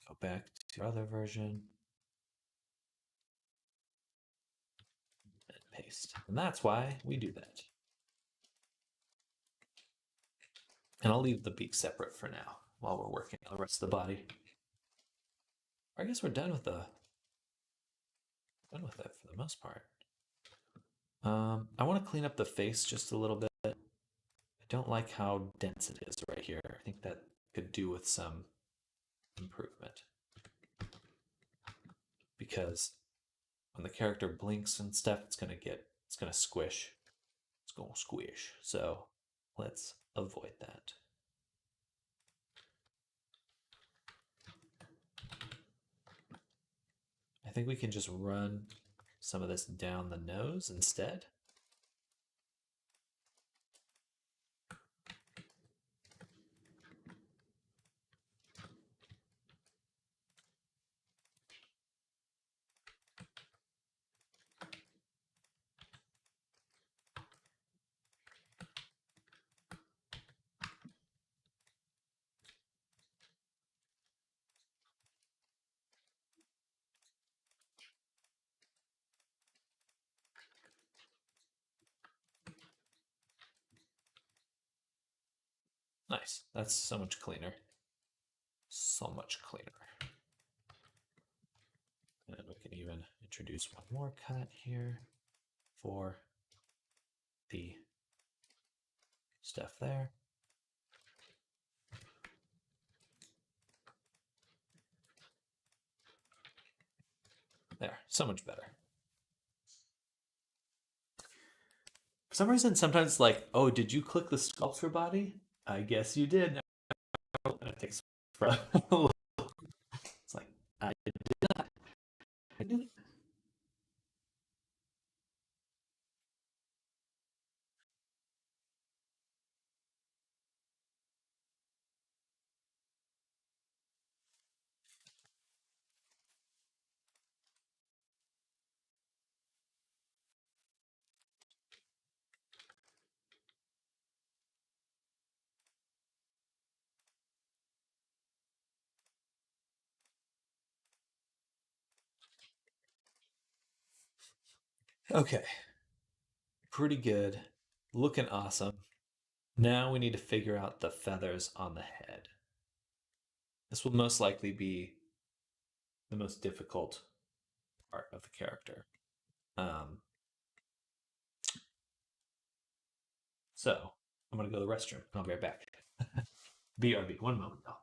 Go back to your other version. And paste. And that's why we do that. And I'll leave the beak separate for now while we're working on the rest of the body. I guess we're done with it for the most part. I want to clean up the face just a little bit. I don't like how dense it is right here. I think that could do with some improvement. Because when the character blinks and stuff, it's gonna squish. It's gonna squish. So let's avoid that. I think we can just run some of this down the nose instead. Nice. That's so much cleaner. So much cleaner. And we can even introduce one more cut here for the stuff there. There, so much better. For some reason, sometimes it's like, oh, did you click the sculpture body? I guess you did. And it takes forever. It's like, I did not. I did. Okay. Pretty good. Looking awesome. Now we need to figure out the feathers on the head. This will most likely be the most difficult part of the character. So I'm gonna go to the restroom. I'll be right back. BRB. One moment, though.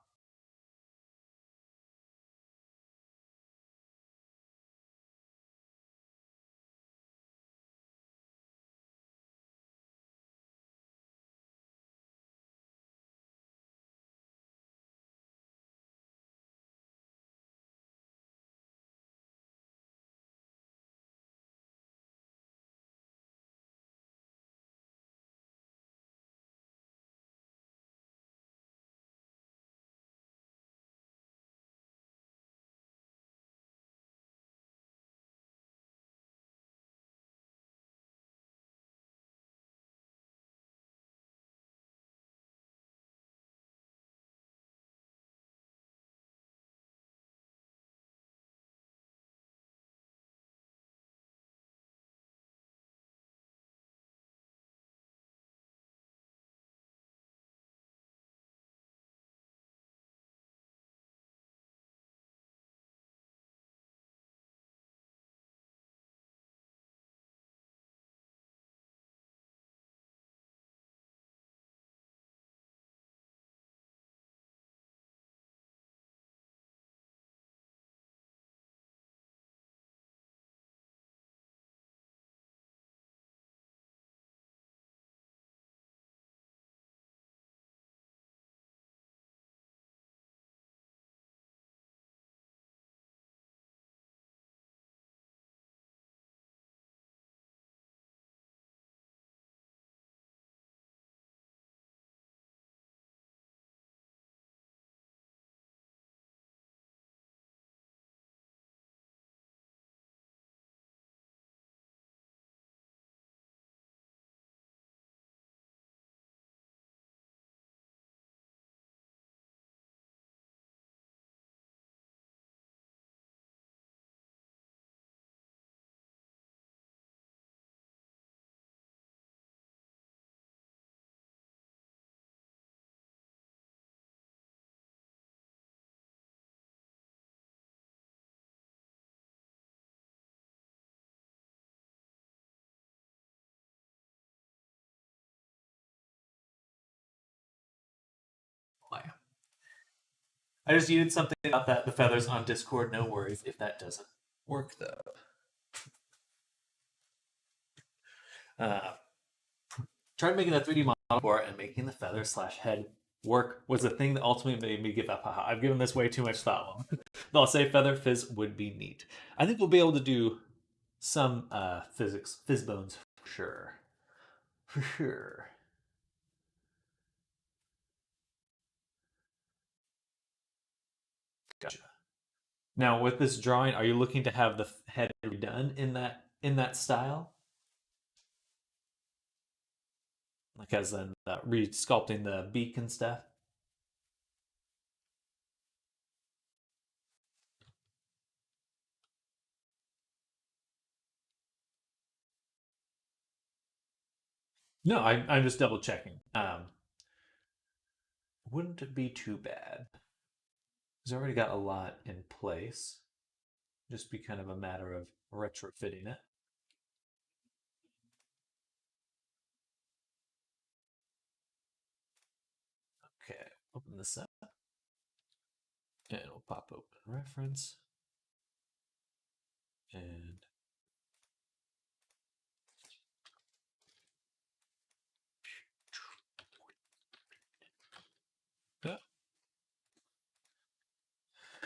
I just needed something about that the feathers on Discord. No worries if that doesn't work though. Uh, tried making a 3D model for it, and making the feather slash head work was the thing that ultimately made me give up. Haha, I've given this way too much thought. I'll say feather fizz would be neat. I think we'll be able to do some physics fizz bones for sure. For sure. Gotcha. Now, with this drawing, are you looking to have the head redone in that style, like as in re-sculpting the beak and stuff? No, I'm just double checking. Wouldn't be too bad. He's already got a lot in place. Just be kind of a matter of retrofitting it. Okay, open this up. And we'll pop open reference. And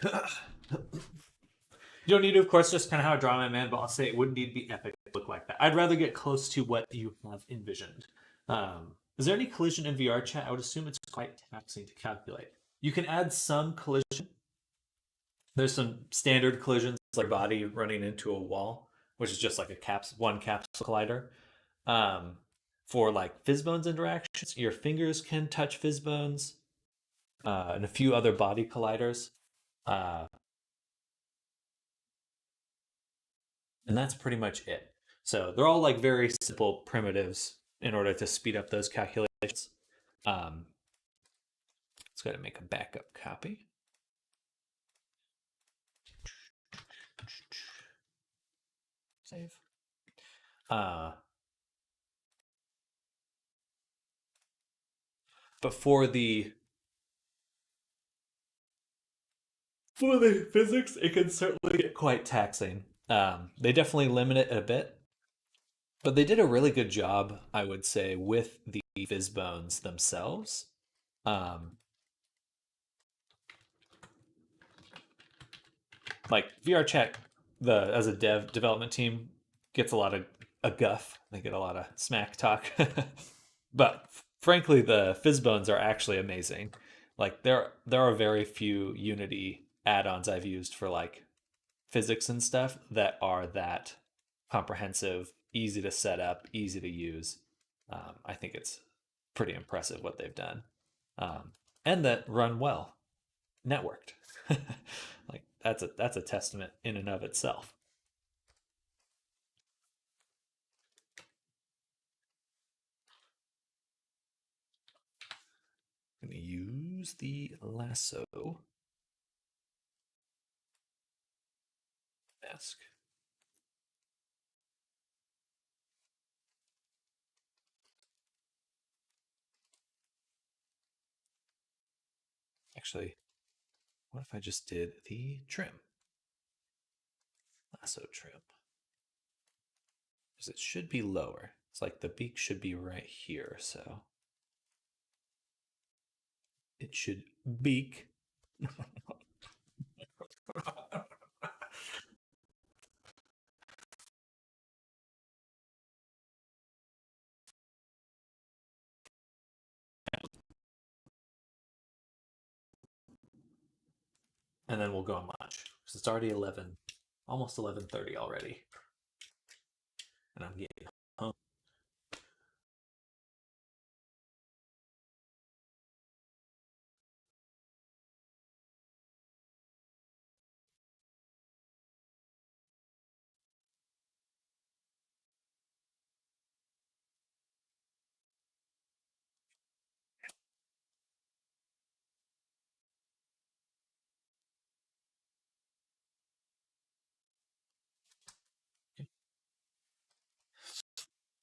you don't need to, of course, just kind of how I draw my man, but I'll say it wouldn't need to be epic to look like that. I'd rather get close to what you have envisioned. Is there any collision in VR chat? I would assume it's quite taxing to calculate. You can add some collision. There's some standard collisions, like body running into a wall, which is just like one capsule collider. Um, for like Fizzbones interactions, your fingers can touch Fizzbones, and a few other body colliders. Uh, and that's pretty much it. So they're all like very simple primitives in order to speed up those calculations. Let's go ahead and make a backup copy. Save. But for the physics, it can certainly get quite taxing. They definitely limit it a bit, but they did a really good job, I would say, with the Fizzbones themselves. Um, like VR Chat, as a development team gets a lot of a guff. They get a lot of smack talk, but frankly, the Fizzbones are actually amazing. Like there are very few Unity add-ons I've used for like physics and stuff that are that comprehensive, easy to set up, easy to use. I think it's pretty impressive what they've done, and that run well, networked. Like that's a testament in and of itself. I'm gonna use the lasso mask. Actually, what if I just did the trim? Lasso trim. Because it should be lower. It's like the beak should be right here, so it should beak. And then we'll go on lunch. Because it's already 11, almost 11:30 already. And I'm getting home.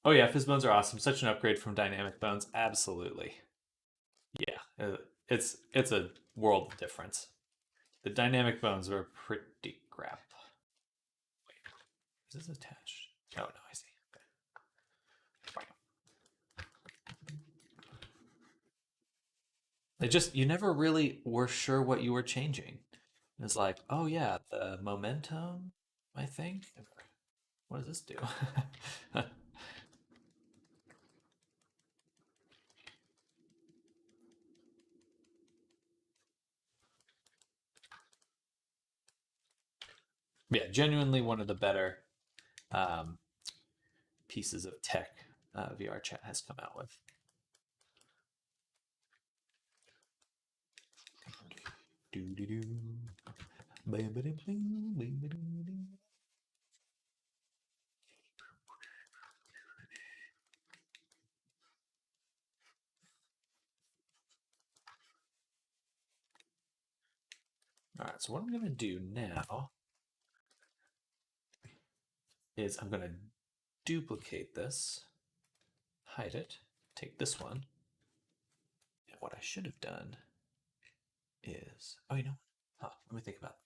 Oh yeah, fizz bones are awesome. Such an upgrade from dynamic bones. Absolutely. Yeah, it's a world of difference. The dynamic bones were pretty crap. Wait, is this attached? Oh, no, I see. Okay. It just, you never really were sure what you were changing. It's like, oh yeah, the momentum, I think. What does this do? Yeah, genuinely one of the better um, pieces of tech VR chat has come out with. All right, so what I'm going to do now is I'm going to duplicate this, hide it, take this one, and what I should have done is, oh, you know, let me think about it.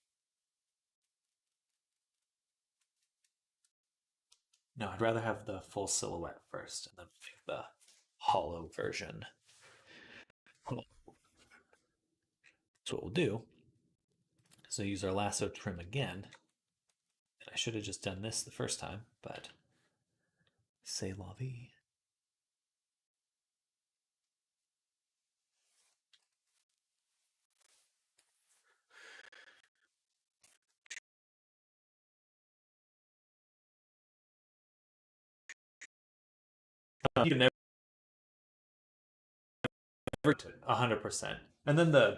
No, I'd rather have the full silhouette first and then make the hollow version. So what we'll do is we'll use our lasso trim again. And I should have just done this the first time, but c'est la vie. You never 100%. And then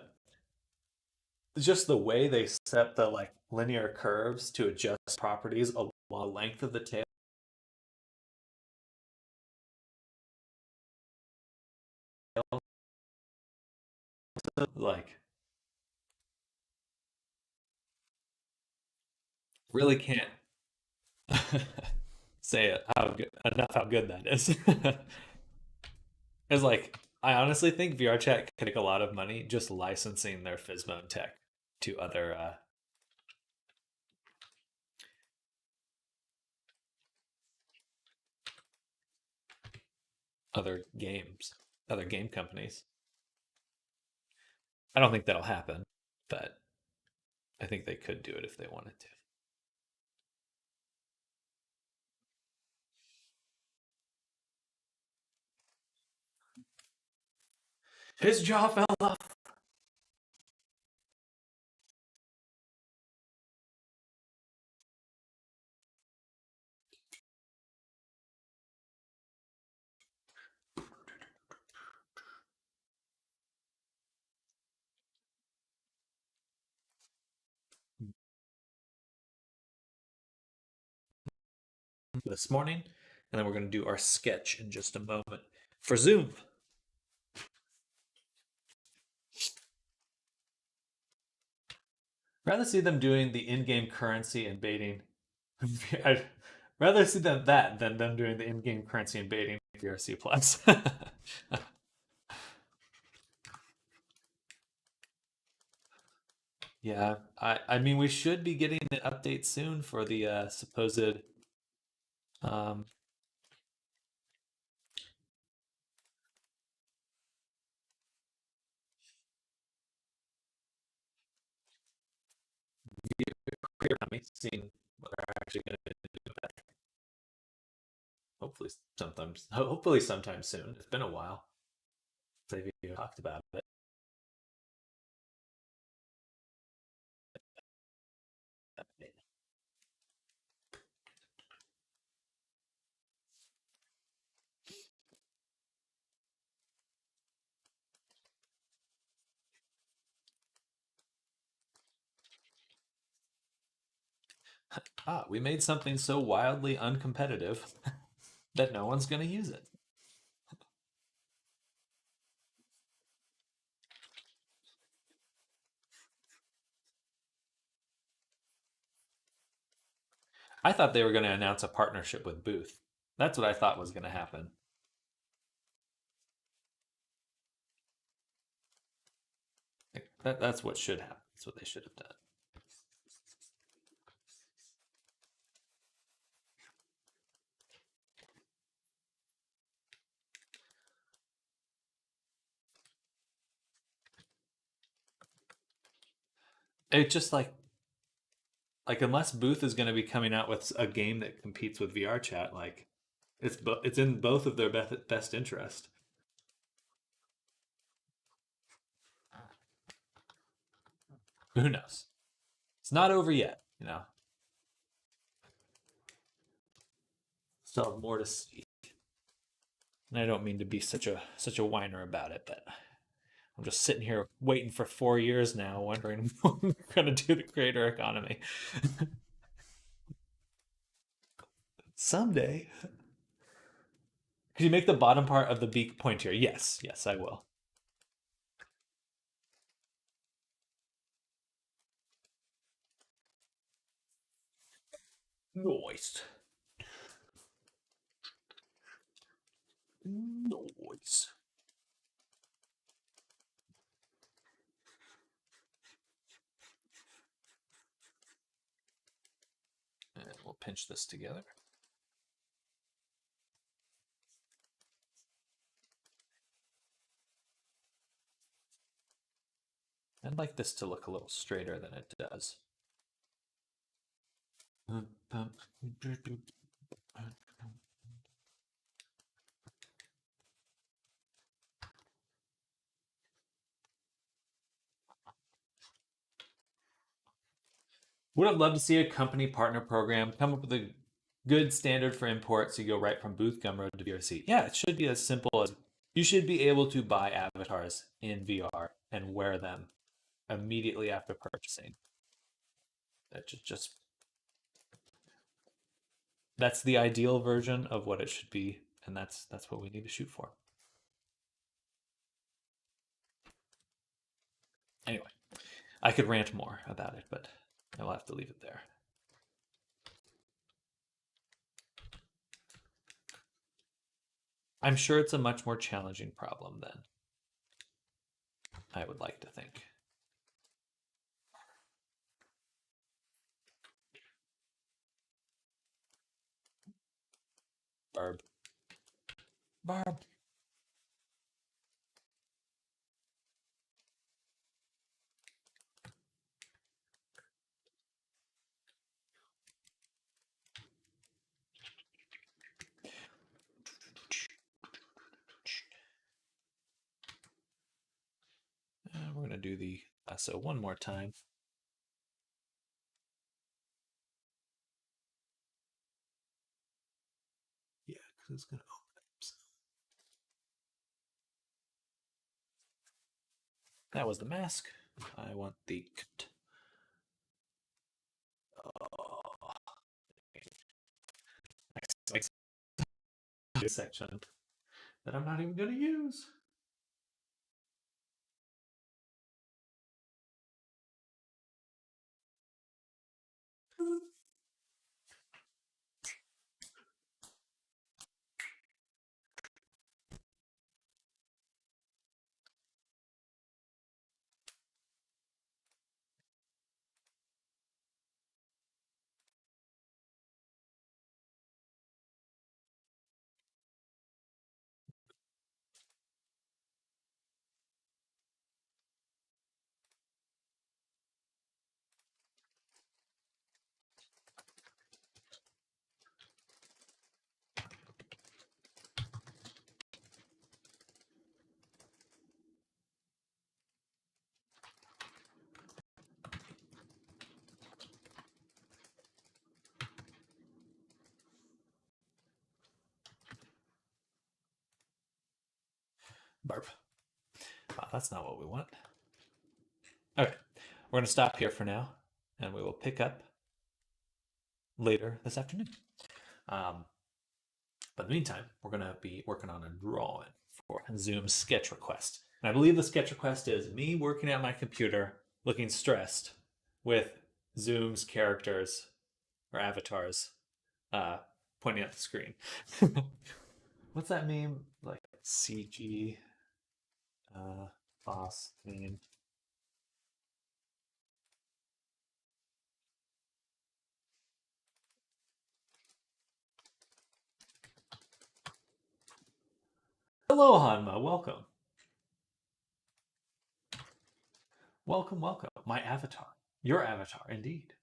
just the way they set the like linear curves to adjust properties along the length of the tail, like really can't say it how good, enough how good that is. It's like I honestly think VRChat could make a lot of money just licensing their Fizbone tech to other games, other game companies. I don't think that'll happen, but I think they could do it if they wanted to. His jaw fell off. This morning, and then we're going to do our sketch in just a moment for Zoom. Rather see them doing the in-game currency and baiting. I'd rather see that than them doing the in-game currency and baiting VRC Plus. Yeah, I mean we should be getting an update soon for the supposed um, clear on me, seeing what they're actually going to do with that. Hopefully sometime soon. It's been a while since they've talked about it. We made something so wildly uncompetitive that no one's going to use it. I thought they were going to announce a partnership with Booth. That's what I thought was going to happen. That's what should happen. That's what they should have done. It's just like unless Booth is going to be coming out with a game that competes with VR chat, like it's in both of their best interest. Who knows? It's not over yet, you know. Still have more to see. And I don't mean to be such a whiner about it, but I'm just sitting here waiting for 4 years now, wondering when we're going to do the creator economy. Someday. Could you make the bottom part of the beak pointier? Yes, yes, I will. Nice. Nice. And we'll pinch this together. I'd like this to look a little straighter than it does. Would have loved to see a company partner program come up with a good standard for import so you go right from Booth Gumroad to VRC. Yeah, it should be as simple as you should be able to buy avatars in VR and wear them immediately after purchasing. That just that's the ideal version of what it should be, and that's what we need to shoot for. Anyway, I could rant more about it, but I'll have to leave it there. I'm sure it's a much more challenging problem than I would like to think. Barb. Barb. We're going to do the lasso one more time. Yeah, because it's going to open up. So. That was the mask. I want the... Oh. Section that I'm not even going to use. Barb. Wow, that's not what we want. Okay, we're going to stop here for now, and we will pick up later this afternoon. But in the meantime, we're going to be working on a drawing for Zoom's sketch request. And I believe the sketch request is me working at my computer, looking stressed, with Zoom's characters or avatars pointing at the screen. What's that meme? Like CG boss meme. Hello, Hanma. Welcome. Welcome, welcome. My avatar. Your avatar, indeed.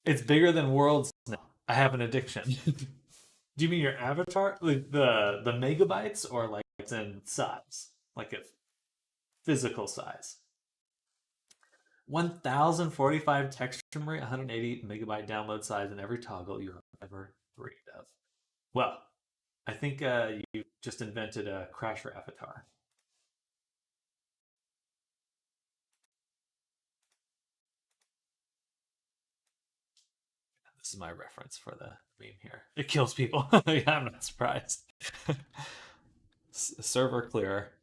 It's bigger than worlds now. I have an addiction. Do you mean your avatar? Like the megabytes or like it's in size? Like a physical size? 1045 texture memory, 180 megabyte download size in every toggle you have ever dreamed of. Well, I think you just invented a Crasher avatar. This is my reference for the meme here. It kills people. Yeah, I'm not surprised. Server clear.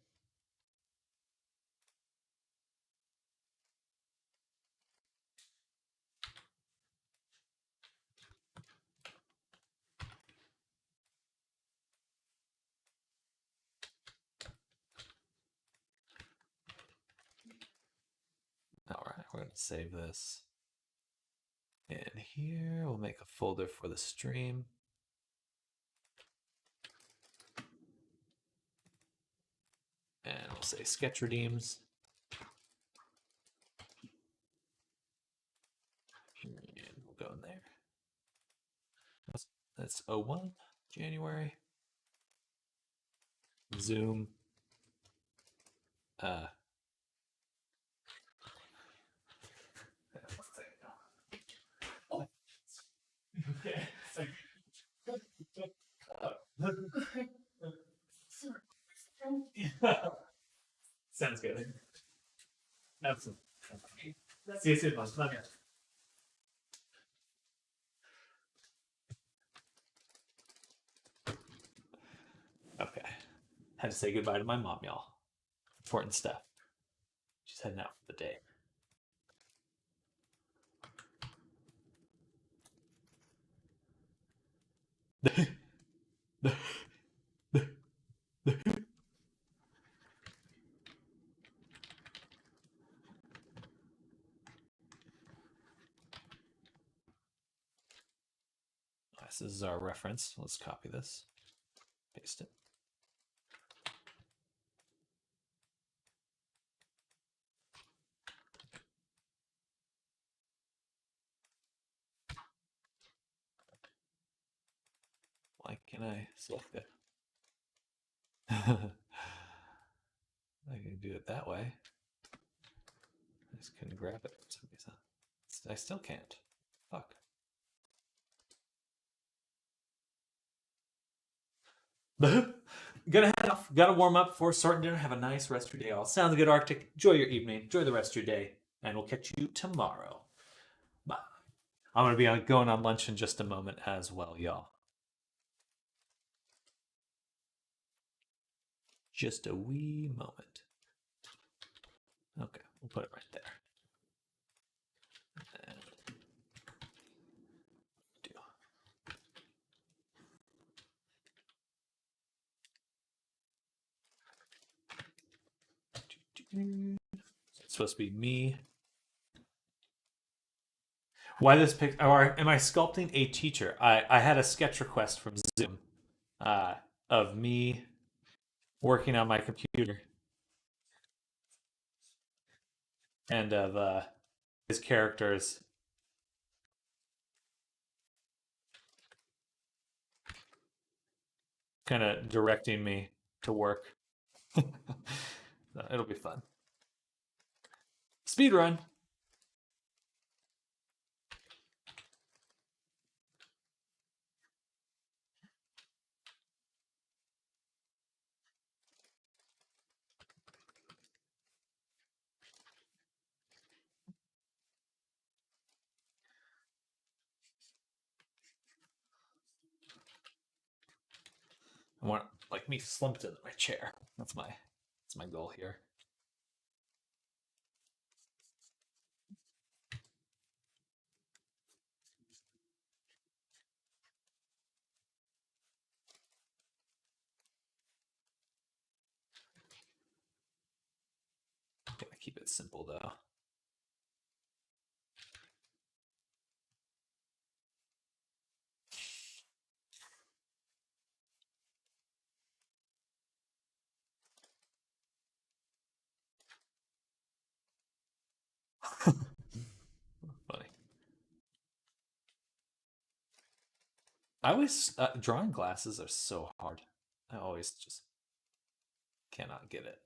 All right, we're going to save this in here. We'll make a folder for the stream. And we'll say sketch redeems. And we'll go in there. That's 01, January. Zoom. Okay. Sounds good. Absolutely. See you soon, boss. Love you. Okay. Had to say goodbye to my mom, y'all. Important stuff. She's heading out for the day. This is our reference. Let's copy this, paste it. Why can I select it? I can do it that way. I just couldn't grab it for some reason. I still can't. Fuck. Gonna head off. Gotta warm up before starting dinner. Have a nice rest of your day, all. Sounds good, Arctic. Enjoy your evening. Enjoy the rest of your day. And we'll catch you tomorrow. Bye. I'm gonna be going on lunch in just a moment as well, y'all. Just a wee moment. Okay, we'll put it right there. And it's supposed to be me. Why this pic? Or am I sculpting a teacher? I had a sketch request from Zoom of me working on my computer and of his characters. Kind of directing me to work. It'll be fun. Speed run. I want like me slumped in my chair. That's my goal here. keep it simple though. Funny. I always drawing glasses are so hard. I always just cannot get it.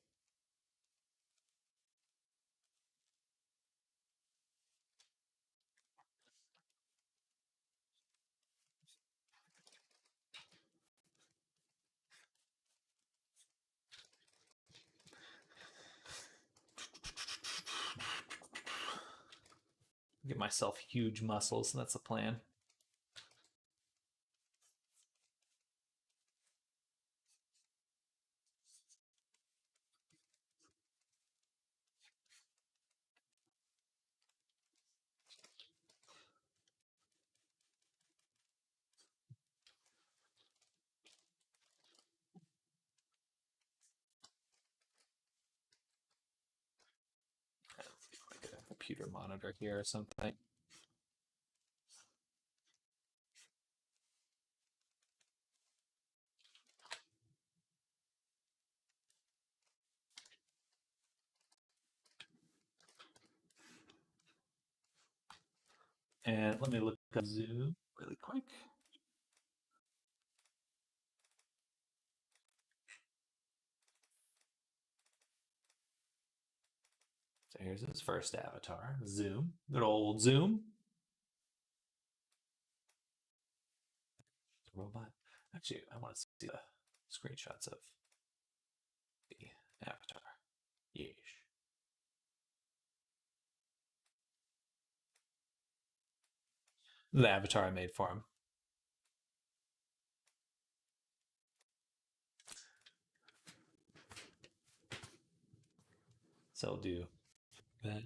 Give myself huge muscles, and that's the plan. Like a computer monitor here or something. And let me look up Zoom really quick. So here's his first avatar, Zoom. Good old Zoom. Robot. Actually, I want to see the screenshots of the avatar. Yeesh. The avatar I made for him. So I'll do that,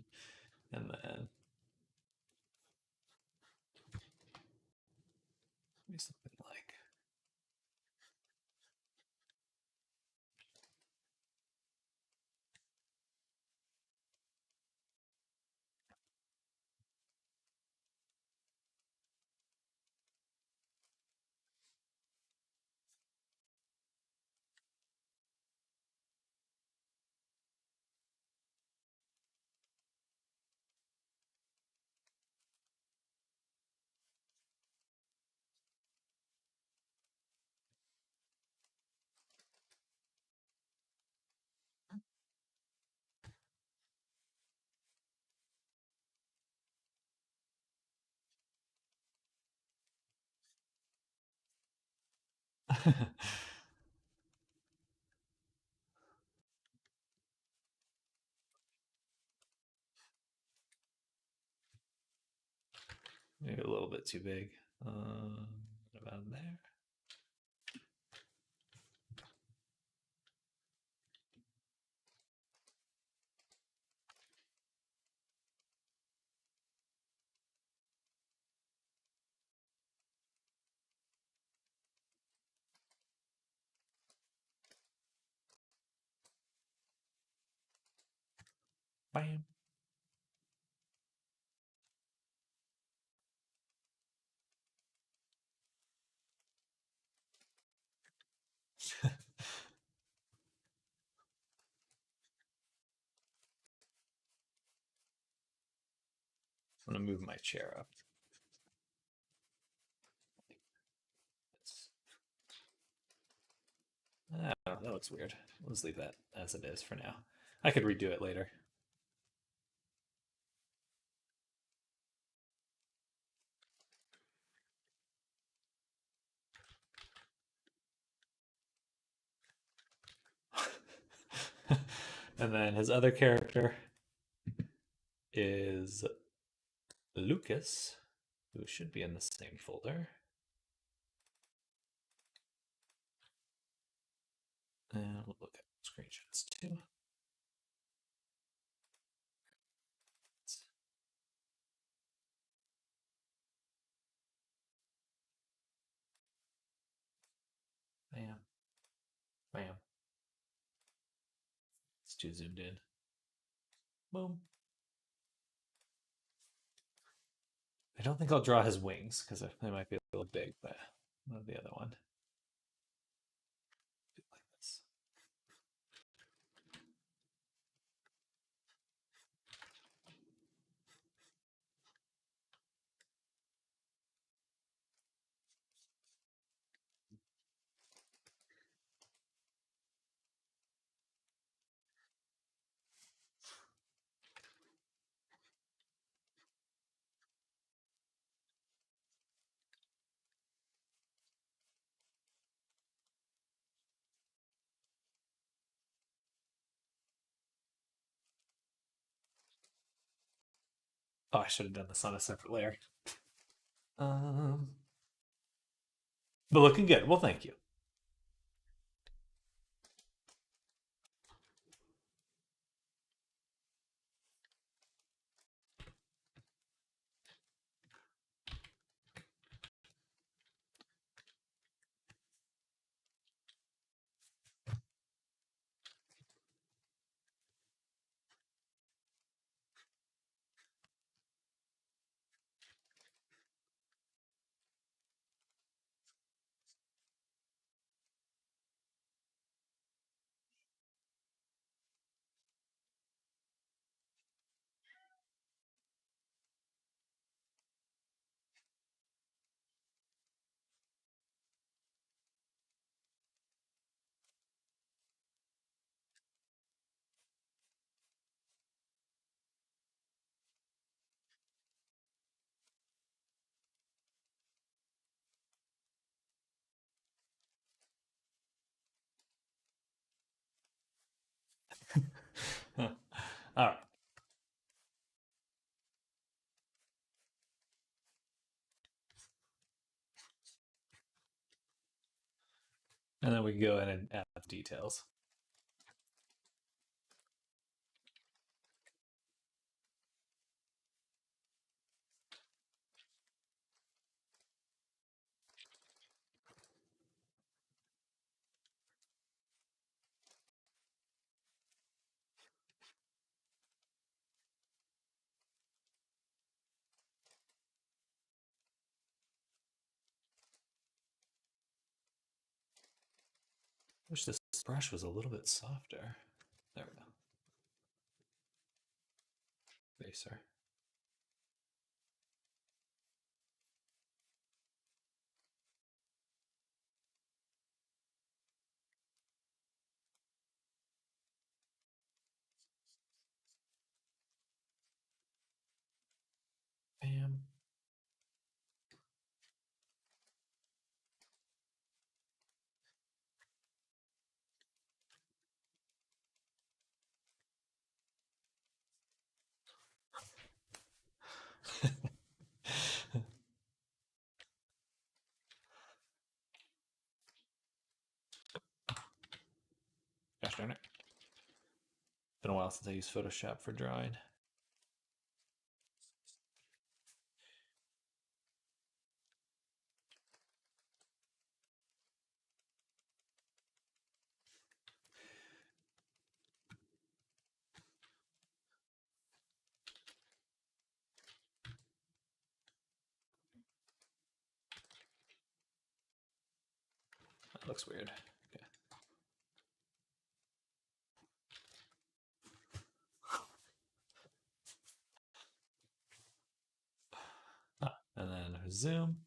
and then maybe something like maybe a little bit too big. What about there? Bam. I'm gonna move my chair up. I don't know, that looks weird. Let's leave that as it is for now. I could redo it later. And then his other character is Lucas, who should be in the same folder. And we'll look at screenshots too. Bam. Bam. It's too zoomed in. Boom. I don't think I'll draw his wings because they might be a little big, but I'll do the other one. Do it like this. Oh, I should have done this on a separate layer. But looking good. Well, thank you. All right. And then we can go in and add details. Wish this brush was a little bit softer. There we go. Baser. Bam. Gosh darn it. Been a while since I used Photoshop for drawing. That looks weird. Okay. And then zoom.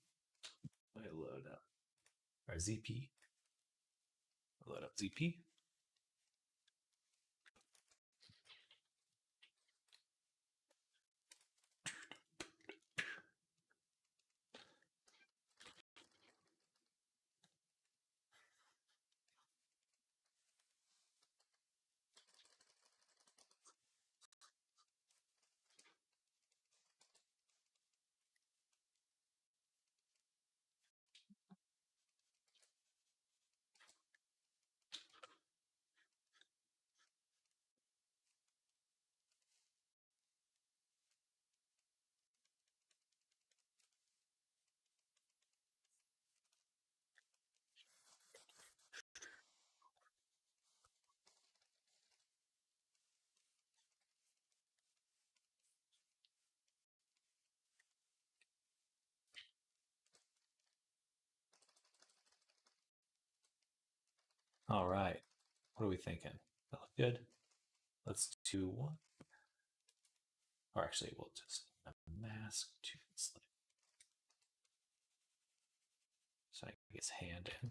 I load up our ZP. Load up ZP. All right. What are we thinking? That look good? Let's do one. Or actually, we'll just mask to slip. So I can get his hand in.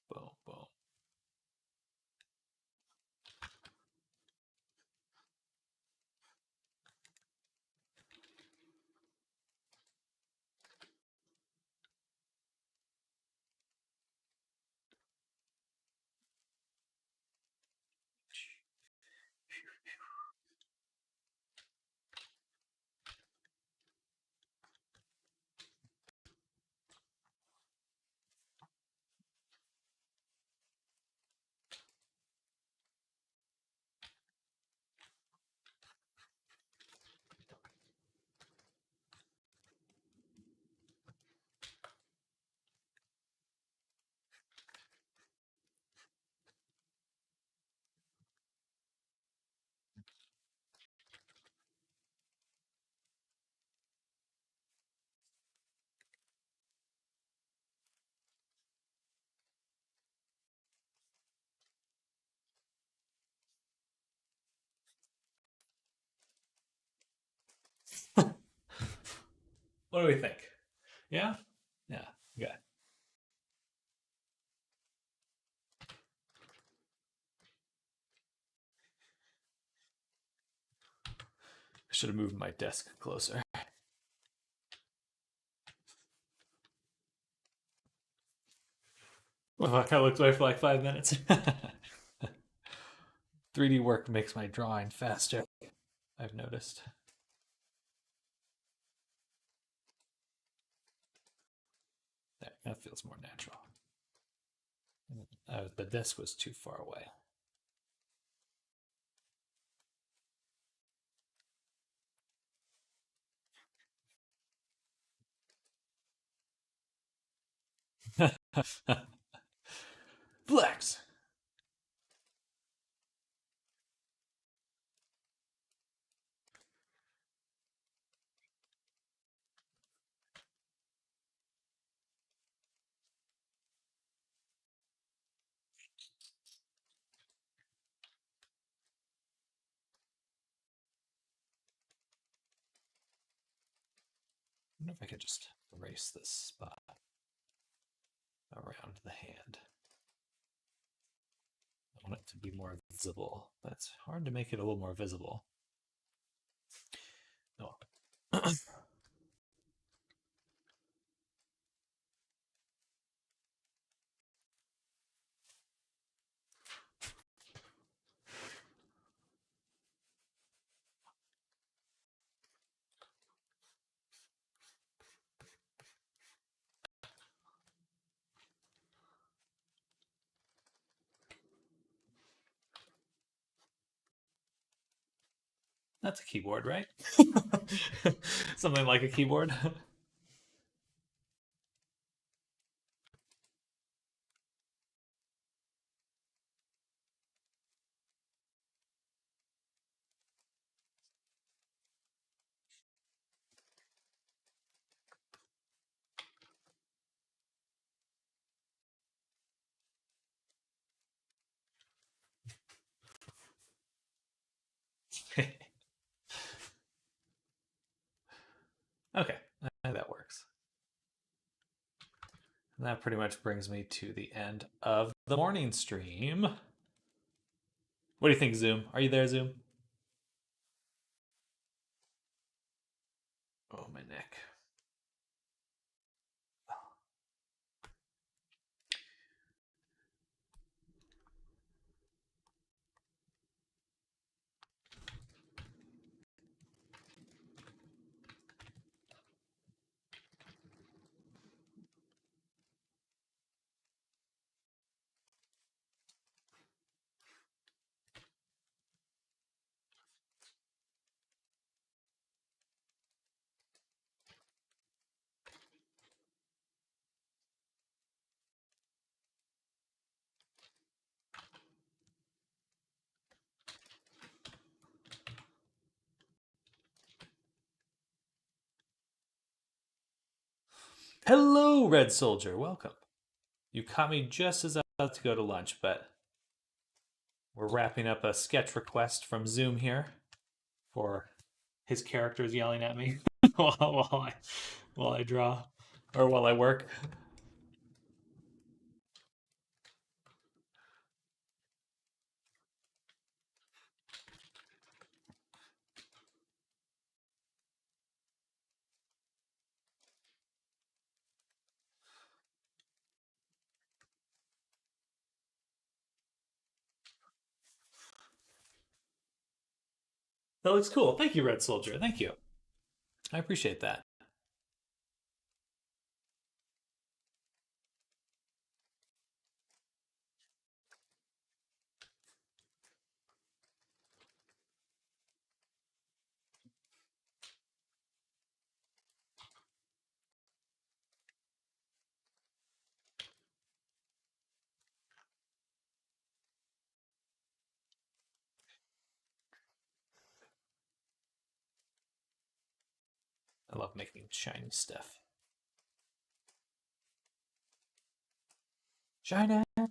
Boom, boom. What do we think? Yeah? Yeah. Good. I should have moved my desk closer. Well, I kind of looked away for like 5 minutes. 3D work makes my drawing faster, I've noticed. There, that feels more natural. The desk was too far away. Flex. I wonder if I could just erase this spot around the hand. I want it to be more visible. That's hard to make it a little more visible. Oh. That's a keyboard, right? Something like a keyboard. Okay, that works. And that pretty much brings me to the end of the morning stream. What do you think, Zoom? Are you there, Zoom? Oh, my neck. Hello, Red Soldier. Welcome. You caught me just as I was about to go to lunch, but we're wrapping up a sketch request from Zoom here for his characters yelling at me while I draw or while I work. That looks cool. Thank you, Red Soldier. Thank you. I appreciate that. I love making shiny stuff. Shiny. A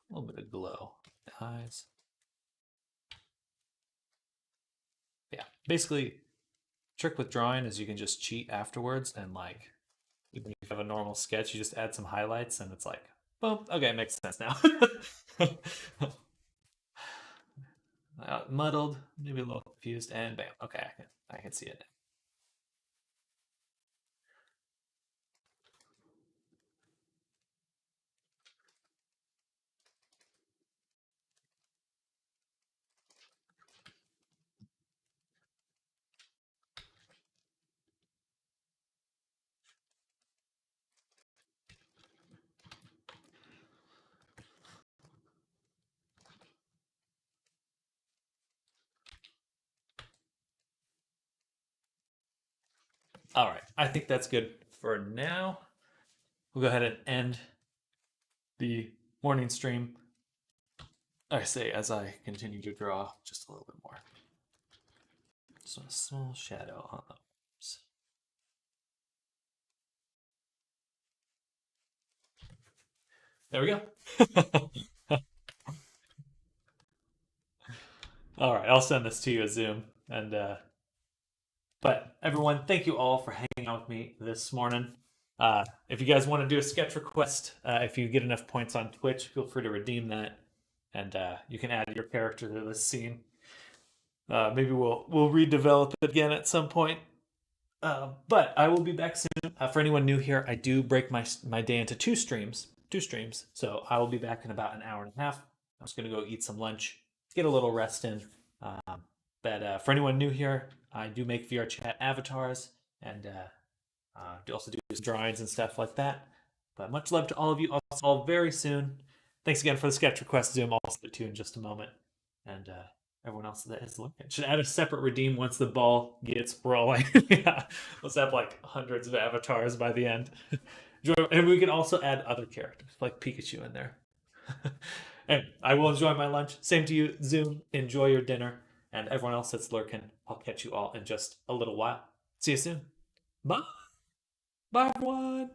little bit of glow. Eyes. Yeah. Basically, trick with drawing is you can just cheat afterwards and like even if you have a normal sketch, you just add some highlights and it's like, boom, okay, it makes sense now. Muddled, maybe a little confused, and bam. Okay, I can see it. All right. I think that's good for now. We'll go ahead and end the morning stream. I say as I continue to draw just a little bit more. Just a small shadow on the arms. There we go. All right, I'll send this to you as Zoom. And but everyone, thank you all for hanging out with me this morning. If you guys want to do a sketch request, if you get enough points on Twitch, feel free to redeem that, and you can add your character to this scene. Maybe we'll redevelop it again at some point. But I will be back soon. For anyone new here, I do break my day into two streams. So I will be back in about an hour and a half. I'm just gonna go eat some lunch, get a little rest in. But for anyone new here, I do make VR chat avatars and do also do drawings and stuff like that. But much love to all of you. I'll see you all very soon. Thanks again for the sketch request, Zoom. I'll see you in just a moment. And everyone else that is looking should add a separate redeem once the ball gets rolling. Yeah, let's have like hundreds of avatars by the end. And we can also add other characters like Pikachu in there. And I will enjoy my lunch. Same to you, Zoom. Enjoy your dinner. And everyone else that's lurking, I'll catch you all in just a little while. See you soon. Bye. Bye, everyone.